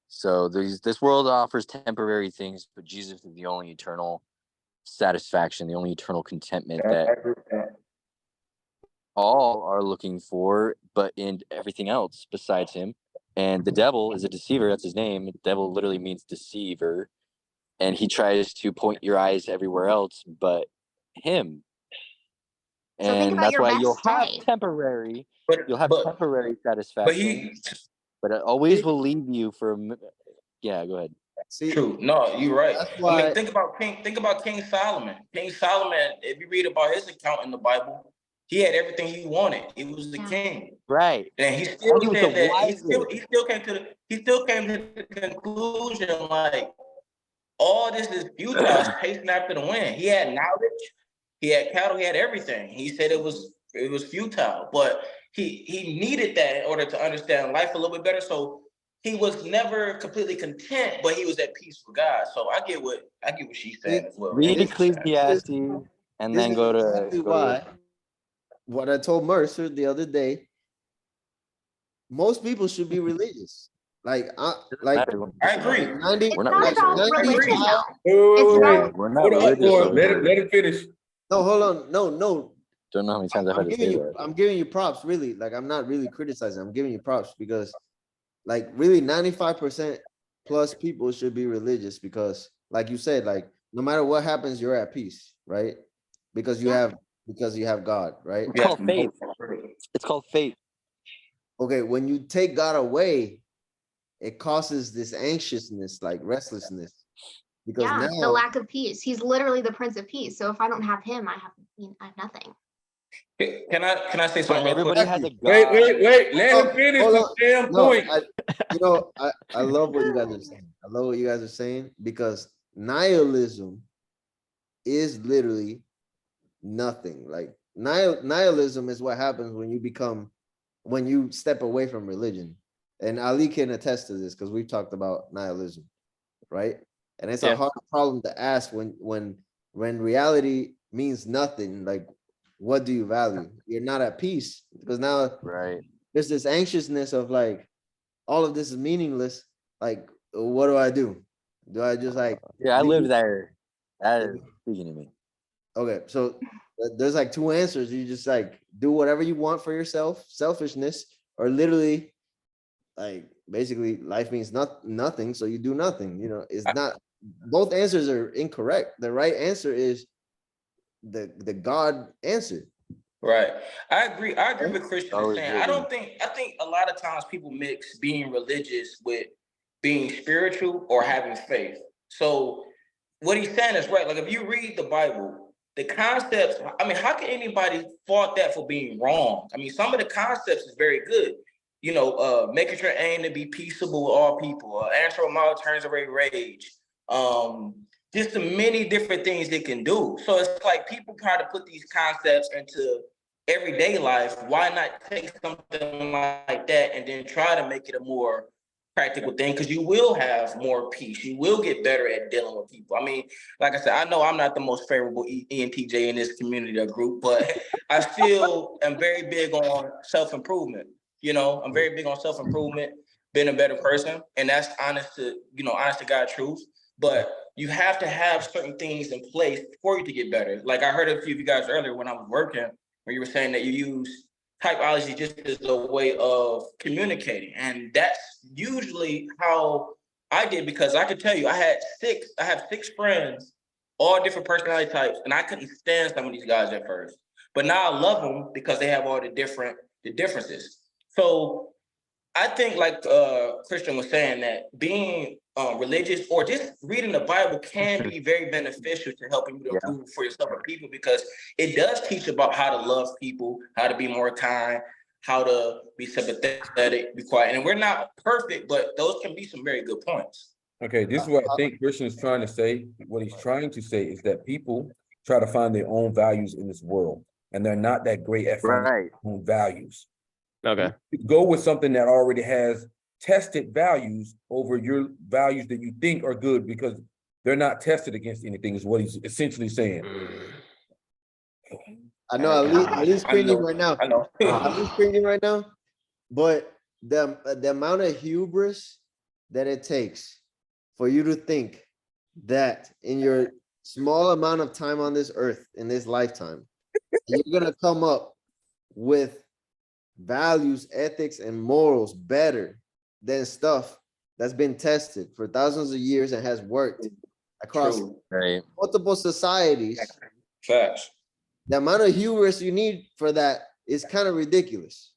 So this world offers temporary things, but Jesus is the only eternal satisfaction, the only eternal contentment that all are looking for, but in everything else besides him. And the devil is a deceiver. That's his name. The devil literally means deceiver. And he tries to point your eyes everywhere else but him. So think And about that's your why best you'll have day. temporary satisfaction. But it always will leave you for yeah, go ahead. True. No, you're right. why- I mean, think about King Solomon. King Solomon, if you read about his account in the Bible, he had everything he wanted. He was the king. Right. And he still was said the that wisest. he still came to the conclusion, like, all this is futile. It's chasing after the wind. He had knowledge, he had cattle, he had everything. He said it was futile. But he needed that in order to understand life a little bit better. So he was never completely content, but he was at peace with God. So I get what she's saying as well. Read This- Ecclesiastes and this then is go exactly to why what I told Mercer the other day, most people should be religious. Like I agree. 90, We're not like religious. 95. It's about We're not Hold on, religious. Lord, over let here. it finish. No, hold on. No. Don't know how many times I've I'm had to giving say you that. I'm giving you props, really. Like I'm not really criticizing. I'm giving you props because like really 95% plus people should be religious because like you said, like no matter what happens, you're at peace, right? Because you have God, right? It's called faith. It's called faith. Okay, when you take God away, it causes this anxiousness, like restlessness. Because yeah, the now lack of peace. He's literally the Prince of Peace. So if I don't have him, I have nothing. Can I say But something real quick? everybody has a God. Wait. Let him finish hold the on. damn No, point. I love what you guys are saying. I love what you guys are saying because nihilism is literally nothing. Like nihilism is what happens when you step away from religion. And Ali can attest to this because we've talked about nihilism, right? And it's a hard problem to ask when reality means nothing. Like, what do you value? You're not at peace because now there's this anxiousness of like, all of this is meaningless. Like, what do I do? Do I just like? Yeah, I live there. That is speaking to me. Okay, so there's like two answers. You just like do whatever you want for yourself, selfishness, or literally, like basically, life means nothing, so you do nothing. You know, it's not. Both answers are incorrect. The right answer is the God answer. Right. I agree with Christian is saying. I think a lot of times people mix being religious with being spiritual or having faith. So what he's saying is right. Like if you read the Bible, the concepts, I mean, how can anybody fault that for being wrong? I mean, some of the concepts is very good. You know, making your aim to be peaceable with all people, answer all my turns away rage. Just the many different things it can do. So it's like people try to put these concepts into everyday life. Why not take something like that and then try to make it a more practical thing? Because you will have more peace. You will get better at dealing with people. I mean, like I said, I know I'm not the most favorable ENTJ in this community or group, but I still am very big on self-improvement. You know, I'm very big on self-improvement, being a better person. And that's honest to God truth. But you have to have certain things in place for you to get better. Like I heard a few of you guys earlier when I was working, where you were saying that you use typology just as a way of communicating. And that's usually how I did, because I could tell you I have six friends, all different personality types, and I couldn't stand some of these guys at first. But now I love them because they have all the differences. So I think, like Christian was saying, that being religious or just reading the Bible can be very beneficial to helping you to improve for yourself and people, because it does teach about how to love people, how to be more kind, how to be sympathetic, be quiet. And we're not perfect, but those can be some very good points. Okay, this is what I think Christian is trying to say. What he's trying to say is that people try to find their own values in this world, and they're not that great at finding their own values. Okay. Go with something that already has tested values over your values that you think are good, because they're not tested against anything, is what he's essentially saying. I know Ali's screening right now. I know. Ali's screening right now. But the amount of hubris that it takes for you to think that in your small amount of time on this earth, in this lifetime, you're gonna come up with values, ethics, and morals better than stuff that's been tested for thousands of years and has worked across multiple societies. Facts. The amount of hubris you need for that is kind of ridiculous.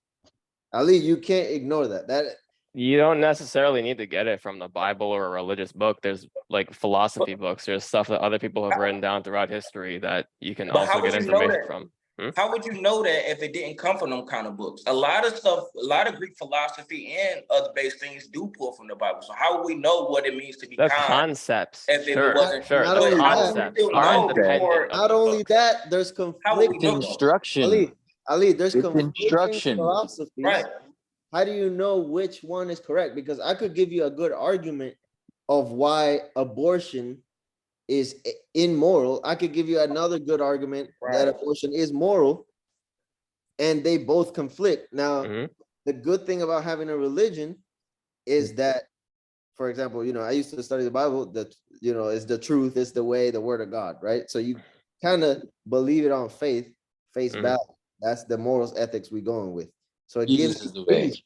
Ali, you can't ignore that. You don't necessarily need to get it from the Bible or a religious book. There's like philosophy books. There's stuff that other people have written down throughout history that you can also get information from. How would you know that if it didn't come from them kind of books? A lot of stuff, a lot of Greek philosophy and other based things do pull from the Bible. So how would we know what it means to be That's kind? concepts. If it wasn't, Not only concepts that, are independent of not only that, there's conflicting instruction. Ali, there's It's conflicting instruction. philosophies. Right. How do you know which one is correct? Because I could give you a good argument of why abortion is immoral. I could give you another good argument that Right. abortion is moral, and they both conflict. Now, Mhm. the good thing about having a religion is that, for example, I used to study the Bible, that, it's the truth, it's the way, the word of God, right? So you kind of believe it on faith, face Mhm. value. That's the morals, ethics we going with. So it Jesus gives is the you way. peace.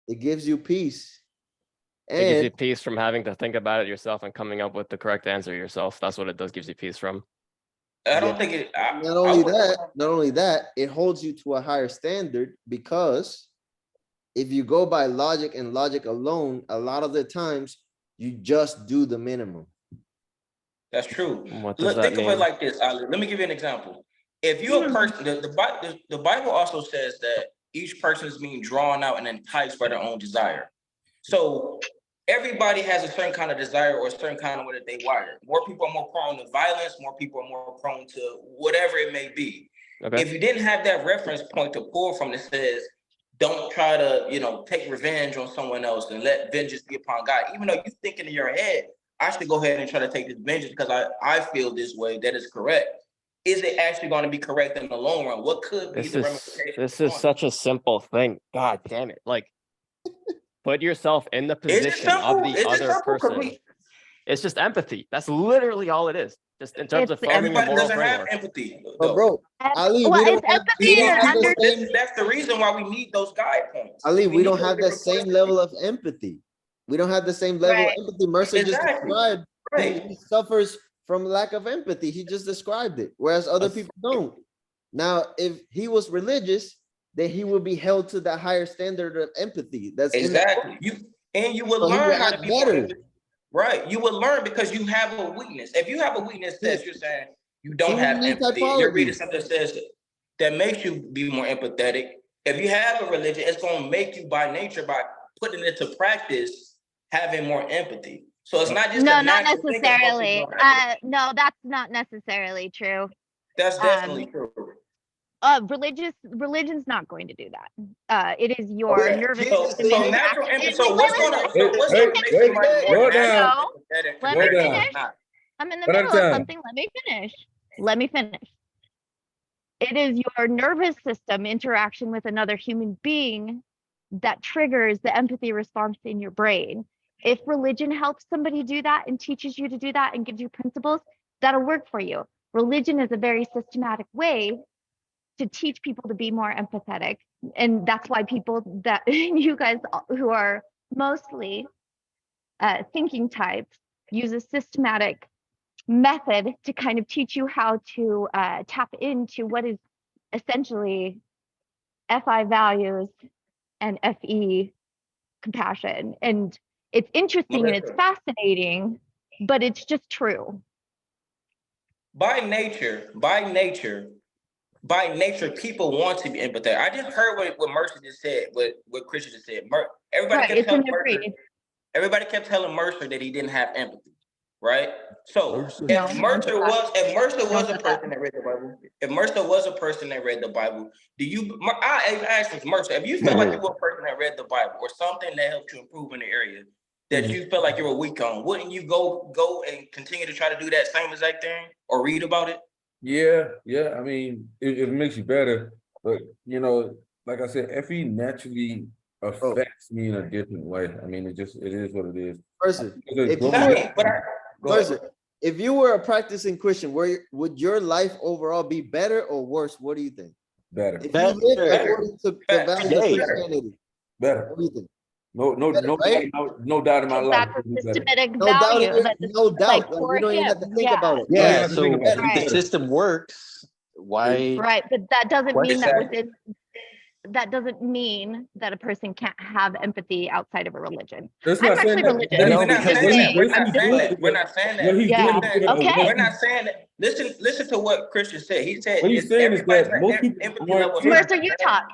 It gives you peace. It gives And you peace from having to think about it yourself and coming up with the correct answer yourself. That's what it does, gives you peace from. I don't think it. not only that, it holds you to a higher standard, because if you go by logic and logic alone, a lot of the times you just do the minimum. That's true. What does Look, that think of it mean? like this, Ali. Let me give you an example. If you're a person, the Bible also says that each person is being drawn out and enticed by their own desire. So everybody has a certain kind of desire or a certain kind of way that they wire. More people are more prone to violence. More people are more prone to whatever it may be. Okay. If you didn't have that reference point to pull from that says, don't try to, take revenge on someone else and let vengeance be upon God. Even though you thinking in your head, I should go ahead and try to take this vengeance because I feel this way, that is correct. Is it actually going to be correct in the long run? What could be the ramifications? This is such a simple thing. God damn it. Like, put yourself in the Is it position of simple? the Is it other simple? person. It's just empathy. That's literally all it is. Just in terms of forming a Everybody moral doesn't have framework. empathy. But bro, Ali, well, it's we empathy don't and have the same. That's the reason why we need those guide points. Ali, we don't need have the those same different level of empathy. We don't have the same level Right. of empathy. Mercer just Exactly. described Right. he suffers from lack of empathy. He just described it, whereas other people don't. Now, if he was religious, then he would be held to that higher standard of empathy. That's Exactly. You would So he learn would how to act be more better. empathic. Right. You would learn because you have a weakness. If you have a weakness that you're saying you don't So have we need empathy, you're reading typology. something that says that makes you be more empathetic. If you have a religion, it's going to make you by nature, by putting it to practice, having more empathy. So it's not just No, a not natural thing. It's supposed to be necessarily. more empathy. No, that's not necessarily true. That's definitely true. Religion's not going to do that. It is your Okay. nervous So system natural interaction. empathy. So what's going to make Hey, somebody more slow naturally down. empathetic? Let me finish. I'm in the One at a middle of time. something. Let me finish. It is your nervous system interaction with another human being that triggers the empathy response in your brain. If religion helps somebody do that and teaches you to do that and gives you principles, that'll work for you. Religion is a very systematic way to teach people to be more empathetic. And that's why people that you guys who are mostly thinking types use a systematic method to kind of teach you how to tap into what is essentially FI values and FE compassion. And it's interesting and it's fascinating, but it's just true. By nature, people want to be empathetic. I just heard what Mercer just said, what Christian just said. Everybody Right, kept it's telling an Mercer. agreed. Everybody kept telling Mercer that he didn't have empathy, right? So No, if Mercer was a that. person that read the Bible, if Mercer was a person that read the Bible, I asked this, Mercer, if you felt like you were a person that read the Bible or something that helped you improve in the area that you felt like you were weak on, wouldn't you go and continue to try to do that same exact thing or read about it? Yeah. I mean, it makes you better, but like I said, FE naturally affects me in a different way. I mean, it is what it is. Mercer, if you were a practicing Christian, would your life overall be better or worse? What do you think? Better. If you lived according to the values of Christianity, better. What do you think? No doubt in my life. That's a systematic No doubt, value. no doubt. Like, you don't even have to think about it. Yeah, so if the system works, why? Right, but that doesn't mean that Exactly. within. That doesn't mean that a person can't have empathy outside of a religion. That's I'm not saying actually that. religious. We're not saying that. We're not saying that. Yeah. Okay. We're not saying that. Listen to what Christian said. He said What he's saying is that most people empathy level. Mercer, you talk.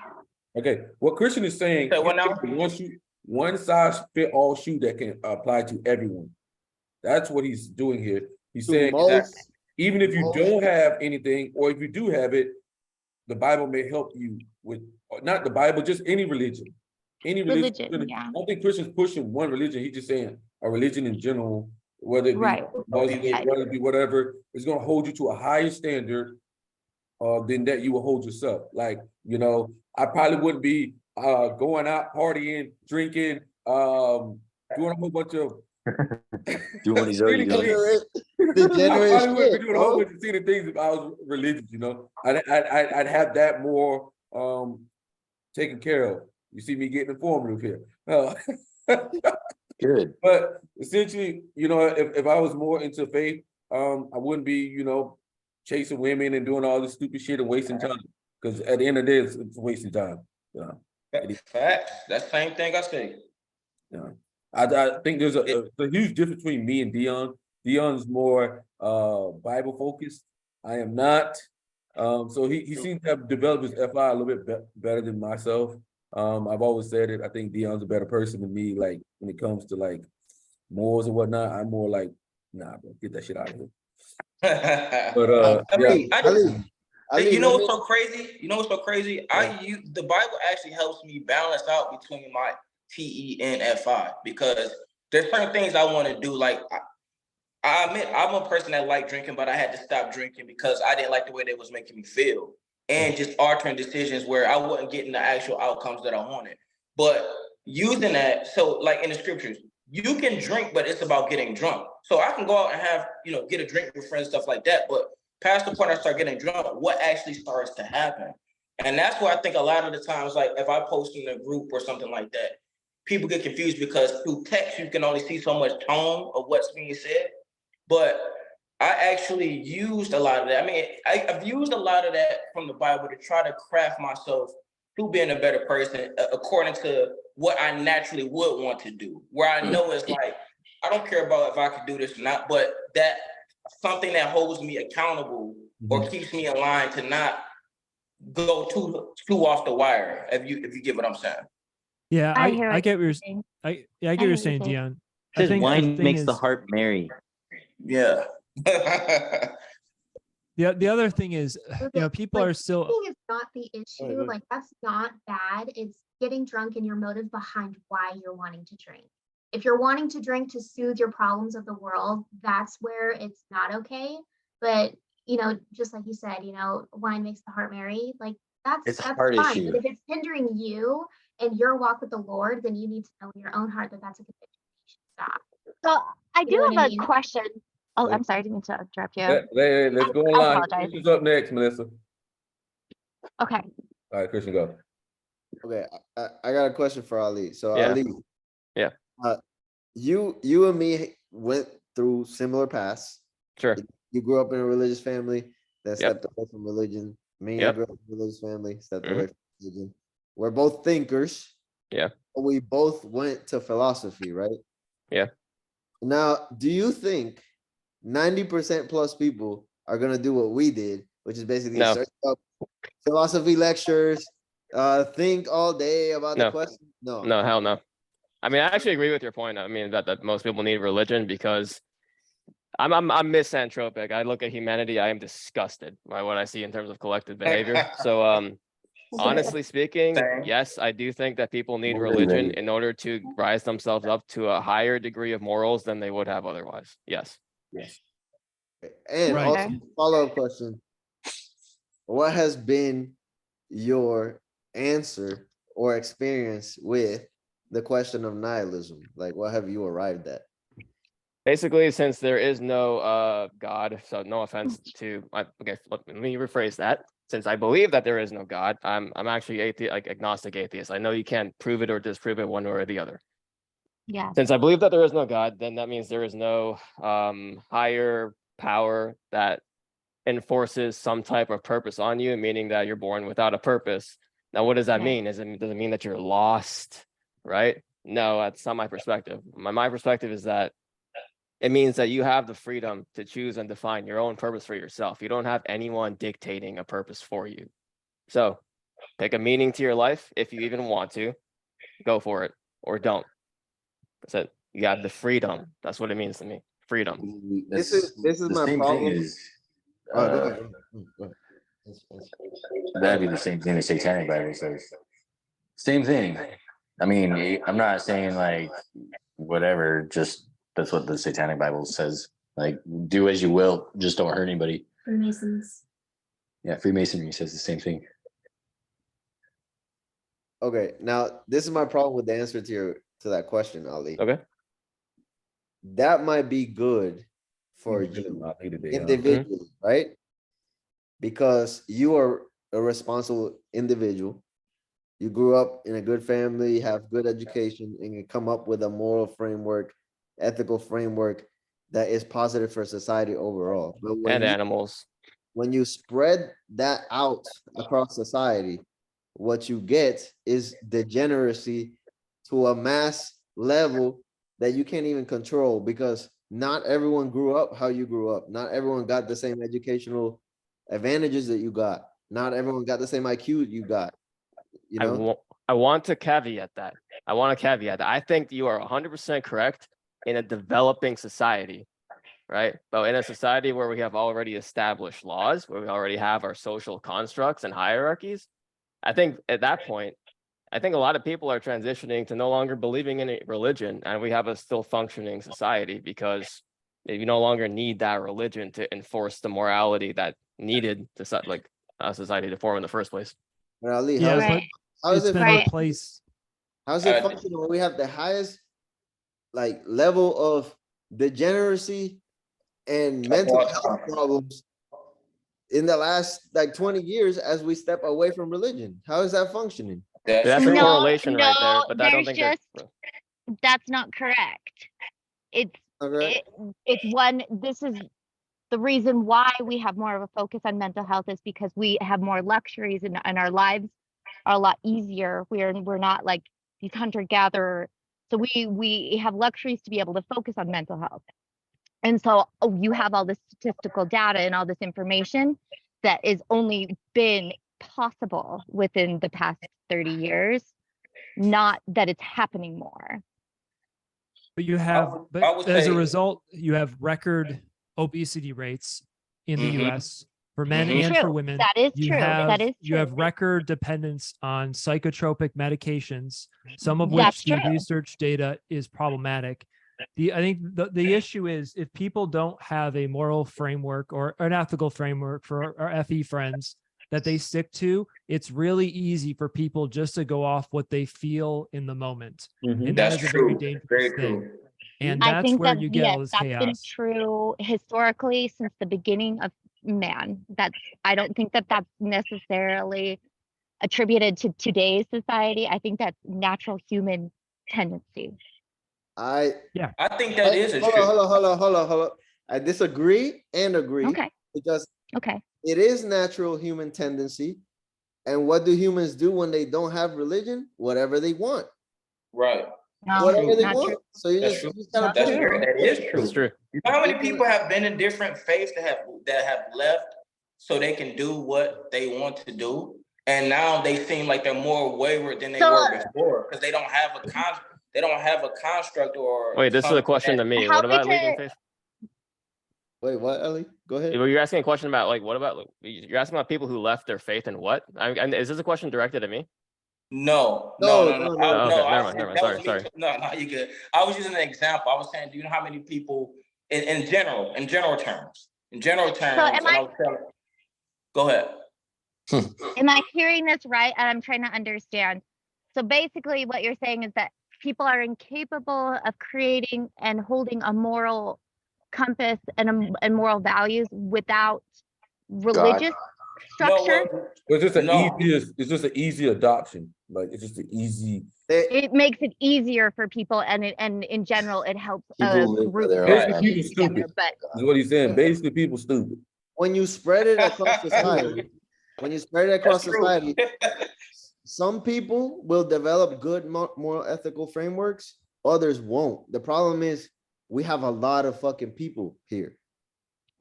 Okay, what Christian is saying, one size fit all shoe that can apply to everyone. That's what he's doing here. He's saying that even if you don't have anything, or if you do have it, the Bible may help you with, or not the Bible, just any religion. Any religion. Religion, yeah. I don't think Christian's pushing one religion. He's just saying a religion in general, whether it be Right. Muslim, whether it be whatever, is going to hold you to a higher standard than that you will hold yourself. Like, you know, I probably wouldn't be going out partying, drinking, doing a whole bunch of Doing what he's already doing. Degenerate I probably wouldn't shit, be doing a whole bro. bunch of silly things if I was religious, you know. I'd have that more taken care of. You see me getting informative here. Good. But essentially, you know, if I was more into faith, I wouldn't be, you know, chasing women and doing all this stupid shit and wasting time. Because at the end of the day, it's wasting time. Yeah. Facts. That's the same thing I say. Yeah. I think there's a huge difference between me and Dion. Dion's more Bible focused. I am not. So he seems to have developed his FI a little bit better than myself. I've always said it. I think Dion's a better person than me. Like when it comes to like morals and whatnot, I'm more like, nah, bro, get that shit out of here. But you know what's so crazy? You know what's so crazy? The Bible actually helps me balance out between my TE and FI because there's certain things I want to do. Like I admit I'm a person that liked drinking, but I had to stop drinking because I didn't like the way they was making me feel and just altering decisions where I wasn't getting the actual outcomes that I wanted. But using that, so like in the scriptures, you can drink, but it's about getting drunk. So I can go out and have, you know, get a drink with friends, stuff like that. But past the point I start getting drunk, what actually starts to happen? And that's why I think a lot of the times, like if I post in a group or something like that, people get confused because through text, you can only see so much tone of what's being said. But I actually used a lot of that. I mean, I've used a lot of that from the Bible to try to craft myself to being a better person according to what I naturally would want to do. Where I know it's like, I don't care about if I could do this or not, but that something that holds me accountable or keeps me in line to not go too off the wire, if you get what I'm saying. Yeah, I get what you're saying. I get what you're saying, Dion. Because wine makes the heart merry. Yeah. The other thing is, you know, people are still. Drinking is not the issue. Like that's not bad. It's getting drunk and your motive behind why you're wanting to drink. If you're wanting to drink to soothe your problems of the world, that's where it's not okay. But you know, just like you said, you know, wine makes the heart merry. Like that's fine. But if it's hindering you and your walk with the Lord, then you need to know in your own heart that that's a conviction. You should stop. So I You do know what have I a mean? question. Oh, I'm sorry, I didn't mean to interrupt you. Let's go I online. apologize. Who's up next, Melissa? Okay. All right, Christian, go. Okay, I got a question for Ali. So Yeah. Ali, Yeah. You and me went through similar paths. Sure. You grew up in a religious family that Yep. stepped away from religion. Me, I Yep. grew up in a religious family, stepped away from religion. We're both thinkers. Yeah. But we both went to philosophy, right? Yeah. Now, do you think 90% plus people are gonna do what we did, which is basically No. search up philosophy lectures, think all day about the question? No. No, hell no. I mean, I actually agree with your point. I mean, that most people need religion because I'm misanthropic. I look at humanity, I am disgusted by what I see in terms of collective behavior. So honestly speaking, yes, I do think that people need religion in order to rise themselves up to a higher degree of morals than they would have otherwise. Yes. Yes. And also follow-up question. What has been your answer or experience with the question of nihilism? Like what have you arrived at? Basically, since there is no God, so no offense to okay, let me rephrase that. Since I believe that there is no God, I'm actually agnostic atheist. I know you can't prove it or disprove it one way or the other. Yeah. Since I believe that there is no God, then that means there is no higher power that enforces some type of purpose on you, meaning that you're born without a purpose. Now, what does that mean? Does it mean that you're lost, right? No, that's not my perspective. My perspective is that it means that you have the freedom to choose and define your own purpose for yourself. You don't have anyone dictating a purpose for you. So pick a meaning to your life. If you even want to, go for it or don't. That's it. You have the freedom. That's what it means to me. Freedom. This is my problem. Is, go ahead. That'd be the same thing the Satanic Bible says. Same thing. I mean, I'm not saying like whatever, just that's what the Satanic Bible says. Like, do as you will, just don't hurt anybody. Freemasons. Yeah, Freemasonry says the same thing. Okay, now this is my problem with the answer to that question, Ali. Okay. That might be good for you individually, right? Because you are a responsible individual. You grew up in a good family, have good education, and you come up with a moral framework, ethical framework that is positive for society overall. But when And animals. when you spread that out across society, what you get is degeneracy to a mass level that you can't even control, because not everyone grew up how you grew up. Not everyone got the same educational advantages that you got. Not everyone got the same IQ you got. You know, I want to caveat that. I think you are 100% correct in a developing society, right? But in a society where we have already established laws, where we already have our social constructs and hierarchies, I think at that point, I think a lot of people are transitioning to no longer believing in a religion, and we have a still functioning society because you no longer need that religion to enforce the morality that needed to like a society to form in the first place. but Ali, Yeah, how, but how is it's it been replaced. how's it functional when we have the highest like level of degeneracy and mental health problems in the last like 20 years as we step away from religion? How is that functioning? That's a No, correlation right there, no, but I don't there's think just that's not correct. It's Okay. it's one. This is the reason why we have more of a focus on mental health is because we have more luxuries and our lives are a lot easier. We're not like these hunter-gatherer. So we have luxuries to be able to focus on mental health. And so you have all this statistical data and all this information that is only been possible within the past 30 years, not that it's happening more. But you have, I but would as a say- result, you have record obesity rates in the Mhm. US for men Mhm. and True. for women. That is You true. have, That is you have true. record dependence on psychotropic medications, some of That's which the true. research data is problematic. I think the issue is if people don't have a moral framework or an ethical framework for our FE friends that they stick to, it's really easy for people just to go off what they feel in the moment. And that That's is a very true. dangerous Very thing. true. And I that's think where that you get all this that's been chaos. true historically since the beginning of man. I don't think that that's necessarily attributed to today's society. I think that's natural human tendency. I think that is a hold true. on, hold on. I disagree and agree. Okay. Because Okay. it is natural human tendency. And what do humans do when they don't have religion? Whatever they want. Right. No, Whatever they not want. true. So you That's just, true. you just gotta Not push That's it. true. That is true. That's true. You know how many people have been in different faiths that have left so they can do what they want to do, and now they seem like they're more wayward than they were before because they don't have a construct or. Wait, this is a something question to that- me. How What about did leaving it- faith? Wait, what, Ellie? Go ahead. You're asking a question about like, what about, you're asking about people who left their faith and what? And is this a question directed at me? No. Oh, okay, I never mind. that Sorry, was me sorry. too. No, you good. I was using an example. I was saying, do you know how many people in general terms? And I was telling. Go ahead. Am I hearing this right? And I'm trying to understand. So basically what you're saying is that people are incapable of creating and holding a moral compass and moral values without religious structure. It's just an easy adoption. Like it's just an easy. It makes it easier for people and in general it helps a People live group their come own together, People stupid. but Is what he's saying. Basically, people stupid. When you spread it across society, some people will develop good moral ethical frameworks, others won't. The problem is we have a lot of fucking people here.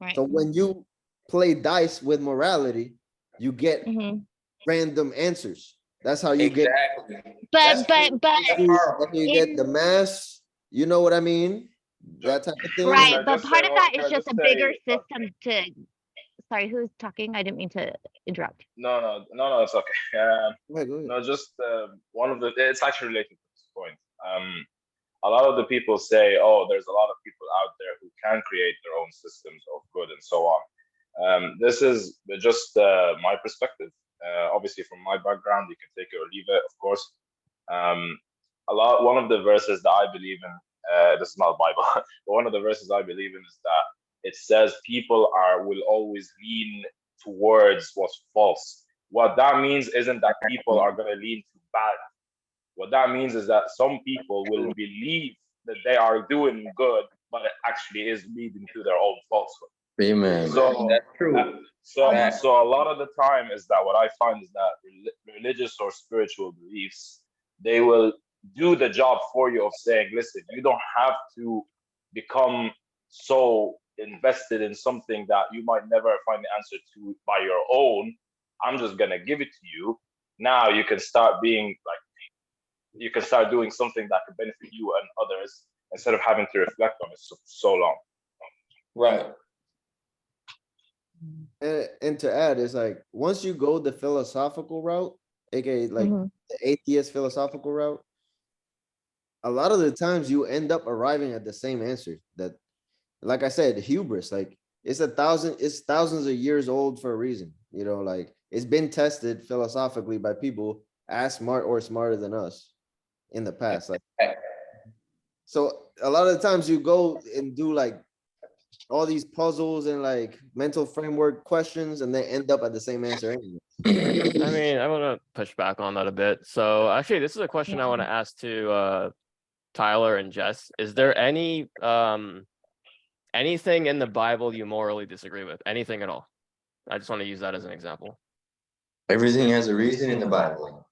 Right. So when you play dice with morality, you get random answers. That's how you get. But you get the mass. You know what I mean? That type of thing. right, but part of that is just a bigger system to sorry, who's talking? I didn't mean to interrupt. No, it's okay. No, just one of the. It's actually related to this point. A lot of the people say, "Oh, there's a lot of people out there who can create their own systems of good and so on." This is just my perspective. Obviously, from my background, you can take it or leave it, of course. One of the verses that I believe in. This is not Bible, but one of the verses I believe in is that it says people will always lean towards what's false. What that means isn't that people are going to lean to bad. What that means is that some people will believe that they are doing good, but it actually is leading to their own falsehood. Amen. So That's true. So a lot of the time is that what I find is that religious or spiritual beliefs, they will do the job for you of saying, listen, you don't have to become so invested in something that you might never find the answer to by your own. I'm just gonna give it to you. Now you can start being like, you can start doing something that can benefit you and others instead of having to reflect on it so long. Right. And to add, it's like once you go the philosophical route, aka like the atheist philosophical route, a lot of the times you end up arriving at the same answer. That, like I said, hubris, like it's thousands of years old for a reason. You know, like it's been tested philosophically by people as smart or smarter than us in the past. Like, so a lot of the times you go and do like all these puzzles and like mental framework questions, and they end up at the same answer anyway. I mean, I want to push back on that a bit. So actually, this is a question I want to ask to Tyler and Jess. Is there any anything in the Bible you morally disagree with? Anything at all? I just want to use that as an example. Everything has a reason in the Bible.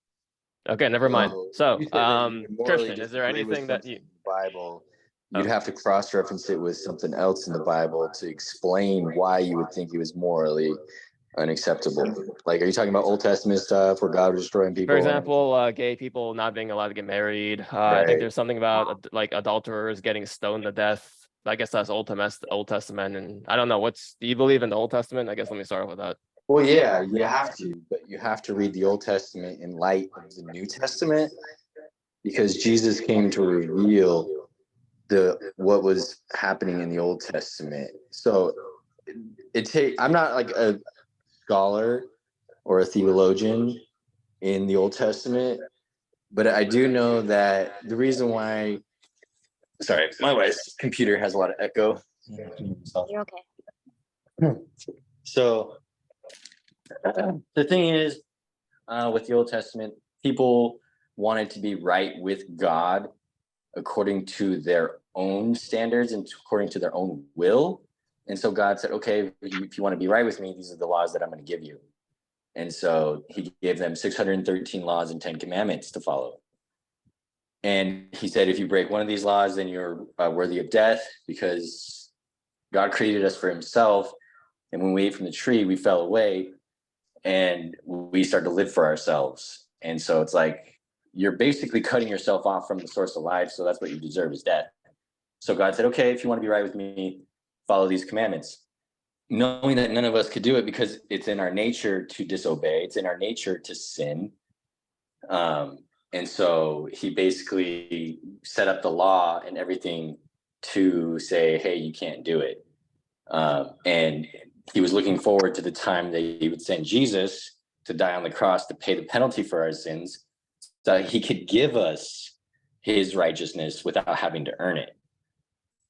Okay, never mind. So, you said that you can morally Christian, is there disagree with anything that something you? in the Bible, you'd have to cross-reference it with something else in the Bible to explain why you would think it was morally unacceptable. Like, are you talking about Old Testament stuff where God was destroying people? For example, gay people not being allowed to get married. I think there's something about like adulterers getting stoned to death. I guess that's Old Testament, and I don't know. Do you believe in the Old Testament? I guess let me start with that. Well, yeah, you have to, but you have to read the Old Testament in light of the New Testament, because Jesus came to reveal what was happening in the Old Testament. So I'm not like a scholar or a theologian in the Old Testament, but I do know that the reason why. Sorry, my wife's computer has a lot of echo. You're okay. So the thing is, with the Old Testament, people wanted to be right with God according to their own standards and according to their own will. And so God said, okay, if you want to be right with me, these are the laws that I'm going to give you. And so he gave them 613 laws and 10 commandments to follow. And he said, if you break one of these laws, then you're worthy of death, because God created us for himself. And when we ate from the tree, we fell away and we started to live for ourselves. And so it's like, you're basically cutting yourself off from the source of life. So that's what you deserve, is death. So God said, okay, if you want to be right with me, follow these commandments. Knowing that none of us could do it because it's in our nature to disobey. It's in our nature to sin. And so he basically set up the law and everything to say, hey, you can't do it. And he was looking forward to the time that he would send Jesus to die on the cross to pay the penalty for our sins, so that he could give us his righteousness without having to earn it.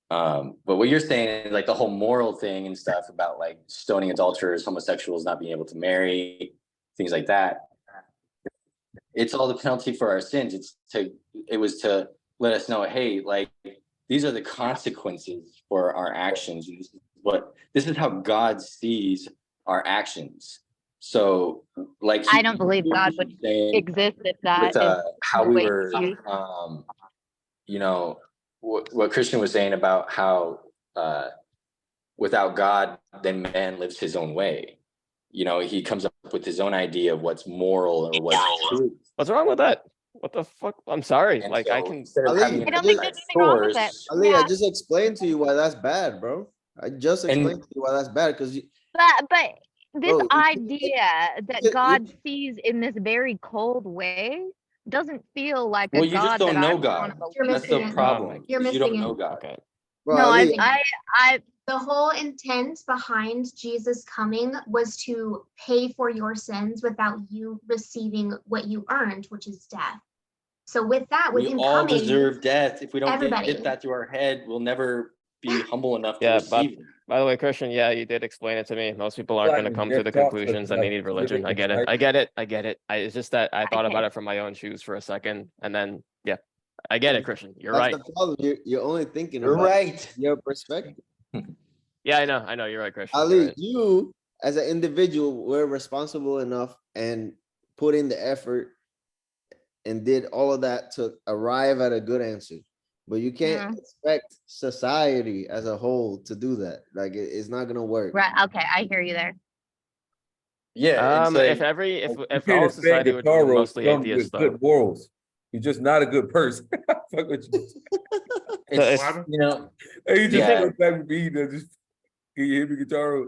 But what you're saying is like the whole moral thing and stuff about like stoning adulterers, homosexuals not being able to marry, things like that. It's all the penalty for our sins. It was to let us know, hey, like these are the consequences for our actions. This is how God sees our actions. So, like, I don't believe God would exist if that. With how we were, you know, what Christian was saying about how without God, then man lives his own way. You know, he comes up with his own idea of what's moral or what's true. What's wrong with that? What the fuck? I'm sorry. And like, so, I can. Ali, I don't think there's anything wrong with it. Ali, I just explained to you why that's bad, bro. I just explained to you why that's bad, because But this Bro, idea that you- God sees in this very cold way doesn't feel like a Well, you just God that don't know I God. want to You're That's missing the it. problem. You're is you don't missing know it. God. Okay. bro, No, Ali, The whole intent behind Jesus coming was to pay for your sins without you receiving what you earned, which is death. So with that, with We him all coming, deserve death. If we don't everybody. get that through our head, we'll never be humble enough to Yeah, but receive it. by the way, Christian, yeah, you did explain it to me. Most people aren't going to come to the conclusions that they need religion. I get it. I get it. I get it. It's just that I thought about it from my own shoes for a second, and then yeah, I get it, Christian. You're that's right. the problem. You're only thinking You're about right. your perspective. Yeah, I know. You're right, Christian. You're Ali, right. you as an individual were responsible enough and put in the effort and did all of that to arrive at a good answer. But you can't expect society as a whole to do that. Like it's not gonna work. Right. Okay, I hear you there. Yeah, it's like If can't all expect society were Guitar mostly come atheists, with though. good morals. He's just not a good person. Fuck with you. it's you know Hey, you just Yeah. look back with me. Just can you hear me, Guitar?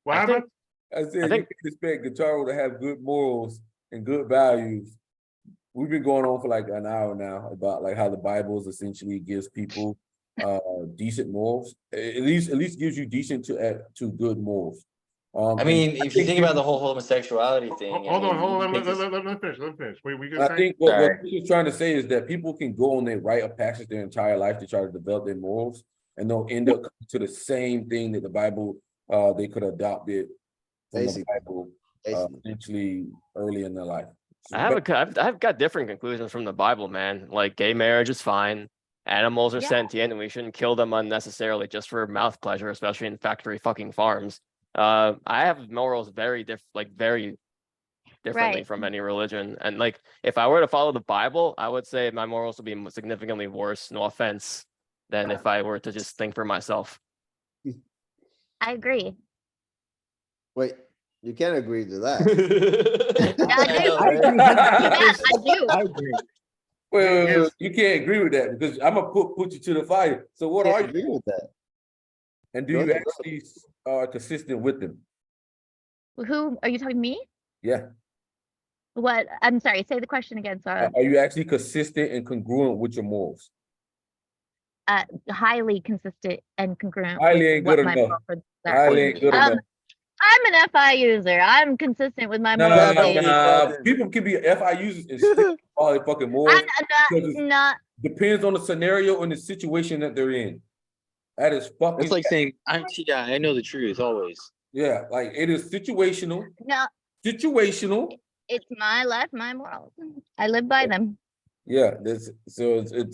What I happened? think I said I think- you can expect Guitar to have good morals and good values. We've been going on for like an hour now about like how the Bible essentially gives people decent morals. At least gives you decent to good morals. I mean, if you think about the whole homosexuality thing, Hold on, you let think it's- me finish. Let me finish. Wait, we I can think what Sorry. he's trying to say is that people can go on their rite of passage their entire life to try to develop their morals, and they'll end up coming to the same thing that the Bible they could adopt it from Basically. the Bible essentially early in their life. I've got different conclusions from the Bible, man. Like gay marriage is fine. Animals are sentient, and we shouldn't kill them unnecessarily just for mouth pleasure, especially in factory fucking farms. I have morals very differently Right. from any religion. And like, if I were to follow the Bible, I would say my morals would be significantly worse. No offense, than if I were to just think for myself. I agree. Wait, you can't agree to that. I do. I agree. Well, you can't agree with that because I'm gonna put you to the fire. So what Can't are you? agree with that. And do Go you ahead. actually are consistent with them? Who are you talking to me? Yeah. What? I'm sorry. Say the question again. Sorry. Are you actually consistent and congruent with your morals? Highly consistent and congruent Highly with ain't what good my enough. preferences are. Highly ain't good enough. I'm an FI user. I'm consistent with my morals. Nah. People can be FI users and still all their fucking morals. I'm not. Depends on the scenario and the situation that they're in. That is fucking. It's like saying, I know the truth always. Yeah, like it is situational. No. Situational. It's my life, my morals. I live by them. Yeah, it's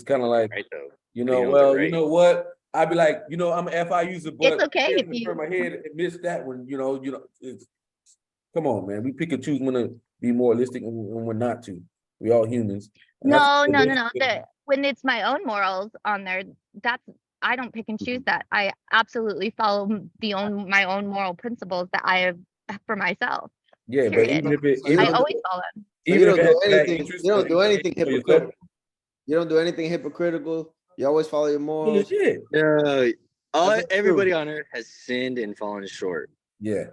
kind of like you know. You know Well, they're you right. know what? I'd be like, you know, I'm an FI user, but It's okay if in my head admits that when you know, it's come on, man. We pick and choose when to be moralistic and when not to. We all humans. And No. that's- When it's my own morals on there, I don't pick and choose that. I absolutely follow my own moral principles that I have for myself. Yeah, but Period. even if it, I always follow them. So you don't do anything. You don't do anything hypocritical. You don't do anything hypocritical. You always follow your morals. No, That's everybody true. on earth has sinned and fallen short. Yeah.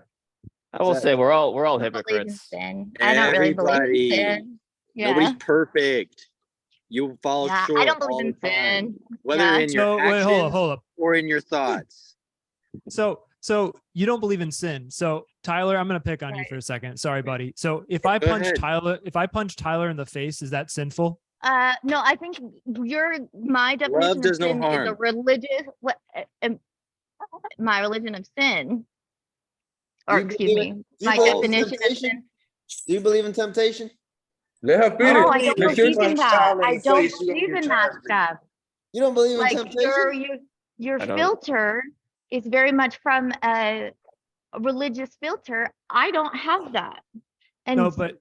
I will say we're all I don't believe in hypocrites. sin. I don't really believe in Everybody. sin. Yeah. Nobody's perfect. You fall Yeah, short. I don't believe all in the time, sin. whether Yeah. in your So wait, actions hold up. or in your thoughts. So you don't believe in sin. So Tyler, I'm gonna pick on you for a second. Sorry, buddy. So if I Go punch ahead. Tyler in the face, is that sinful? No, I think my definition does of no sin is a harm. religious my religion of sin. Or excuse me, my definition of sin. Do you believe in temptation? Let her finish. No, I don't Let believe her- in that. I don't believe in that stuff. You don't believe in Like temptation? your I don't. filter is very much from a religious filter. I don't have that. And No, but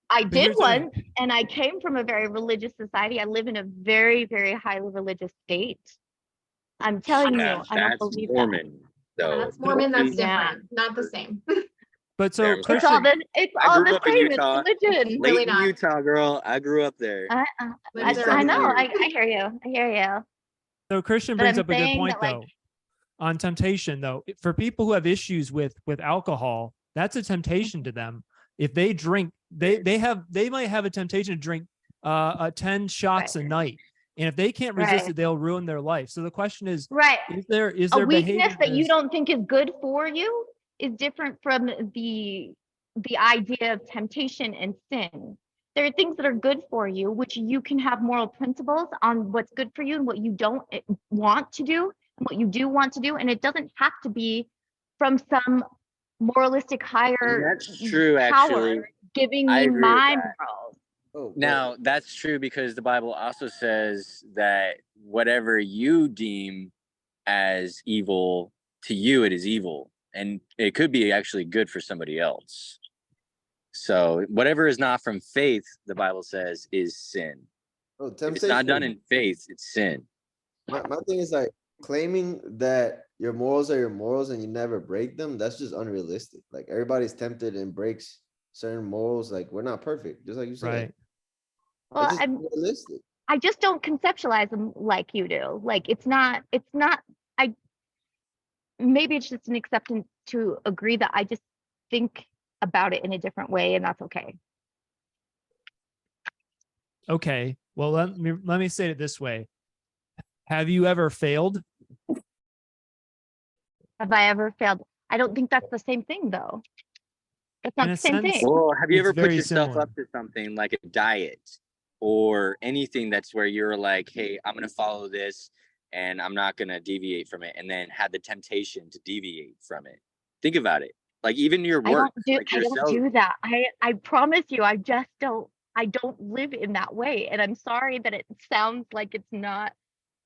I but did here's the thing. once, and I came from a very religious society. I live in a very, very highly religious state. I'm telling you, I don't That's believe Mormon, though. That's Mormon, that's Yeah. different, not the same. But so Yeah, that. It's all Christian, it's I all grew the up in same. It's Utah. religion. Really Layton, not. Utah, girl. I grew up there. But it's I know. everywhere. I hear you. I hear you. so Christian But brings I'm up a good saying point that, like, though. on temptation though. For people who have issues with alcohol, that's a temptation to them. If they drink, they might have a temptation to drink 10 shots a night. And if they can't resist it, they'll ruin their life. So the question is, is there a weakness behavior that you don't think is good for you is different from the idea of temptation and sin. There are things that are good for you, which you can have moral principles on what's good for you and what you don't want to do and what you do want to do. And it doesn't have to be from some moralistic higher That's true, power actually. giving I me agree with my that. morals. Now, that's true because the Bible also says that whatever you deem as evil, to you it is evil. And it could be actually good for somebody else. So whatever is not from faith, the Bible says, is sin. If it's not done in faith, it's sin. My thing is like claiming that your morals are your morals and you never break them. That's just unrealistic. Like everybody's tempted and breaks certain morals. Like we're not perfect, just like you said. Right. Well, It's just realistic. I just don't conceptualize them like you do. Like maybe it's just an acceptance to agree that I just think about it in a different way, and that's okay. Okay. Well, let me say it this way. Have you ever failed? Have I ever failed? I don't think that's the same thing, though. That's not In the a same sense, thing. Well, have you it's ever put very yourself similar. up to something like a diet or anything that's where you're like, hey, I'm going to follow this and I'm not going to deviate from it, and then had the temptation to deviate from it? Think about it. Like even your work, I don't do that. I promise you, I don't live in that way. And I'm sorry that it sounds like it's not.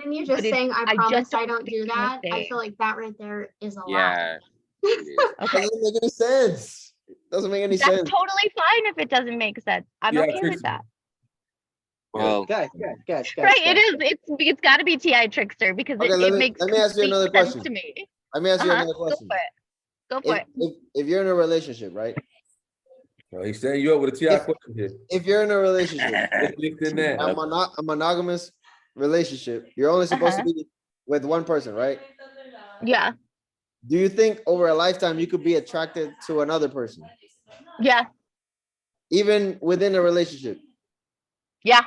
And you just but saying, I promise I don't think do it's the that. I same. feel like that right there is a lie. Yeah. it Okay. Doesn't make any sense. Doesn't make any That's sense. totally fine if it doesn't make sense. I'm Yeah, okay Trixie. with that. Well, Guys. Right, it is. It's got to be TI Trickster because Okay, it makes let me ask you complete another sense question. to me. Let me ask you Uh-huh. another question. Go for it. If you're in a relationship, right? Well, he's setting you up with a TI question here. If you're in a relationship, In that. a monogamous relationship, you're only supposed to be with one person, right? Yeah. Do you think over a lifetime you could be attracted to another person? Yeah. Even within a relationship? Yeah.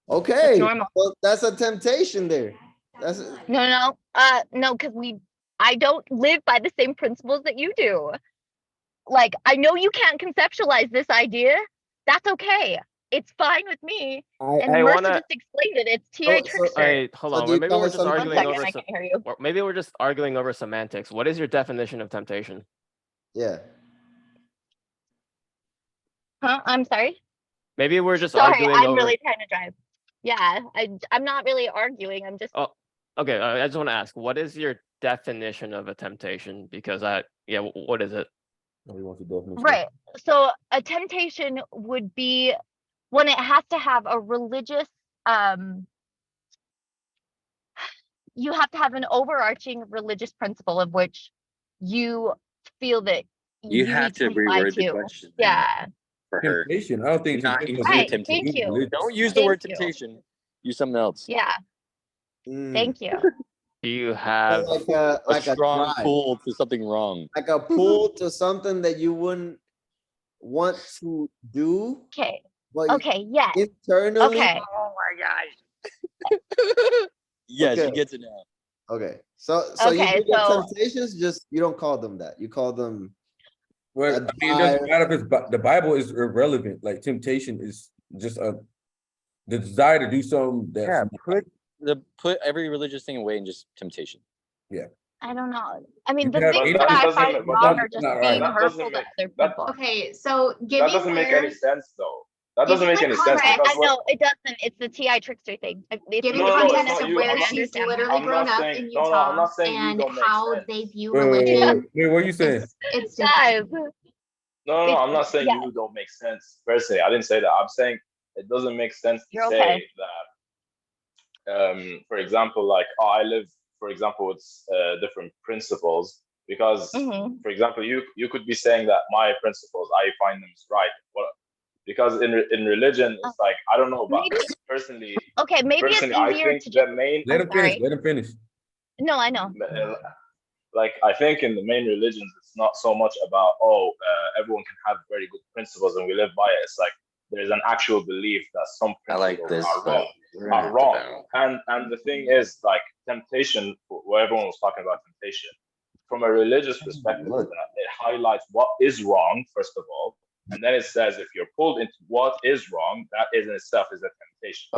Okay. normal. Well, that's a temptation there. That's No, because I don't live by the same principles that you do. Like, I know you can't conceptualize this idea. That's okay. It's fine with me. And Mercer just explained it. It's TI Trickster. Hold on. Maybe we're just arguing over. Or maybe we're just arguing over semantics. What is your definition of temptation? Yeah. Huh? I'm sorry. Maybe we're just Sorry, arguing I'm over. really trying to drive. Yeah, I'm not really arguing. I'm just. Oh, okay. I just want to ask, what is your definition of a temptation? Because what is it? Right. So a temptation would be when it has to have a religious, you have to have an overarching religious principle of which you feel that You have need to comply reword the to. question. Yeah. For her. Temptation. I don't think Not temptation use is Right, temptation. thank you. Don't use the Thank word you. temptation. Use something else. Yeah. Thank you. Do you have like a strong drive. pull to something wrong? Like a pull to something that you wouldn't want to do. Okay. But Okay. Yes. internally. Okay. Oh my gosh. Yes, Okay. you get to know. Okay. So you Okay, do get so- temptations, just you don't call them that. You call them. Well, I mean, it doesn't matter if it's the Bible is irrelevant. Like temptation is just the desire to do something that's Put every religious thing away and just temptation. Yeah. I don't know. I mean, You the have things any- that I doesn't find make- wrong are just not being right. hurtful to other people. Okay, so That giving doesn't make their any sense though. That doesn't make Giving any the sense Right, because I know it doesn't. It's the TI Trickster thing. giving No, no, the it's context not of you. where I'm not- she's understand literally I'm grown not up saying- in no, Utah I'm not saying you and don't make how sense. they view Wait, religion. what are you saying? It's Guys, different. No, I'm not saying yeah. you don't make sense per se. I didn't say that. I'm saying it doesn't make sense to You're say okay. that, for example, like, oh, I live, for example, with different principles because, Mhm. for example, you could be saying that my principles, I find them right. Well, because in religion, it's like, I don't know, but Maybe- personally, Okay, maybe it's personally, I easier think to the just. main. Let him finish. Sorry. Let him finish. No, I know. Like I think in the main religions, it's not so much about everyone can have very good principles and we live by it. It's like there's an actual belief that some I like principles this, are but wrong, we're gonna are have to wrong. bounce. And the thing is, like temptation, where everyone was talking about temptation, from a religious perspective, is that it highlights what is wrong first of all, and then it says if you're pulled into what is wrong, that is in itself is a temptation.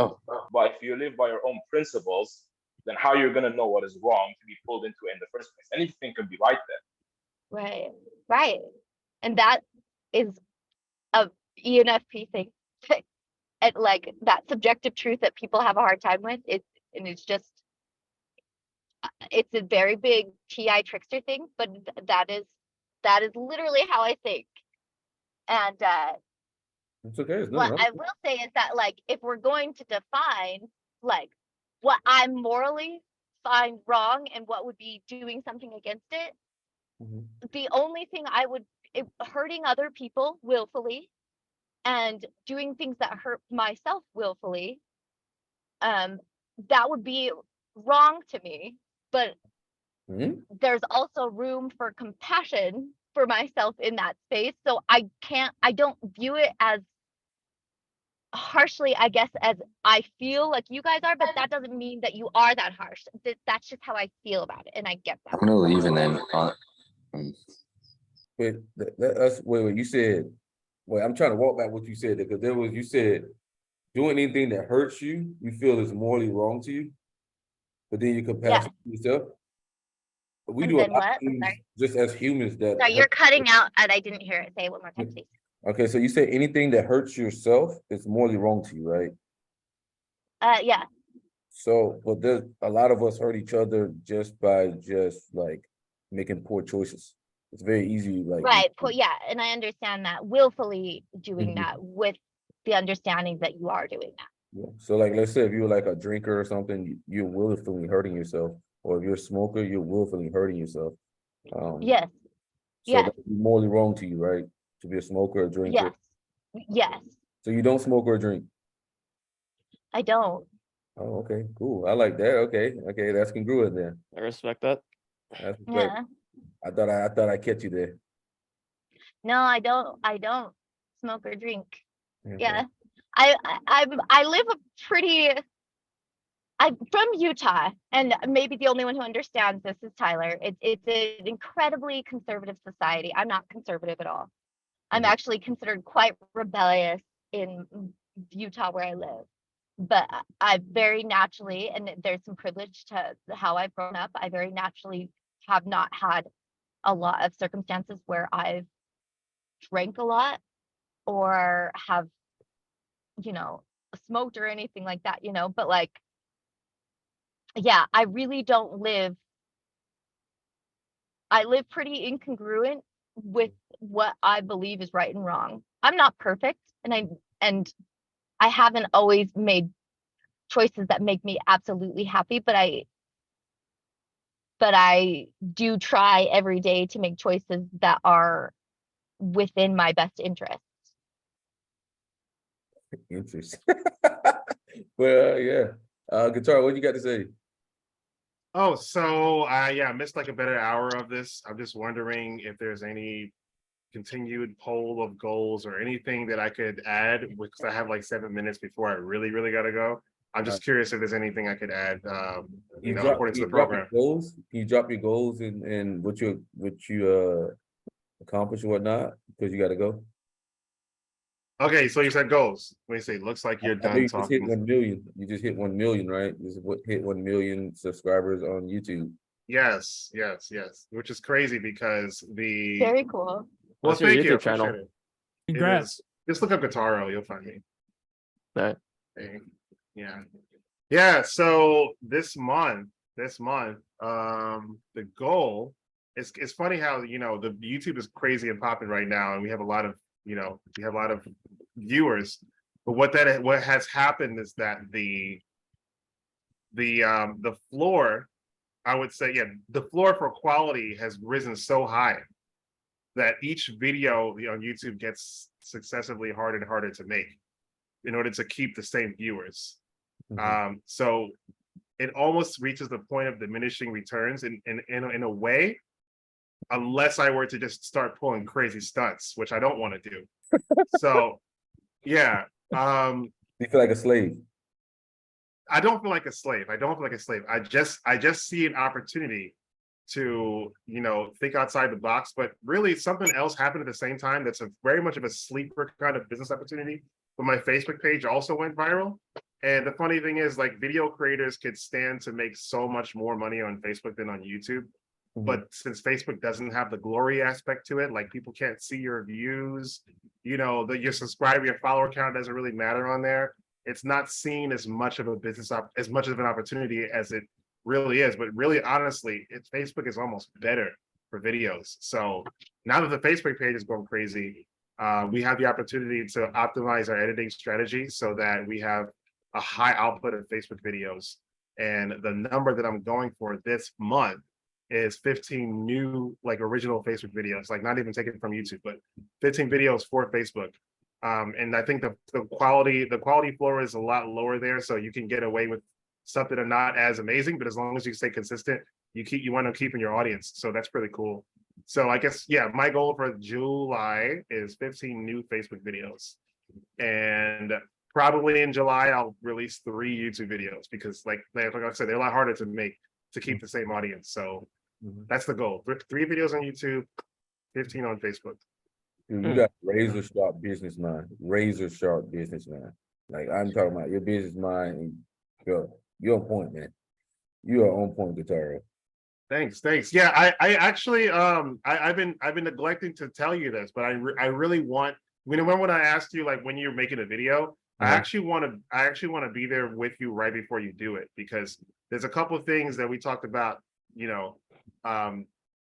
But if you live by your own principles, then how you're gonna know what is wrong to be pulled into it in the first place? Anything can be right then. Right, right. And that is a ENFP thing. And like that subjective truth that people have a hard time with. It's just it's a very big TI trickster thing, but that is literally how I think. And It's okay. It's what nothing I will say is that like if we're going to define like what I'm morally find wrong and what would be doing something against it, the only thing I would hurting other people willfully and doing things that hurt myself willfully, that would be wrong to me. But there's also room for compassion for myself in that space. So I don't view it as harshly, I guess, as I feel like you guys are, but that doesn't mean that you are that harsh. That's just how I feel about it, and I get that. I'm gonna leave and then Wait, wait, you said, wait, I'm trying to walk back what you said, because you said, doing anything that hurts you, you feel is morally wrong to you, but then you're compassionate to yourself. We And do a then lot what? of things Sorry. just as humans that. Sorry, you're cutting out, and I didn't hear it. Say it one more time, please. Okay, so you say anything that hurts yourself is morally wrong to you, right? Yeah. So, but there's a lot of us hurt each other just by like making poor choices. It's very easy, like Right. Yeah, and I understand that willfully doing that with the understanding that you are doing that. Yeah. So like, let's say if you're like a drinker or something, you're willfully hurting yourself, or if you're a smoker, you're willfully hurting yourself. Yes. So Yes. that's morally wrong to you, right? To be a smoker or drinker. Yes. Yes. So you don't smoke or drink? I don't. Oh, okay, cool. I like that. Okay, that's congruent then. I respect that. That's Yeah. I thought I'd catch you there. No, I don't smoke or drink. Okay. Yeah. I live a pretty I'm from Utah, and maybe the only one who understands this is Tyler. It's an incredibly conservative society. I'm not conservative at all. I'm actually considered quite rebellious in Utah where I live. But I very naturally, and there's some privilege to how I've grown up, I very naturally have not had a lot of circumstances where I've drank a lot or have, smoked or anything like that, but like, yeah, I live pretty incongruent with what I believe is right and wrong. I'm not perfect, and I haven't always made choices that make me absolutely happy, but I do try every day to make choices that are within my best interest. Interesting. Well, yeah. Guitar, what you got to say? Oh, so yeah, I missed like a better hour of this. I'm just wondering if there's any continued poll of goals or anything that I could add, because I have like 7 minutes before I really gotta go. I'm just curious if there's anything I could add, according to the program. Can you drop your goals and what you accomplish or whatnot, because you got to go? Okay, so you said goals. Let me see. Looks like you're I know done you just hit talking. 1 million. You just hit 1 million, right? Hit 1 million subscribers on YouTube. Yes, which is crazy because Very cool. Well, What's your thank you. YouTube channel? Appreciate it. Congrats. Just look up Guitaro, you'll find me. All right. Yeah. So this month, the goal it's funny how the YouTube is crazy and popping right now, and we have a lot of viewers. But what has happened is that the floor, I would say, the floor for quality has risen so high that each video on YouTube gets successively harder and harder to make in order to keep the same viewers. So it almost reaches the point of diminishing returns in a way, unless I were to just start pulling crazy stunts, which I don't want to do. So yeah. You feel like a slave. I don't feel like a slave. I don't feel like a slave. I just see an opportunity to, you know, think outside the box, but really something else happened at the same time that's a very much of a sleeper kind of business opportunity. But my Facebook page also went viral. And the funny thing is, like, video creators could stand to make so much more money on Facebook than on YouTube. But since Facebook doesn't have the glory aspect to it, like people can't see your views, you know, your subscriber, your follower count doesn't really matter on there. It's not seen as much of a business as much of an opportunity as it really is. But really, honestly, Facebook is almost better for videos. So now that the Facebook page is going crazy, we have the opportunity to optimize our editing strategy so that we have a high output of Facebook videos. And the number that I'm going for this month is 15 new, like, original Facebook videos, like not even taken from YouTube, but 15 videos for Facebook. And I think the quality floor is a lot lower there, so you can get away with stuff that are not as amazing, but as long as you stay consistent, you want to keep in your audience. So that's pretty cool. So I guess, yeah, my goal for July is 15 new Facebook videos. And probably in July, I'll release 3 YouTube videos because like I said, they're a lot harder to make to keep the same audience. So that's the goal. 3 videos on YouTube, 15 on Facebook. Dude, you got razor sharp business mind. Razor sharp business mind. Like, I'm talking about your business mind. And you're on point, man. You are on point, Guitarra. Thanks. Yeah, I actually I've been neglecting to tell you this, but I really want. Remember when I asked you, like, when you're making a video, I actually want to be there with you right before you do it, because there's a couple of things that we talked about, you know,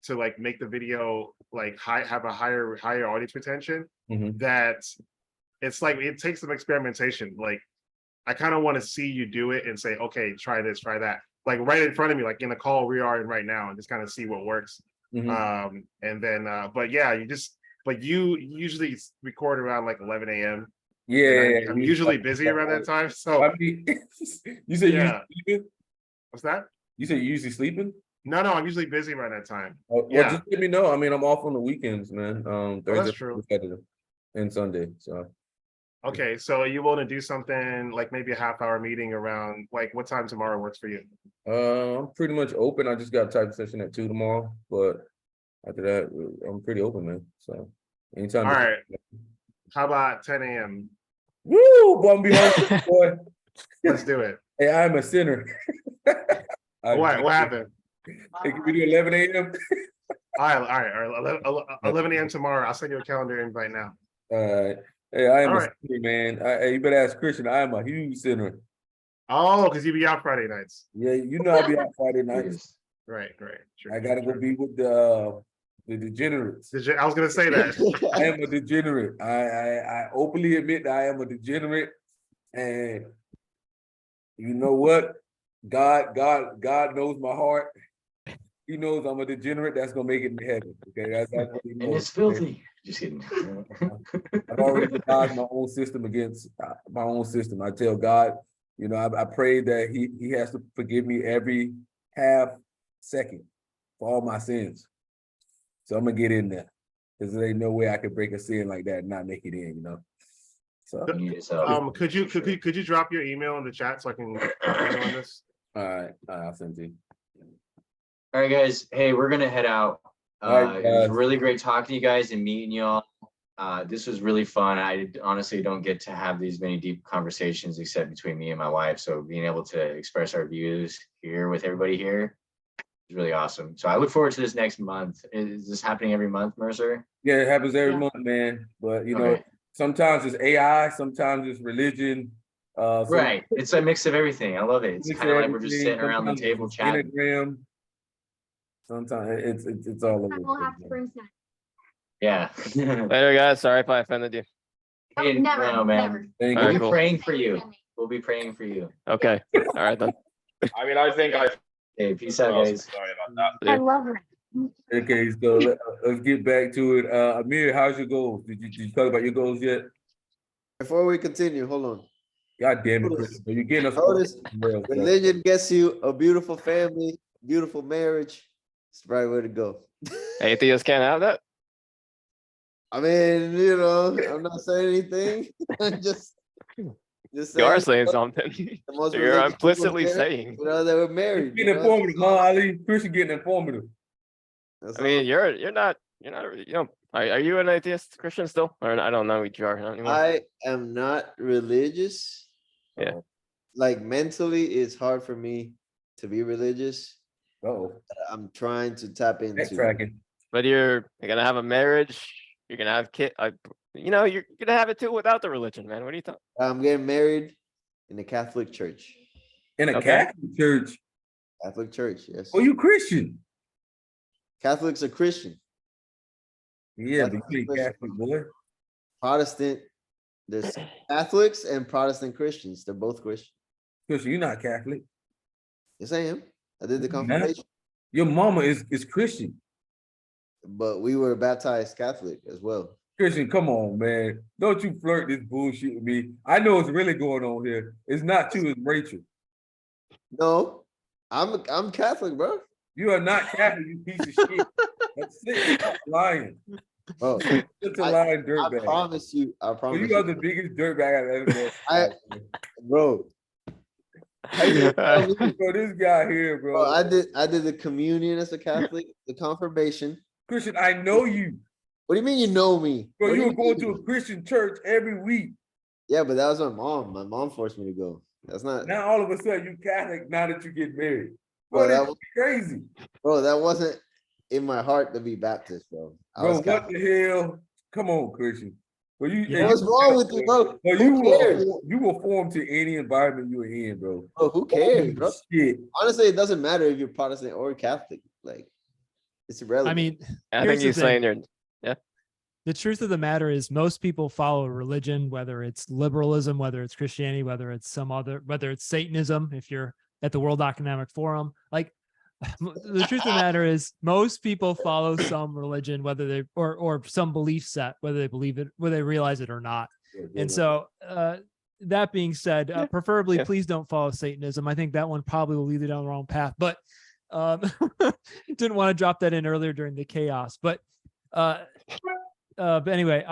to like make the video like have a higher audience retention. That it's like it takes some experimentation. Like, I kind of want to see you do it and say, okay, try this, try that, like right in front of me, like in the call we are in right now, and just kind of see what works. And then but yeah, you usually record around like 11 a.m. Yeah, I'm usually busy around that time. So I mean, you say yeah. you sleeping? What's that? You say you usually sleeping? No, I'm usually busy around that time. Well, Yeah. just let me know. I mean, I'm off on the weekends, man. Thursday, that's true. Saturday, and Sunday. So Okay, so are you willing to do something like maybe a half-hour meeting around, like, what time tomorrow works for you? I'm pretty much open. I just got a type session at 2 tomorrow, but after that, I'm pretty open, man. So anytime. All right. How about 10 a.m.? Woo! Boy, I'm be home, boy. Let's do it. Hey, I'm a sinner. What happened? Hey, can we do 11 a.m.? All right. 11 a.m. tomorrow. I'll send you a calendar invite now. All right. Hey, I am All a right. sinner, man. Hey, you better ask Christian. I am a huge sinner. Oh, because you be out Friday nights. Yeah, you know I'll be out Friday nights. Right. True, I gotta go be with the degenerates. I was gonna say that. I am a degenerate. I openly admit that I am a degenerate, and you know what? God knows my heart. He knows I'm a degenerate. That's gonna make it to heaven. Okay, that's what he knows. And it's filthy. Just kidding. I've already devised my own system against my own system. I tell God, you know, I pray that He has to forgive me every half second for all my sins. So I'm gonna get in there, because there ain't no way I could break a sin like that and not make it in, you know. So could you drop your email in the chat so I can copy you on this? All right, I'll send it to you. All right, guys. Hey, we're gonna head out. All right, It was guys. really great talking to you guys and meeting y'all. This was really fun. I honestly don't get to have these many deep conversations except between me and my wife. So being able to express our views here with everybody here is really awesome. So I look forward to this next month. Is this happening every month, Mercer? Yeah, it happens every month, man. But you know, sometimes it's AI, sometimes it's religion. Right. It's a mix of everything. I love it. It's kind of like we're just sitting around the table chatting. Enneagram. Sometimes it's all over. We'll have to bring snacks. Yeah. Later, guys. Sorry if I offended you. Hey, never, no, man. never. Thank We'll you. be praying for you. We'll be praying for you. Okay. All right then. I mean, I think I. Hey, peace out, guys. Sorry about that. I love her. Okay, so let's get back to it. Amir, how's your goals? Did you talk about your goals yet? Before we continue, hold on. God damn it, Chris. You're getting us. Notice, Somewhere else, bro. religion gets you a beautiful family, beautiful marriage. It's the right way to go. Atheists can't have that. I mean, you know, I'm not saying anything. I'm just You are saying saying something. the most You're religious people implicitly here, saying. you know, they were married. Getting informative, huh, Ali? Christian getting informative. That's I all. mean, you're not, you know, are you an atheist Christian still? Or I don't know what you are anymore. I am not religious. Yeah. Like mentally, it's hard for me to be religious. Oh, I'm trying to tap into. backtracking. But you're gonna have a marriage. You're gonna have kid. You know, you're gonna have it too without the religion, man. What are you talking? I'm getting married in the Catholic Church. In a Okay. Catholic church. Catholic Church, yes. Oh, you Christian? Catholics are Christian. Yeah, but Catholics you are ain't Christian. Catholic, boy. Protestant. There's Catholics and Protestant Christians. They're both Christian. Christian, you're not Catholic. Yes, I am. I did the You're not. confirmation, Your mama is Christian. but we were baptized Catholic as well. Christian, come on, man. Don't you flirt this bullshit with me. I know what's really going on here. It's not you, it's Rachel. No, I'm Catholic, bro. You are not Catholic, you piece of shit. That's it. Stop lying. Bro, Such a lying I dirtbag. promise you. I Well, promise you are you. the biggest dirtbag I've ever met. Bro. How you tell me? Bro, this guy here, bro. Bro, I did the communion as a Catholic, the confirmation. Christian, I know you. What do you mean you know me? Bro, What do you you were going mean? to a Christian church every week. Yeah, but that was my mom. My mom forced me to go. That's not. Now all of a sudden you Catholic now that you get married. Bro, Bro, that that's was crazy. Bro, that wasn't in my heart to be Baptist, bro. Bro, what the hell? Come on, Christian. But you, Yeah. What's wrong with you, bro? But Who cares? you will form to any environment you're in, bro. Bro, who cares, bro? Shit. Honestly, it doesn't matter if you're Protestant or Catholic. Like, it's irrelevant. I mean, I here's think the he's thing. saying you're. Yeah. The truth of the matter is most people follow a religion, whether it's liberalism, whether it's Christianity, whether it's whether it's Satanism, if you're at the World Economic Forum. Like, the truth of the matter is most people follow some religion, whether they or some belief set, whether they believe it, whether they realize it or not. And so that being said, preferably please don't follow Satanism. I think that one probably will lead you down the wrong path, but didn't want to drop that in earlier during the chaos. But anyway,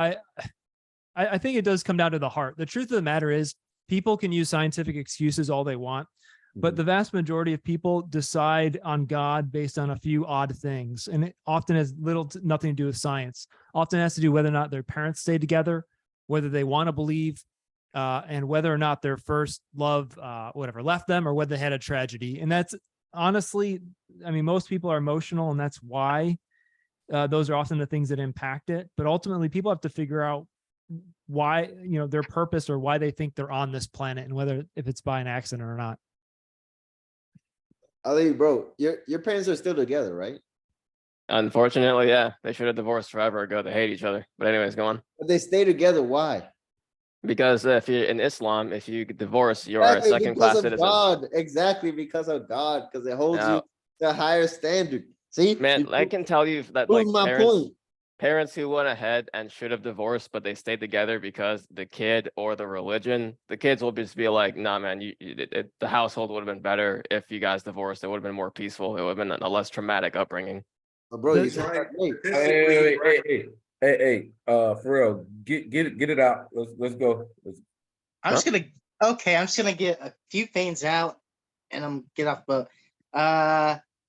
I think it does come down to the heart. The truth of the matter is people can use scientific excuses all they want, but the vast majority of people decide on God based on a few odd things. And it often has nothing to do with science. Often has to do whether or not their parents stayed together, whether they want to believe, and whether or not their first love, whatever, left them, or whether they had a tragedy. And that's honestly, I mean, most people are emotional, and that's why those are often the things that impact it. But ultimately, people have to figure out why, their purpose or why they think they're on this planet, and whether if it's by an accident or not. Ali, bro, your parents are still together, right? Unfortunately, yeah, they should have divorced forever ago. They hate each other. But anyways, go on. But they stay together. Why? Because if you're in Islam, if you divorce, you are a second-class citizen. God. Exactly, because of God, because it holds you to a higher standard. See, man, I can tell you that like parents who went ahead and should have divorced, but they stayed together because the kid or the religion, the kids will just be like, nah, man, the household would have been better if you guys divorced. It would have been more peaceful. It would have been a less traumatic upbringing. Bro, you Hey, for real, get it out. Let's go. I'm just gonna get a few things out and I'm get off. But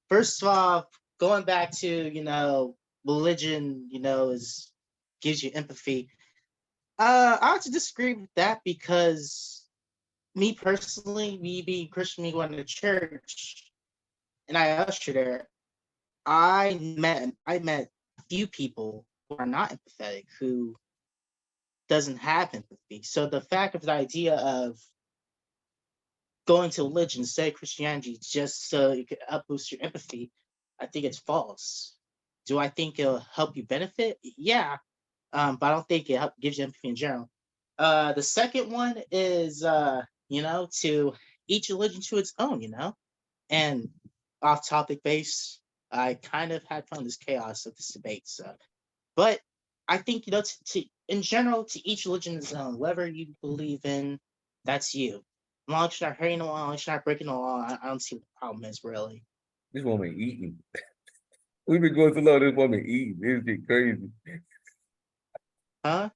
first of all, going back to religion, gives you empathy. I have to disagree with that because me personally, me being Christian, me going to church, and I usher there, I met a few people who are not empathetic, who doesn't have empathy. So the fact of the idea of going to religion, say Christianity, just so you could help boost your empathy, I think it's false. Do I think it'll help you benefit? Yeah, but I don't think it gives you empathy in general. The second one is, to each religion to its own, and off-topic base. I kind of had fun with this chaos of this debate. So, but I think in general, to each religion its own. Whatever you believe in, that's you. As long as you're not hurting the law, as long as you're not breaking the law, I don't see what the problem is really. This woman eating. We've been going so long. This woman eating. This shit crazy. Huh?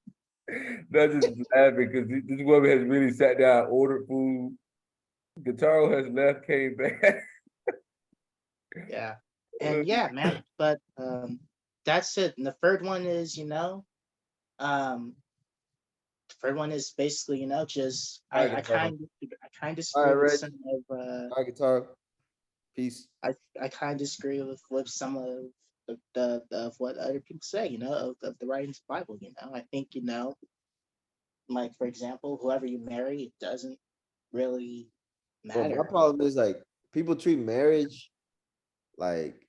That's just laughing because this woman has really sat down, ordered food. Guitar has left, came back. Yeah. And yeah, man. But that's it. And the third one is, the third one is basically, just I kind of disagree with Reg. some of All right, Guitar. Peace. I kind of disagree with some of the of what other people say, of the writings of the Bible. I think, like for example, whoever you marry, it doesn't really Bro, matter. my problem is like people treat marriage like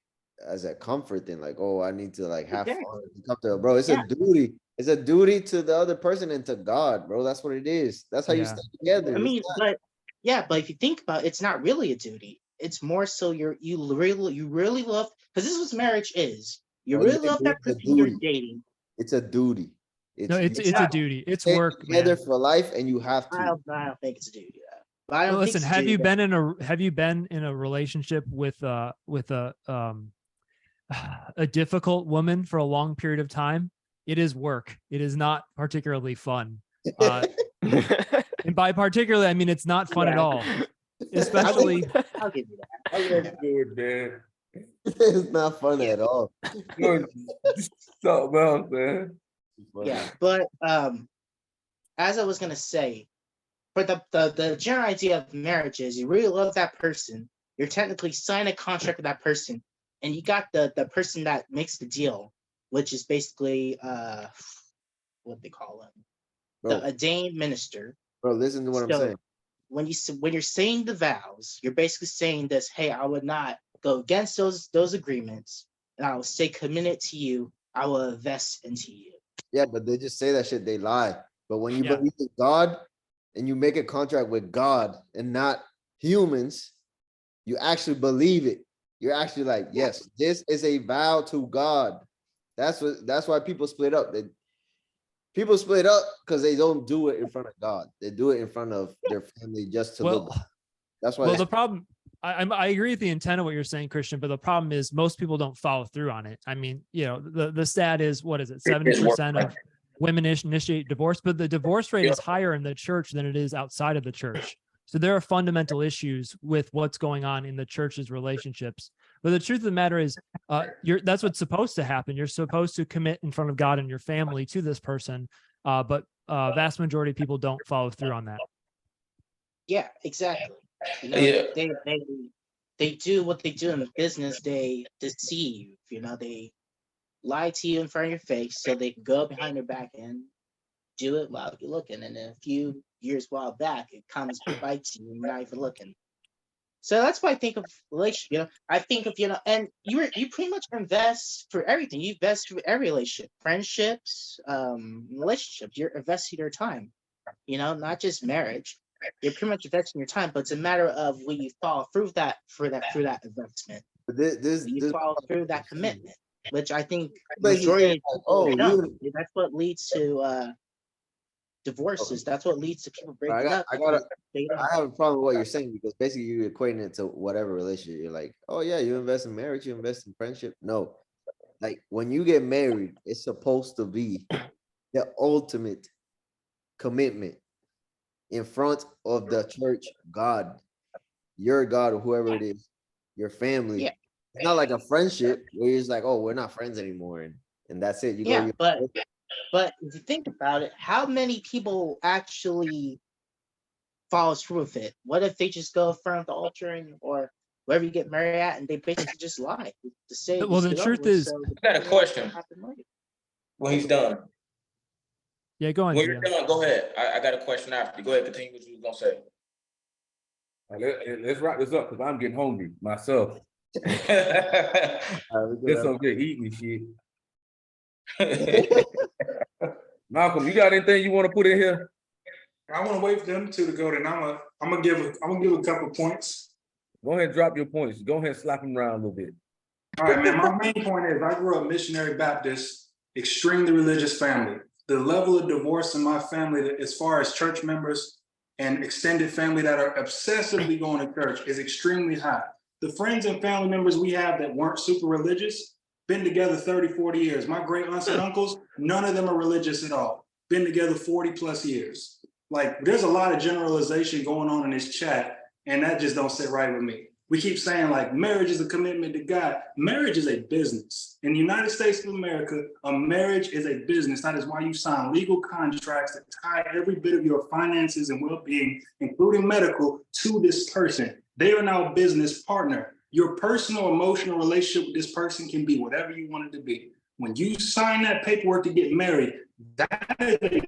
as a comfort thing, like, oh, I need to like have Yeah. fun. Come to, bro, it's Yeah. a duty. It's a duty to the other person and to God, bro. That's what it is. That's how you Yeah. stay together. I It's mean, not- but if you think about it, it's not really a duty. It's more so you really love, because this is what marriage is. You bro, really love that it's a person you're duty. dating. It's a duty. No, you it's a have duty. It's to stay work, together man. for life, and you have I to. don't think it's a duty. But I don't Well, think listen, it's a duty. have you been in a relationship with a a difficult woman for a long period of time? It is work. It is not particularly fun. And by particularly, I mean it's not fun at Yeah. all. Especially, I'll give you that. I love good, man. It's not fun at all. No, it's something else, man. Yeah, but as I was gonna say, for the general idea of marriage is you really love that person. You're technically signing a contract with that person, and you got the person that makes the deal, which is basically what they call him, Bro, the ordained minister. bro, listen to what I'm So saying. when you're saying the vows, you're basically saying this: hey, I would not go against those agreements, and I will stay committed to you. I will invest into you. Yeah, but they just say that shit, they lie. But when you Yeah. believe in God and you make a contract with God and not humans, you actually believe it. You're actually like, yes, this is a vow to God. That's why people split up. People split up because they don't do it in front of God. They do it in front of their family just to look. well, That's why well, the problem, I agree with the intent of what you're saying, Christian, but the problem is most people don't follow through on it. I mean, the stat is, what is it? 70% of women initiate divorce, but the divorce rate is higher in the church than it is outside of the church. So there are fundamental issues with what's going on in the church's relationships. But the truth of the matter is, that's what's supposed to happen. You're supposed to commit in front of God and your family to this person, but vast majority of people don't follow through on that. Yeah, exactly. Yeah. They do what they do in the business. They deceive. They lie to you in front of your face so they can go behind your back and do it while you're looking. And in a few years while back, it comes to bite you and you're not even looking. So that's why I think of relationship. I think of and you pretty much invest for everything. You invest for every relationship, friendships, relationships. You're investing your time. Not just marriage. You're pretty much investing your time, but it's a matter of will you follow through that investment. You follow through that commitment, which I think majority of people don't. That's what leads to divorces. That's what leads to people breaking up. I have a problem with what you're saying because basically you're equating it to whatever relationship. You're like, oh yeah, you invest in marriage, you invest in friendship. No, like when you get married, it's supposed to be the ultimate commitment in front of the church, God, your God, or whoever it is, your family. Yeah. It's not like a friendship where you're just like, oh, we're not friends anymore, and that's it. You go. But if you think about it, how many people actually follows through with it? What if they just go in front of the altar or wherever you get married at, and they basically just lie to say? Well, the truth is, I got a question. When he's done. Yeah, go on. When you're done, go ahead. I got a question after. Go ahead, continue what you was gonna say. Let's wrap this up because I'm getting hungry myself. This over here eating shit. Malcolm, you got anything you want to put in here? I want to wait for them two to go. Then I'm gonna give a couple points. Go ahead and drop your points. Go ahead and slap them around a little bit. All right, man. My main point is I grew up missionary Baptist, extremely religious family. The level of divorce in my family, as far as church members and extended family that are obsessively going to church is extremely high. The friends and family members we have that weren't super religious, been together 30, 40 years. My great aunts and uncles, none of them are religious at all. Been together 40 plus years. Like, there's a lot of generalization going on in this chat, and that just don't sit right with me. We keep saying like marriage is a commitment to God. Marriage is a business. In the United States of America, a marriage is a business. That is why you sign legal contracts that tie every bit of your finances and well-being, including medical, to this person. They are now a business partner. Your personal emotional relationship with this person can be whatever you want it to be. When you sign that paperwork to get married, that is a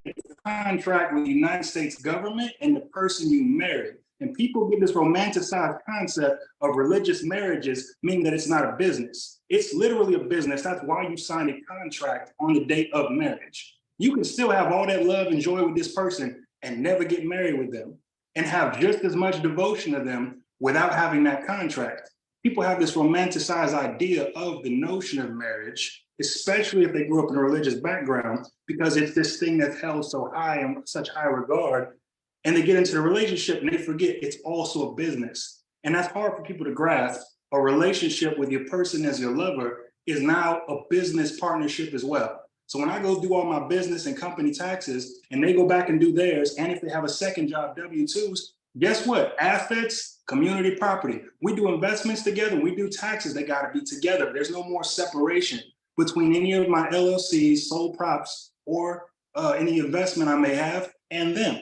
contract with the United States government and the person you marry. And people get this romanticized concept of religious marriages, meaning that it's not a business. It's literally a business. That's why you sign a contract on the date of marriage. You can still have all that love and joy with this person and never get married with them and have just as much devotion to them without having that contract. People have this romanticized idea of the notion of marriage, especially if they grew up in a religious background, because it's this thing that's held so high and such high regard. And they get into the relationship and they forget it's also a business. And that's hard for people to grasp. A relationship with your person as your lover is now a business partnership as well. So when I go do all my business and company taxes and they go back and do theirs, and if they have a second job, W-2s, guess what? Assets, community property. We do investments together, we do taxes, they gotta be together. There's no more separation between any of my LLCs, sole props, or any investment I may have and them.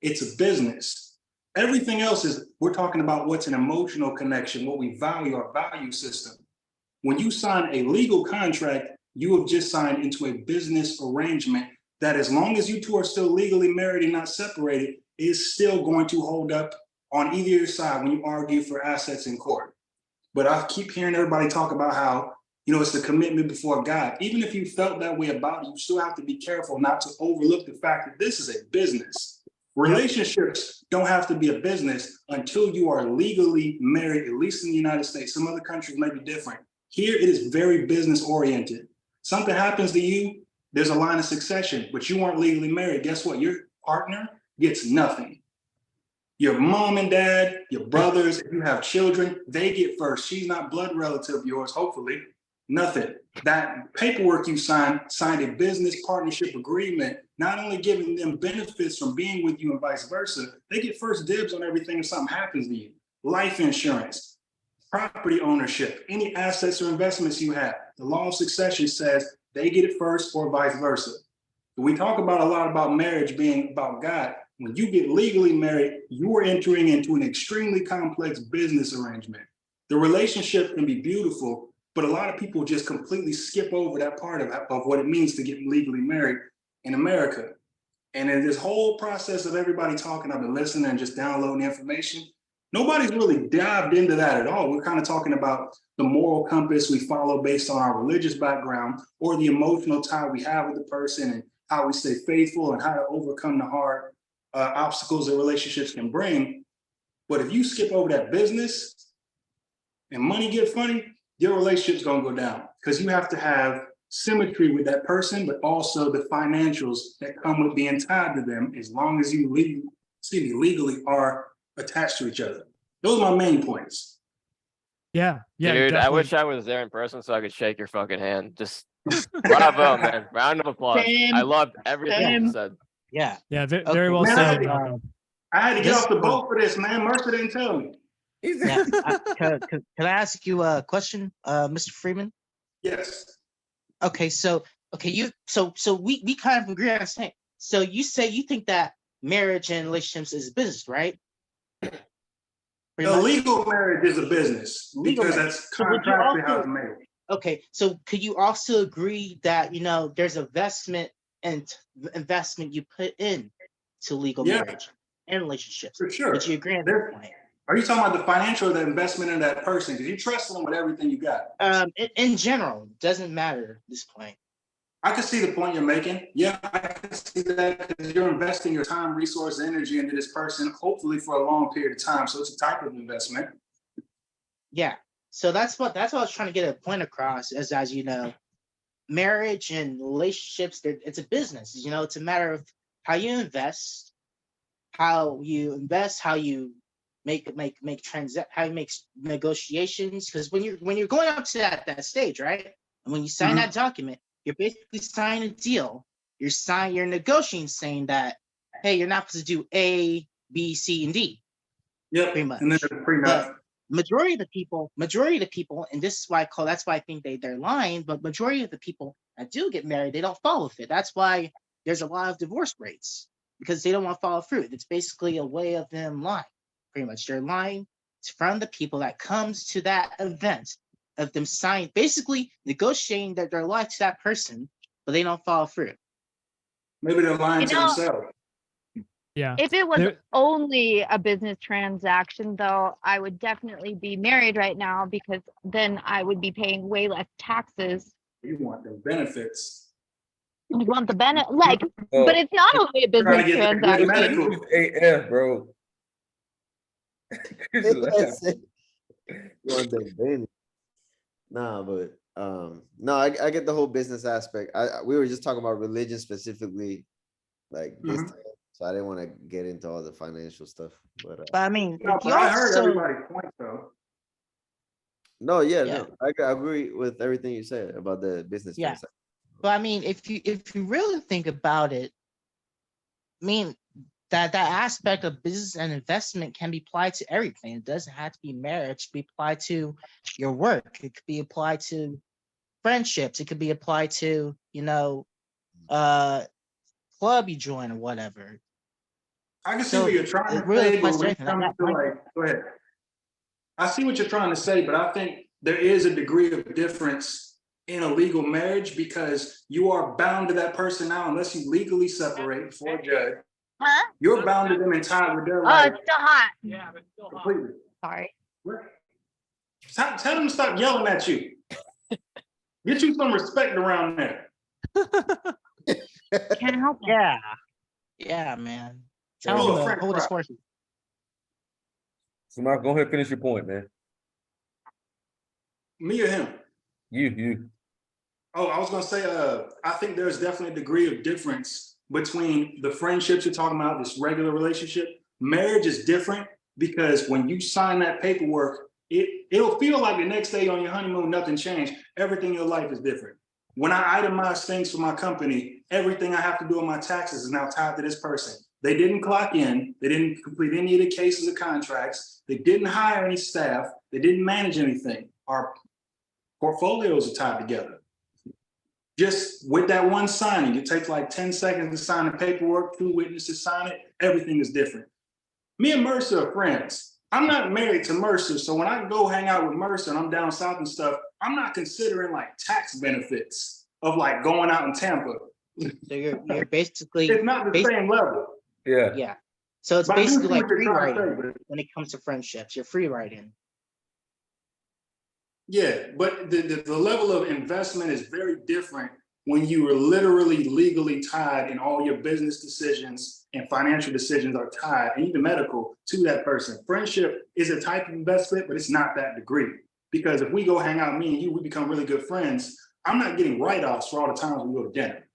It's a business. Everything else is, we're talking about what's an emotional connection, what we value, our value system. When you sign a legal contract, you have just signed into a business arrangement that, as long as you two are still legally married and not separated, is still going to hold up on either side when you argue for assets in court. But I keep hearing everybody talk about how, you know, it's the commitment before God. Even if you felt that way about it, you still have to be careful not to overlook the fact that this is a business. Relationships don't have to be a business until you are legally married, at least in the United States. Some other countries may be different. Here, it is very business oriented. Something happens to you, there's a line of succession, but you weren't legally married. Guess what? Your partner gets nothing. Your mom and dad, your brothers, if you have children, they get first. She's not blood relative of yours, hopefully. Nothing. That paperwork you signed a business partnership agreement, not only giving them benefits from being with you and vice versa, they get first dibs on everything if something happens to you. Life insurance, property ownership, any assets or investments you have. The law of succession says they get it first or vice versa. We talk about a lot about marriage being about God. When you get legally married, you are entering into an extremely complex business arrangement. The relationship can be beautiful, but a lot of people just completely skip over that part of what it means to get legally married in America. And in this whole process of everybody talking, I've been listening and just downloading information. Nobody's really dived into that at all. We're kind of talking about the moral compass we follow based on our religious background or the emotional tie we have with the person and how we stay faithful and how to overcome the hard obstacles that relationships can bring. But if you skip over that business and money get funny, your relationship's gonna go down because you have to have symmetry with that person, but also the financials that come with being tied to them as long as you legally are attached to each other. Those are my main points. Yeah. Dude, I definitely. wish I was there in person so I could shake your fucking hand. Just bravo, man. Round of applause. Same. I loved everything you Same. said. Yeah. Yeah, Okay, very well Man, said. I had to get This- off the boat for this, man. Mercer didn't tell me. Yeah. Can I ask you a question, Mr. Freeman? Yes. Okay, so we kind of agree on saying. So you say you think that marriage and relationships is business, right? The legal marriage is a business Legal because marriage. that's So would you contractually how also- it's made. Okay, so could you also agree that there's investment you put in to legal Yeah. marriage and relationships? For sure. Would you agree on There- that point? Are you talking about the financial or the investment in that person? Because you trust them with everything you got. In general, doesn't matter at this point. I can see the point you're making. Yeah, I can see that because you're investing your time, resource, energy into this person, hopefully for a long period of time. So it's a type of investment. Yeah. So that's what I was trying to get a point across as you know, marriage and relationships, it's a business, it's a matter of how you invest, how you invest, how you how you make negotiations. Because when you're going up to that stage, right? And when you sign that document, you're basically signing a deal. You're negotiating, saying that, hey, you're not supposed to do A, B, C, and D. Yep. Pretty much. And then there's prenup. But majority of the people, and this is why that's why I think they're lying, but majority of the people that do get married, they don't follow it. That's why there's a lot of divorce rates, because they don't want to follow through. It's basically a way of them lying. Pretty much, they're lying from the people that comes to that event of them signing, basically negotiating their life to that person, but they don't follow through. Maybe they're lying to themselves. Yeah. If it was only a business transaction, though, I would definitely be married right now, because then I would be paying way less taxes. You want the benefits. You want the benefit, but it's not only a business transaction. AF, bro. Nah, but no, I get the whole business aspect. We were just talking about religion specifically, like this time, so I didn't want to get into all the financial stuff. But I mean, I heard everybody's point though. No, no, I agree with everything you said about the business. Yeah, but I mean, if you really think about it, I mean, that aspect of business and investment can be applied to everything. It doesn't have to be marriage. It can be applied to your work. It could be applied to friendships. It could be applied to, club you join or whatever. I can see what you're trying to say, but when it comes to go ahead. I see what you're trying to say, but I think there is a degree of difference in a legal marriage, because you are bound to that person now unless you legally separate before a judge. Huh? You're bound to them in time with their Oh, life. it's still hot. Yeah, but still completely. Sorry. Tell them to stop yelling at you. Get you some respect around there. Can't help it. Yeah, man. Tell them to hold his horses. So now go ahead and finish your point, man. Me or him? You. Oh, I was gonna say, I think there's definitely a degree of difference between the friendships you're talking about, this regular relationship. Marriage is different, because when you sign that paperwork, it'll feel like the next day on your honeymoon, nothing changed. Everything in your life is different. When I itemize things for my company, everything I have to do on my taxes is now tied to this person. They didn't clock in. They didn't complete any of the cases or contracts. They didn't hire any staff. They didn't manage anything. Our portfolios are tied together. Just with that one signing, it takes like 10 seconds to sign the paperwork, 2 witnesses sign it, everything is different. Me and Mercer are friends. I'm not married to Mercer, so when I go hang out with Mercer and I'm down south and stuff, I'm not considering like tax benefits of like going out in Tampa. So you're basically, it's not the same level. Yeah. So it's But I do basically see like what you're free trying to writing say, but- when it comes to friendships. You're free writing. Yeah, but the level of investment is very different when you are literally legally tied and all your business decisions and financial decisions are tied, and even medical, to that person. Friendship is a type of investment, but it's not that degree. Because if we go hang out, me and you, we become really good friends, I'm not getting write-offs for all the times we go to dinner.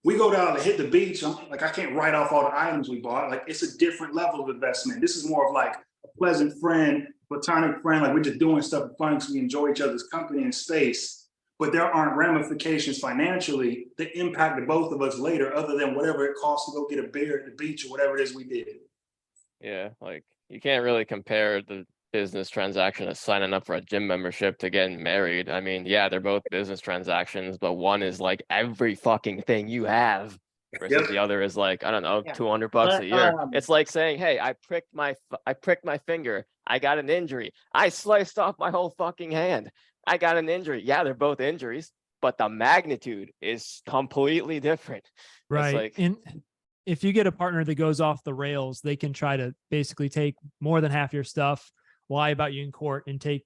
We go down to hit the beach, I can't write off all the items we bought. Like, it's a different level of investment. This is more of like a pleasant friend, platonic friend, like we're just doing stuff for fun because we enjoy each other's company and space. But there aren't ramifications financially that impact the both of us later, other than whatever it costs to go get a beer at the beach or whatever it is we did. Yeah, like you can't really compare the business transaction of signing up for a gym membership to getting married. I mean, yeah, they're both business transactions, but one is like every fucking thing you have versus the other is like, I don't know, $200 a year. It's like saying, hey, I pricked my finger. I got an injury. I sliced off my whole fucking hand. I got an injury. Yeah, they're both injuries, but the magnitude is completely different. Right. Like, and if you get a partner that goes off the rails, they can try to basically take more than half your stuff, lie about you in court, and take,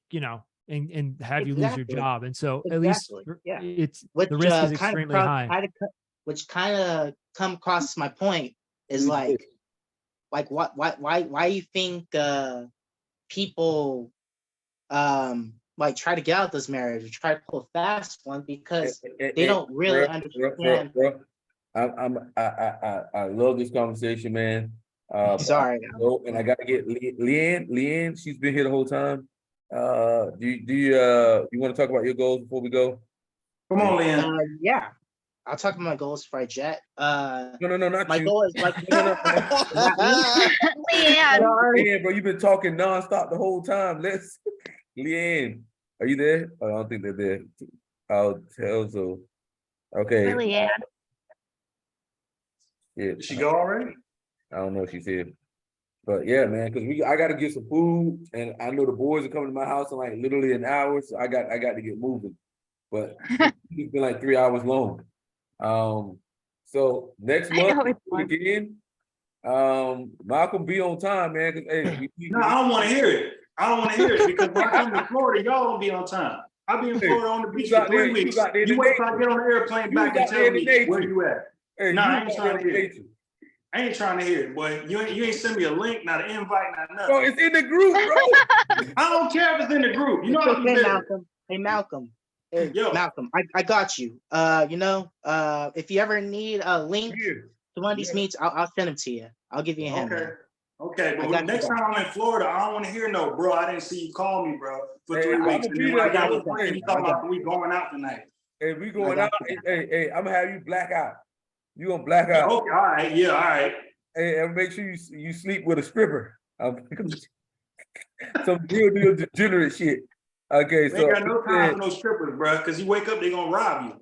and have you lose your job. And so at least it's the risk is extremely high. Which kind of come across my point is why you think people like try to get out of this marriage or try to pull a fast one, because they don't really understand. I love this conversation, man. Sorry. And I gotta get Leanne, she's been here the whole time. Do you want to talk about your goals before we go? Come on, Leanne. Yeah. I'll talk about my goals before I jet. No, not my you. goal is like Leanne. Leanne, bro, you've been talking nonstop the whole time. Leanne, are you there? Oh, I don't think they're there. I'll tell so. Okay. Leanne. Yeah. Did she go already? I don't know if she's here. But yeah, man, because I gotta get some food, and I know the boys are coming to my house in like literally an hour, so I got to get moving. But it's been like 3 hours long. So next month again, Malcolm be on time, man. 'Cause, hey, No, I don't want to hear it. I don't want to hear it because when I come to Florida, y'all won't be on time. I'll be in Florida on the beach for 3 weeks. You wait till I get on the airplane back and tell me where you at. Hey, nah, I ain't trying to hear it. I ain't trying to hear it, boy. You ain't send me a link, not an invite, not nothing. Bro, it's in the group, bro. I don't care if it's in the group. You know It's I'm okay, busy. Malcolm. Hey, Malcolm. Hey, Yo. Malcolm, I got you. If you ever need a link to one of these meets, I'll send them to you. I'll give you a hand. Okay. man. Okay, I but got next you. time I'm in Florida, I don't want to hear no, bro. I didn't see you call me, bro, for 3 I'ma weeks. And be then when I there, got bro. you talking about we going out tonight. Hey, we going out. Hey, I'm gonna have you black out. You gonna black out. Okay, all right, yeah, all right. Hey, and make sure you sleep with a stripper. Some real deal degenerate shit. Okay, We so ain't got no time for no strippers, bro, because you wake up, they gonna rob you.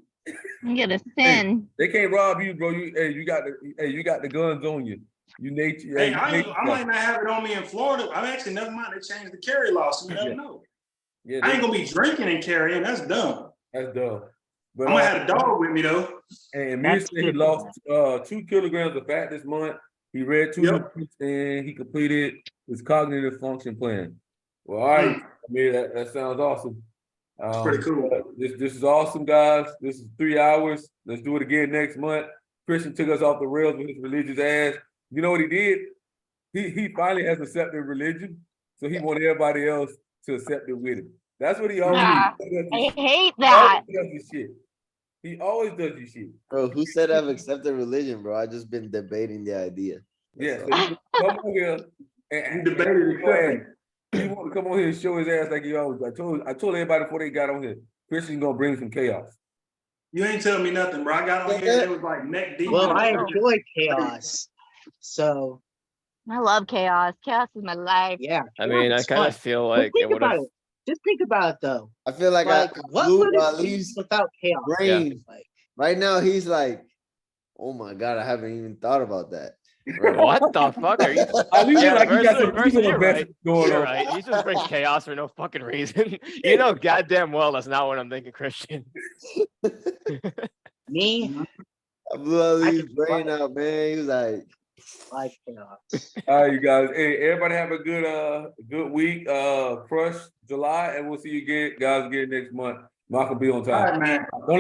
You get a sin. they can't rob you, bro. You got the guns on you. You nature. Hey, I might not have it on me in Florida. I'm actually never mind. They changed the carry law, so you never know. Yeah, I ain't gonna be drinking and carrying. That's dumb. That's dumb. But I'm gonna have a dog with me though. And Mir said he lost 2 kilograms of fat this month. He read 2 new books and he completed his cognitive function plan. Well, all right, Mir, that sounds awesome. Pretty cool. This is awesome, guys. This is 3 hours. Let's do it again next month. Christian took us off the rails with his religious ass. You know what he did? He finally has accepted religion, so he wanted everybody else to accept it with him. That's what he always does. I hate that. He always does this shit. He always does this shit. Bro, who said I've accepted religion, bro? I just been debating the idea. Yeah, so you come on here and debated accepting. He want to come on here and show his ass like he always. I told everybody before they got on here, Christian's gonna bring some chaos. You ain't telling me nothing, bro. I got on here and it was like neck deep. Well, I enjoy chaos. So I love chaos. Chaos is my life. yeah. I mean, I kind of feel like it would have. Just think about it though. I feel like what blew would it at be least without chaos? brain. Like, Right now, he's like, oh my God, I haven't even thought about that. What the fuck are you? At least Yeah, like you got some Versa, people you're right. going You're on. right. He just brings chaos for no fucking reason. You know goddamn well that's not what I'm thinking, Christian. Me? I blew all his brain out, man. He was like chaos. All right, you guys. Hey, everybody have a good week. Crush July, and we'll see you guys again next month. Malcolm be on time. All right, man. Don't